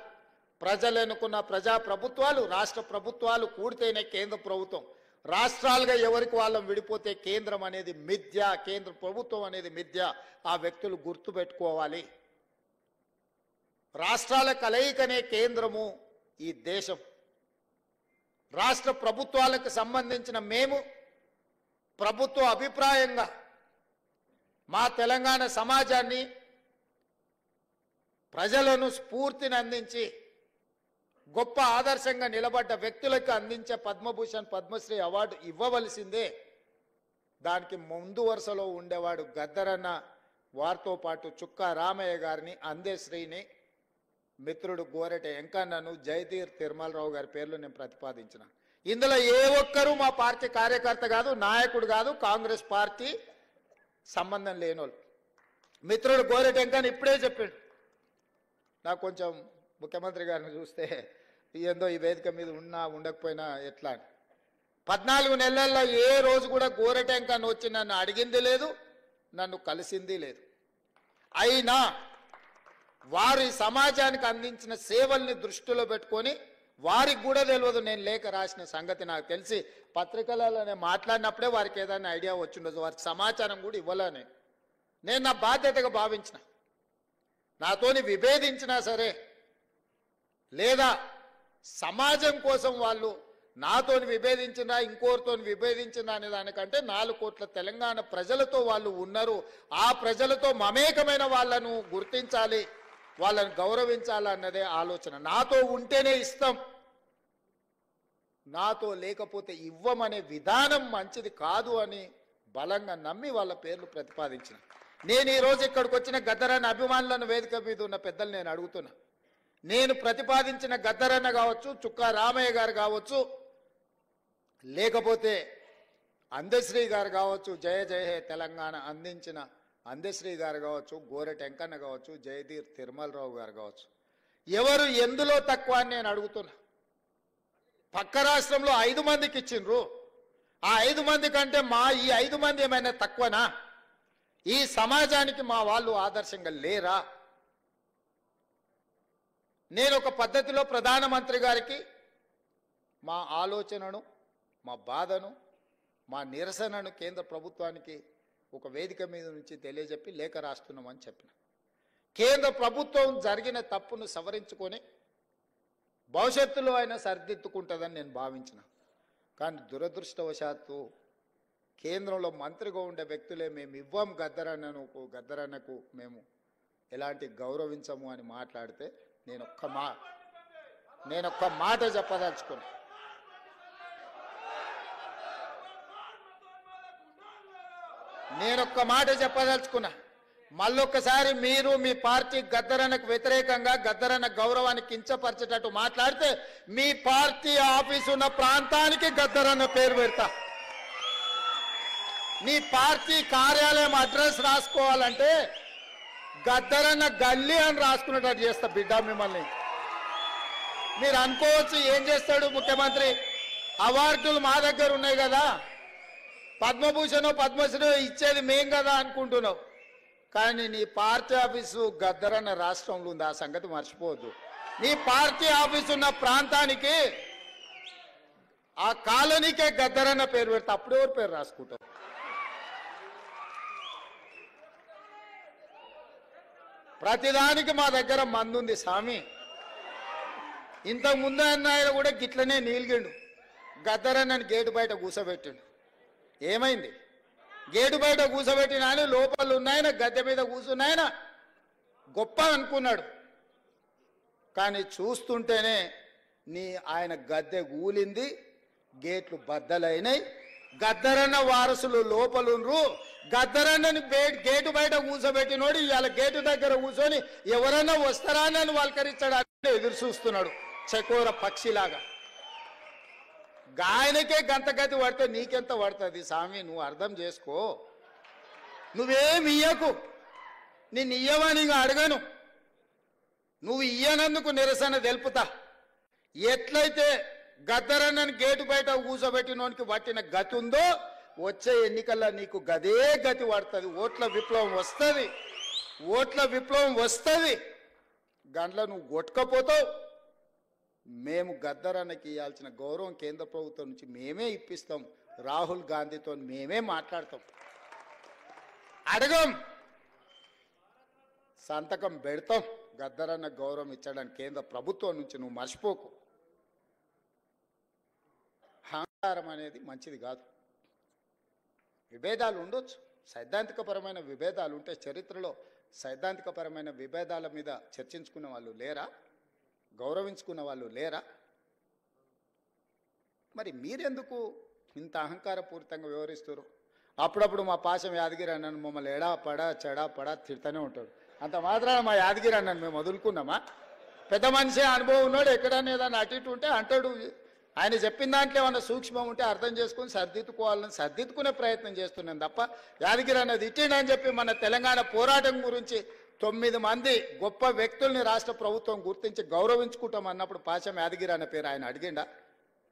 ప్రజలు ఎన్నుకున్న ప్రజా ప్రభుత్వాలు, రాష్ట్ర ప్రభుత్వాలు కూడితేనే కేంద్ర ప్రభుత్వం. రాష్ట్రాలుగా ఎవరికి వాళ్ళం విడిపోతే కేంద్రం అనేది మిథ్య, కేంద్ర ప్రభుత్వం అనేది మిథ్య. ఆ వ్యక్తులు గుర్తుపెట్టుకోవాలి. రాష్ట్రాల కలయికనే కేంద్రము ఈ దేశం. రాష్ట్ర ప్రభుత్వాలకు సంబంధించిన మేము ప్రభుత్వ అభిప్రాయంగా మా తెలంగాణ సమాజాన్ని, ప్రజలను స్ఫూర్తిని అందించి గొప్ప ఆదర్శంగా నిలబడ్డ వ్యక్తులకు అందించే పద్మభూషణ్, పద్మశ్రీ అవార్డు ఇవ్వవలసిందే. దానికి ముందు వరుసలో ఉండేవాడు గద్దరన్న. వారితో పాటు చుక్కా రామయ్య గారిని, అందేశ్రీని, మిత్రుడు గోరెట వెంకన్నను, జయతీర్ తిరుమలరావు గారి పేర్లు నేను ప్రతిపాదించిన. ఇందులో ఏ ఒక్కరూ మా పార్టీ కార్యకర్త కాదు, నాయకుడు కాదు, కాంగ్రెస్ పార్టీ సంబంధం లేనోళ్ళు. మిత్రుడు గోరెట వెంకన్న ఇప్పుడే చెప్పాడు, నాకు కొంచెం ముఖ్యమంత్రి గారిని చూస్తే ఏందో ఈ వేదిక మీద ఉన్నా ఉండకపోయినా ఎట్లా అని. 14 నెలల్లో ఏ రోజు కూడా గోరెట వెంకన్న వచ్చి నన్ను అడిగింది లేదు, నన్ను కలిసింది లేదు. అయినా వారి సమాజానికి అందించిన సేవల్ని దృష్టిలో పెట్టుకొని వారికి కూడా తెలియదు నేను లేఖ రాసిన సంగతి నాకు తెలిసి పత్రికలలోనే మాట్లాడినప్పుడే వారికి ఏదైనా ఐడియా వచ్చిండదు, వారికి సమాచారం కూడా ఇవ్వలేని నేను నా బాధ్యతగా భావించిన. నాతోని విభేదించినా సరే లేదా సమాజం కోసం వాళ్ళు నాతోని విభేదించినా ఇంకోరితోని విభేదించినా అనే దానికంటే 4 కోట్ల తెలంగాణ ప్రజలతో వాళ్ళు ఉన్నారు, ఆ ప్రజలతో మమేకమైన వాళ్ళను గుర్తించాలి, వాళ్ళని గౌరవించాలన్నదే ఆలోచన. నాతో ఉంటేనే ఇస్తాం, నాతో లేకపోతే ఇవ్వమనే విధానం మంచిది కాదు అని బలంగా నమ్మి వాళ్ళ పేర్లు ప్రతిపాదించిన. నేను ఈరోజు ఇక్కడికి వచ్చిన గద్దరన్న అభిమానులను వేదిక మీద ఉన్న పెద్దలు నేను అడుగుతున్నా, నేను ప్రతిపాదించిన గద్దరన్న కావచ్చు, చుక్కా రామయ్య గారు కావచ్చు, లేకపోతే అందశ్రీ గారు కావచ్చు, జయ జయ హే తెలంగాణ అందించిన అందశ్రీ గారు కావచ్చు, గోరెటి వెంకన్న కావచ్చు, జయదీర్ తిరుమలరావు గారు కావచ్చు, ఎవరు ఎందులో తక్కువ అని నేను అడుగుతున్నా. పక్క రాష్ట్రంలో 5 మందికి ఇచ్చిండ్రు, ఆ 5 మంది కంటే ఈ 5 మంది ఏమైనా తక్కువనా? ఈ సమాజానికి మా వాళ్ళు ఆదర్శంగా లేరా? నేను ఒక పద్ధతిలో ప్రధానమంత్రి గారికి మా ఆలోచనను, మా బాధను, మా నిరసనను కేంద్ర ప్రభుత్వానికి ఒక వేదిక మీద నుంచి తెలియజెప్పి లేఖ రాస్తున్నామని చెప్పిన. కేంద్ర ప్రభుత్వం జరిగిన తప్పును సవరించుకొని భవిష్యత్తులో అయినా సరిదిద్దుకుంటుందని నేను భావించిన. కానీ దురదృష్టవశాత్తు కేంద్రంలో మంత్రిగా ఉండే వ్యక్తులే మేము ఇవ్వం గద్దరన్నకు మేము ఎలాంటి గౌరవించము అని మాట్లాడితే నేను ఒక్క మాట చెప్పదలుచుకున్నా. మళ్ళొక్కసారి మీరు మీ పార్టీ గద్దరన్నకు వ్యతిరేకంగా గద్దరన్న గౌరవాన్ని కించపరిచేటట్టు మాట్లాడితే మీ పార్టీ ఆఫీసు ఉన్న ప్రాంతానికి గద్దరన్న పేరు పెడతా. నీ పార్టీ కార్యాలయం అడ్రస్ రాసుకోవాలంటే గద్దరన్న గల్లీ అని రాసుకునేటట్టు చేస్తా బిడ్డ మిమ్మల్ని. మీరు అనుకోవచ్చు ఏం చేస్తాడు ముఖ్యమంత్రి, అవార్డులు మా దగ్గర ఉన్నాయి కదా, పద్మభూషణ్ పద్మశ్రీ ఇచ్చేది మేం కదా అనుకుంటున్నావు. కానీ నీ పార్టీ ఆఫీసు గద్దరన్న రాష్ట్రంలో ఉంది, ఆ సంగతి మర్చిపోవద్దు. నీ పార్టీ ఆఫీసు ఉన్న ప్రాంతానికి ఆ కాలనీకే గద్దరన్న పేరు పెడితే అప్పుడు ఎవరు పేరు రాసుకుంటావు? ప్రతిదానికి మా దగ్గర మందుంది స్వామి. ఇంతకు ముందు ఆయన కూడా గిట్లనే నీలిగిండు, గద్దరన్నని గేటు బయట కూసబెట్టిండు. ఏమైంది? గేటు బయట కూసబెట్టిన ఆయన లోపల ఉన్నాయన గద్దె మీద కూర్చున్నాయన గొప్ప అనుకున్నాడు. కానీ చూస్తుంటేనే ఆయన గద్దె కూలింది, గేట్లు బద్దలైనాయి, గద్దరన్న వారసులు లోపలుండ్రు. గద్దరన్నని గేటు బయట కూర్చోబెట్టినోడు ఇవాళ గేటు దగ్గర కూర్చొని ఎవరన్నా వస్తారా అని వాళ్ళకరించడానికి ఎదురు చూస్తున్నాడు చకోర పక్షిలాగా. గాయనకే గంతగతి పడితే నీకెంత పడుతుంది స్వామి? నువ్వు అర్థం చేసుకో. నువ్వేమి ఇయ్యకు, నిన్ను ఇయ్యవని అడగను, నువ్వు ఇయ్యనందుకు నిరసన తెలుపుతా. ఎట్లయితే గద్దరన్నని గేటు బయట కూర్చోబెట్టినోనికి పట్టిన గతి ఉందో వచ్చే ఎన్నికల్లో నీకు గదే గతి పడుతుంది. ఓట్ల విప్లవం వస్తుంది. గంటలో నువ్వు కొట్టుకపోతావు. మేము గద్దరన్నకి ఇవ్వాల్సిన గౌరవం కేంద్ర ప్రభుత్వం నుంచి మేమే ఇప్పిస్తాం. రాహుల్ గాంధీతో మేమే మాట్లాడతాం, అడగం, సంతకం పెడతాం. గద్దరన్న గౌరవం ఇచ్చడానికి కేంద్ర ప్రభుత్వం నుంచి నువ్వు మర్చిపోకు. అహంకారం అనేది మంచిది కాదు. విభేదాలు ఉండొచ్చు, సైద్ధాంతికపరమైన విభేదాలు ఉంటే. చరిత్రలో సైద్ధాంతికపరమైన విభేదాల మీద చర్చించుకున్న వాళ్ళు లేరా? గౌరవించుకున్న వాళ్ళు లేరా? మరి మీరెందుకు ఇంత అహంకారపూరితంగా వ్యవహరిస్తారు? అప్పుడప్పుడు మా పాశం యాదగిరి అన్నను మమ్మల్ని ఎడా పడా చెడా పడా తిడతానే ఉంటాడు. అంత మాత్రాన మా యాదగిరి అన్నను మేము వదులుకున్నామా? పెద్ద మనిషి అనుభవం ఉన్నాడు, ఎక్కడన్నా ఏదన్నా అటు ఇటు ఉంటే అంటాడు. ఆయన చెప్పిన దాంట్లో ఏమన్నా సూక్ష్మం ఉంటే అర్థం చేసుకుని సర్దిద్దుకోవాలని సర్దిద్దుకునే ప్రయత్నం చేస్తున్నాను తప్ప యాదగిరి అన్నది ఇట్టిండని చెప్పి మన తెలంగాణ పోరాటం గురించి 9 మంది గొప్ప వ్యక్తుల్ని రాష్ట్ర ప్రభుత్వం గుర్తించి గౌరవించుకుంటాం అన్నప్పుడు పాశం యాదగిరి అన్న పేరు ఆయన అడిగిండా?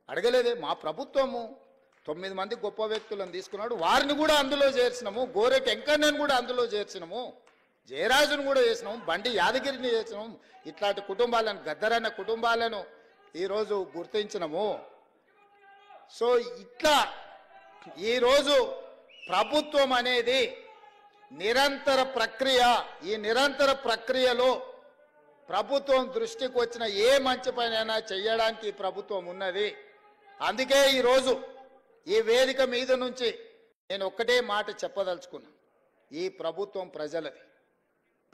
అడగలేదే. మా ప్రభుత్వము 9 మంది గొప్ప వ్యక్తులను తీసుకున్నాడు, వారిని కూడా అందులో చేర్చినాము. గోరెటి వెంకన్నను కూడా అందులో చేర్చినాము. జయరాజును కూడా చేసినాం, బండి యాదగిరిని చేసినాం. ఇట్లాంటి కుటుంబాలను, గద్దరన్న కుటుంబాలను ఈరోజు గుర్తించినము. సో ఇట్లా ఈరోజు ప్రభుత్వం అనేది నిరంతర ప్రక్రియ. ఈ నిరంతర ప్రక్రియలో ప్రభుత్వం దృష్టికి వచ్చిన ఏ మంచి పనైనా చేయడానికి ఈ ప్రభుత్వం ఉన్నది. అందుకే ఈరోజు ఈ వేదిక మీద నుంచి నేను ఒక్కటే మాట చెప్పదలుచుకున్నా. ఈ ప్రభుత్వం ప్రజలది.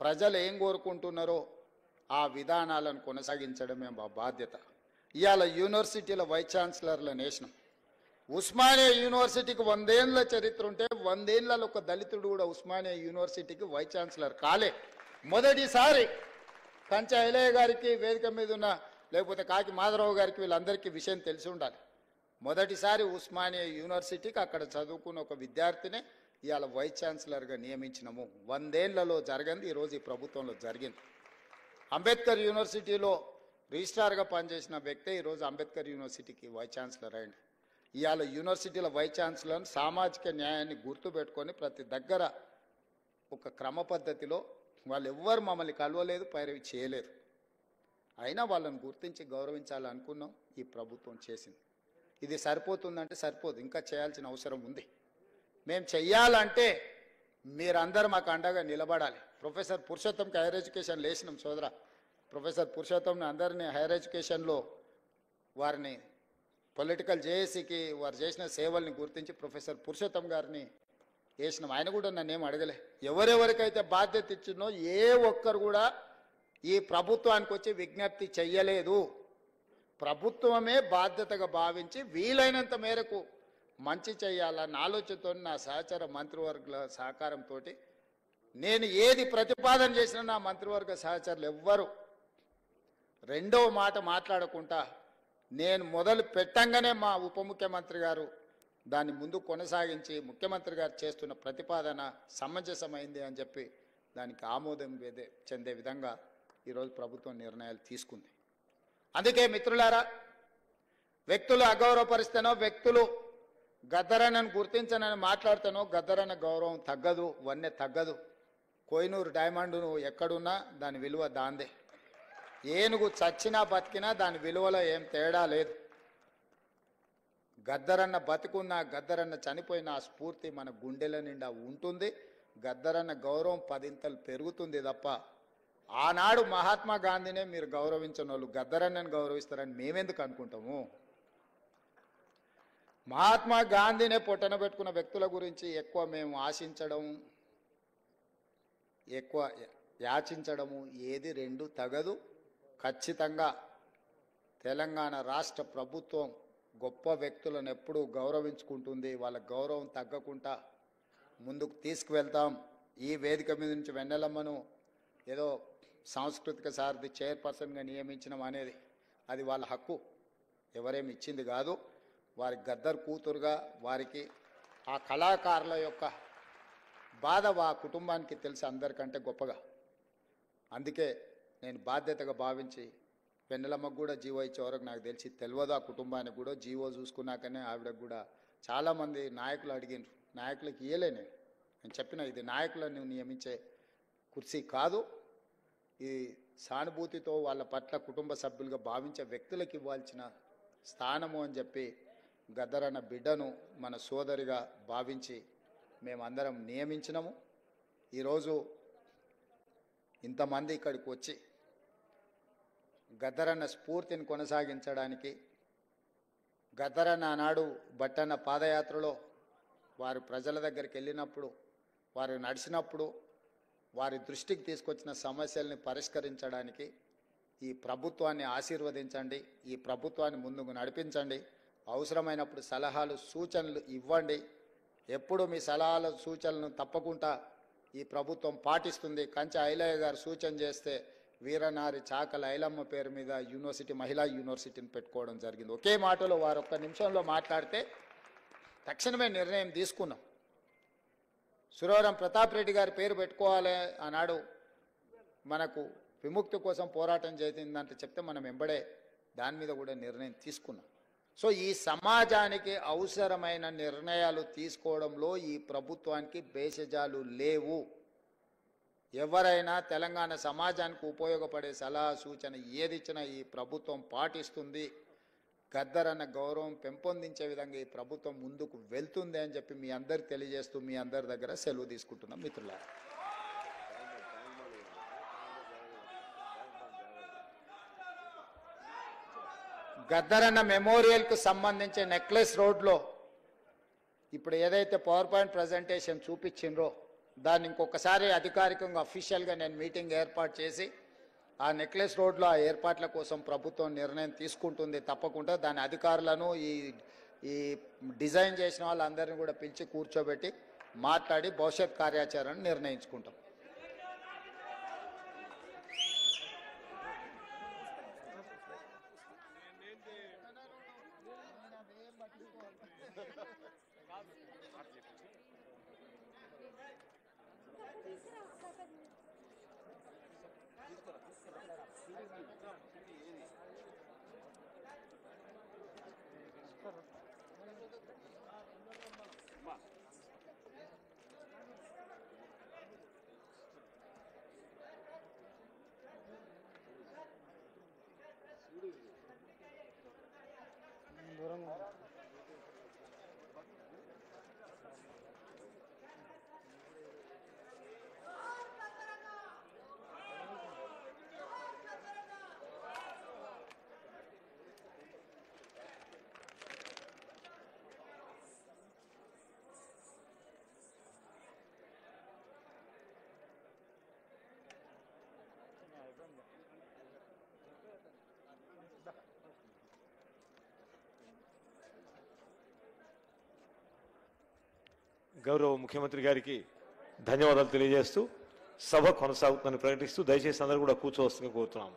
ప్రజలు ఏం కోరుకుంటున్నారో ఆ విధానాలను కొనసాగించడమే మా బాధ్యత. ఇవాళ యూనివర్సిటీల వైస్ ఛాన్సలర్లను వేసినాం. ఉస్మానియా యూనివర్సిటీకి 100 ఏళ్ళ చరిత్ర ఉంటే 100 ఏళ్ళలో ఒక దళితుడు కూడా ఉస్మానియా యూనివర్సిటీకి వైస్ ఛాన్సలర్ కాలే. మొదటిసారి కంచె ఐలయ్య గారికి, వేదిక మీద ఉన్న లేకపోతే కాకి మాధవరావు గారికి, వీళ్ళందరికీ విషయం తెలిసి ఉండాలి. మొదటిసారి ఉస్మానియా యూనివర్సిటీకి అక్కడ చదువుకున్న ఒక విద్యార్థిని ఇవాళ వైస్ ఛాన్సలర్గా నియమించినాము. 100 ఏళ్లలో జరగంది ఈరోజు ఈ ప్రభుత్వంలో జరిగింది. అంబేద్కర్ యూనివర్సిటీలో రిజిస్ట్రార్గా పనిచేసిన వ్యక్తే ఈరోజు అంబేద్కర్ యూనివర్సిటీకి వైస్ ఛాన్సలర్ అయ్యింది. ఇవాళ యూనివర్సిటీల వైస్ ఛాన్సలర్ను సామాజిక న్యాయాన్ని గుర్తుపెట్టుకొని ప్రతి దగ్గర ఒక క్రమ పద్ధతిలో వాళ్ళు ఎవ్వరు మమ్మల్ని కలవలేదు, పైరవి చేయలేదు. అయినా వాళ్ళని గుర్తించి గౌరవించాలనుకున్నాం. ఈ ప్రభుత్వం చేసింది. ఇది సరిపోతుందంటే సరిపోదు, ఇంకా చేయాల్సిన అవసరం ఉంది. మేము చెయ్యాలంటే మీరందరూ మాకు అండగా నిలబడాలి. ప్రొఫెసర్ పురుషోత్తంకి హైయర్ ఎడ్యుకేషన్ లేచినాం సోదరా. ప్రొఫెసర్ పురుషోత్తంని అందరినీ హైయర్ ఎడ్యుకేషన్లో వారిని పొలిటికల్ జేఏసీకి వారు చేసిన సేవల్ని గుర్తించి ప్రొఫెసర్ పురుషోత్తం గారిని వేసినాం. ఆయన కూడా నన్ను ఏం అడగలే. ఎవరెవరికైతే బాధ్యత ఇచ్చినో ఏ ఒక్కరు కూడా ఈ ప్రభుత్వానికి వచ్చి విజ్ఞప్తి చెయ్యలేదు. ప్రభుత్వమే బాధ్యతగా భావించి వీలైనంత మేరకు మంచి చేయాలన్న ఆలోచనతో నా సహచర మంత్రివర్గ సహకారంతో నేను ఏది ప్రతిపాదన చేసినా నా మంత్రివర్గ సహచరులు ఎవ్వరు రెండవ మాట మాట్లాడకుండా నేను మొదలు పెట్టంగానే మా ఉప ముఖ్యమంత్రి గారు దాన్ని ముందు కొనసాగించి ముఖ్యమంత్రి గారు చేస్తున్న ప్రతిపాదన సమంజసమైంది అని చెప్పి దానికి ఆమోదం చెందే విధంగా ఈరోజు ప్రభుత్వం నిర్ణయాలు తీసుకుంది. అందుకే మిత్రులారా, వ్యక్తులు అగౌరవపరిస్తేనో, వ్యక్తులు గద్దరన్నను గుర్తించనని మాట్లాడితేనో గద్దరన్న గౌరవం తగ్గదు, వన్నె తగ్గదు. కోహినూరు డైమండ్ ఎక్కడున్నా దాని విలువ దాందే. ఏనుగు చచ్చినా బతికినా దాని విలువలో ఏం తేడా లేదు. గద్దరన్న బతికున్నా, గద్దరన్న చనిపోయిన ఆ స్ఫూర్తి మన గుండెల నిండా ఉంటుంది. గద్దరన్న గౌరవం 10 ఇంతలు పెరుగుతుంది తప్ప ఆనాడు మహాత్మా గాంధీనే మీరు గౌరవించిన వాళ్ళు గద్దరన్నను గౌరవిస్తారని మేమెందుకు అనుకుంటాము? మహాత్మా గాంధీనే పొట్టన పెట్టుకున్న వ్యక్తుల గురించి ఎక్కువ మేము ఆశించడం, ఎక్కువ యాచించడము ఏది రెండు తగదు. ఖచ్చితంగా తెలంగాణ రాష్ట్ర ప్రభుత్వం గొప్ప వ్యక్తులను ఎప్పుడూ గౌరవించుకుంటుంది. వాళ్ళ గౌరవం తగ్గకుండా ముందుకు తీసుకువెళ్తాం. ఈ వేదిక మీద నుంచి వెన్నెలమ్మను ఏదో సాంస్కృతిక సారథి చైర్పర్సన్గా నియమించడం అనేది అది వాళ్ళ హక్కు, ఎవరేమి ఇచ్చింది కాదు. వారి గద్దర్ కూతురుగా వారికి ఆ కళాకారుల యొక్క బాధ ఆ కుటుంబానికి తెలిసి అందరికంటే గొప్పగా. అందుకే నేను బాధ్యతగా భావించి వెన్నెలమ్మకు కూడా జీవో ఇచ్చే వరకు నాకు తెలిసి తెలియదు. ఆ కుటుంబానికి కూడా జీవో చూసుకున్నాకనే ఆవిడకు కూడా చాలామంది నాయకులు అడిగినారు. నాయకులకు ఇయ్యలే నేను చెప్పిన ఇది నాయకులను నియమించే కుర్చీ కాదు, ఈ సానుభూతితో వాళ్ళ పట్ల కుటుంబ సభ్యులుగా భావించే వ్యక్తులకు ఇవ్వాల్సిన స్థానము అని చెప్పి గద్దరన్న బిడ్డను మన సోదరిగా భావించి మేమందరం నియమించినాము. ఈరోజు ఇంతమంది ఇక్కడికి వచ్చి గద్దరన్న స్ఫూర్తిని కొనసాగించడానికి, గద్దరన్న ఆనాడు బట్టన్న పాదయాత్రలో వారు ప్రజల దగ్గరికి వెళ్ళినప్పుడు, వారు నడిచినప్పుడు వారి దృష్టికి తీసుకొచ్చిన సమస్యల్ని పరిష్కరించడానికి ఈ ప్రభుత్వాన్ని ఆశీర్వదించండి, ఈ ప్రభుత్వాన్ని ముందుకు నడిపించండి. అవసరమైనప్పుడు సలహాలు సూచనలు ఇవ్వండి. ఎప్పుడు మీ సలహాలు సూచనలను తప్పకుండా ఈ ప్రభుత్వం పాటిస్తుంది. కంచె ఐలయ్య గారు సూచన చేస్తే వీరనారి చాకల ఐలమ్మ పేరు మీద యూనివర్సిటీ, మహిళా యూనివర్సిటీని పెట్టుకోవడం జరిగింది. ఒకే మాటలో వారు ఒక్క నిమిషంలో మాట్లాడితే తక్షణమే నిర్ణయం తీసుకున్నాం. సురవరం ప్రతాప్ రెడ్డి గారి పేరు పెట్టుకోవాలి ఆనాడు మనకు విముక్తి కోసం పోరాటం చేసిందంటే చెప్తే మనం వెంబడే దాని మీద కూడా నిర్ణయం తీసుకున్నాం. సో ఈ సమాజానికి అవసరమైన నిర్ణయాలు తీసుకోవడంలో ఈ ప్రభుత్వానికి భేషజాలు లేవు. ఎవరైనా తెలంగాణ సమాజానికి ఉపయోగపడే సలహా సూచన ఏది ఇచ్చినా ఈ ప్రభుత్వం పాటిస్తుంది. గద్దర్ అన్న గౌరవం పెంపొందించే విధంగా ఈ ప్రభుత్వం ముందుకు వెళ్తుంది అని చెప్పి మీ అందరికి తెలియజేస్తూ మీ అందరి దగ్గర సెలవు తీసుకుంటున్నాం మిత్రులారా. గద్దర్ అన్న మెమోరియల్కు సంబంధించి నెక్లెస్ రోడ్లో ఇప్పుడు ఏదైతే పవర్ పాయింట్ ప్రజెంటేషన్ చూపించిండ్రో దాన్ని ఇంకొకసారి అధికారికంగా అఫీషియల్గా నేను మీటింగ్ ఏర్పాటు చేసి ఆ నెక్లెస్ రోడ్లో ఆ ఏర్పాట్ల కోసం ప్రభుత్వం నిర్ణయం తీసుకుంటుంది. తప్పకుండా దాని అధికారులను ఈ డిజైన్ చేసిన వాళ్ళందరినీ కూడా పిలిచి కూర్చోబెట్టి మాట్లాడి భవిష్యత్ కార్యాచరణ నిర్ణయించుకుంటాం. గౌరవ ముఖ్యమంత్రి గారికి ధన్యవాదాలు తెలియజేస్తూ సభ కొనసాగుతుందని ప్రకటిస్తూ దయచేసి అందరూ కూడా కూర్చోవస్తుందని కోరుతున్నాము.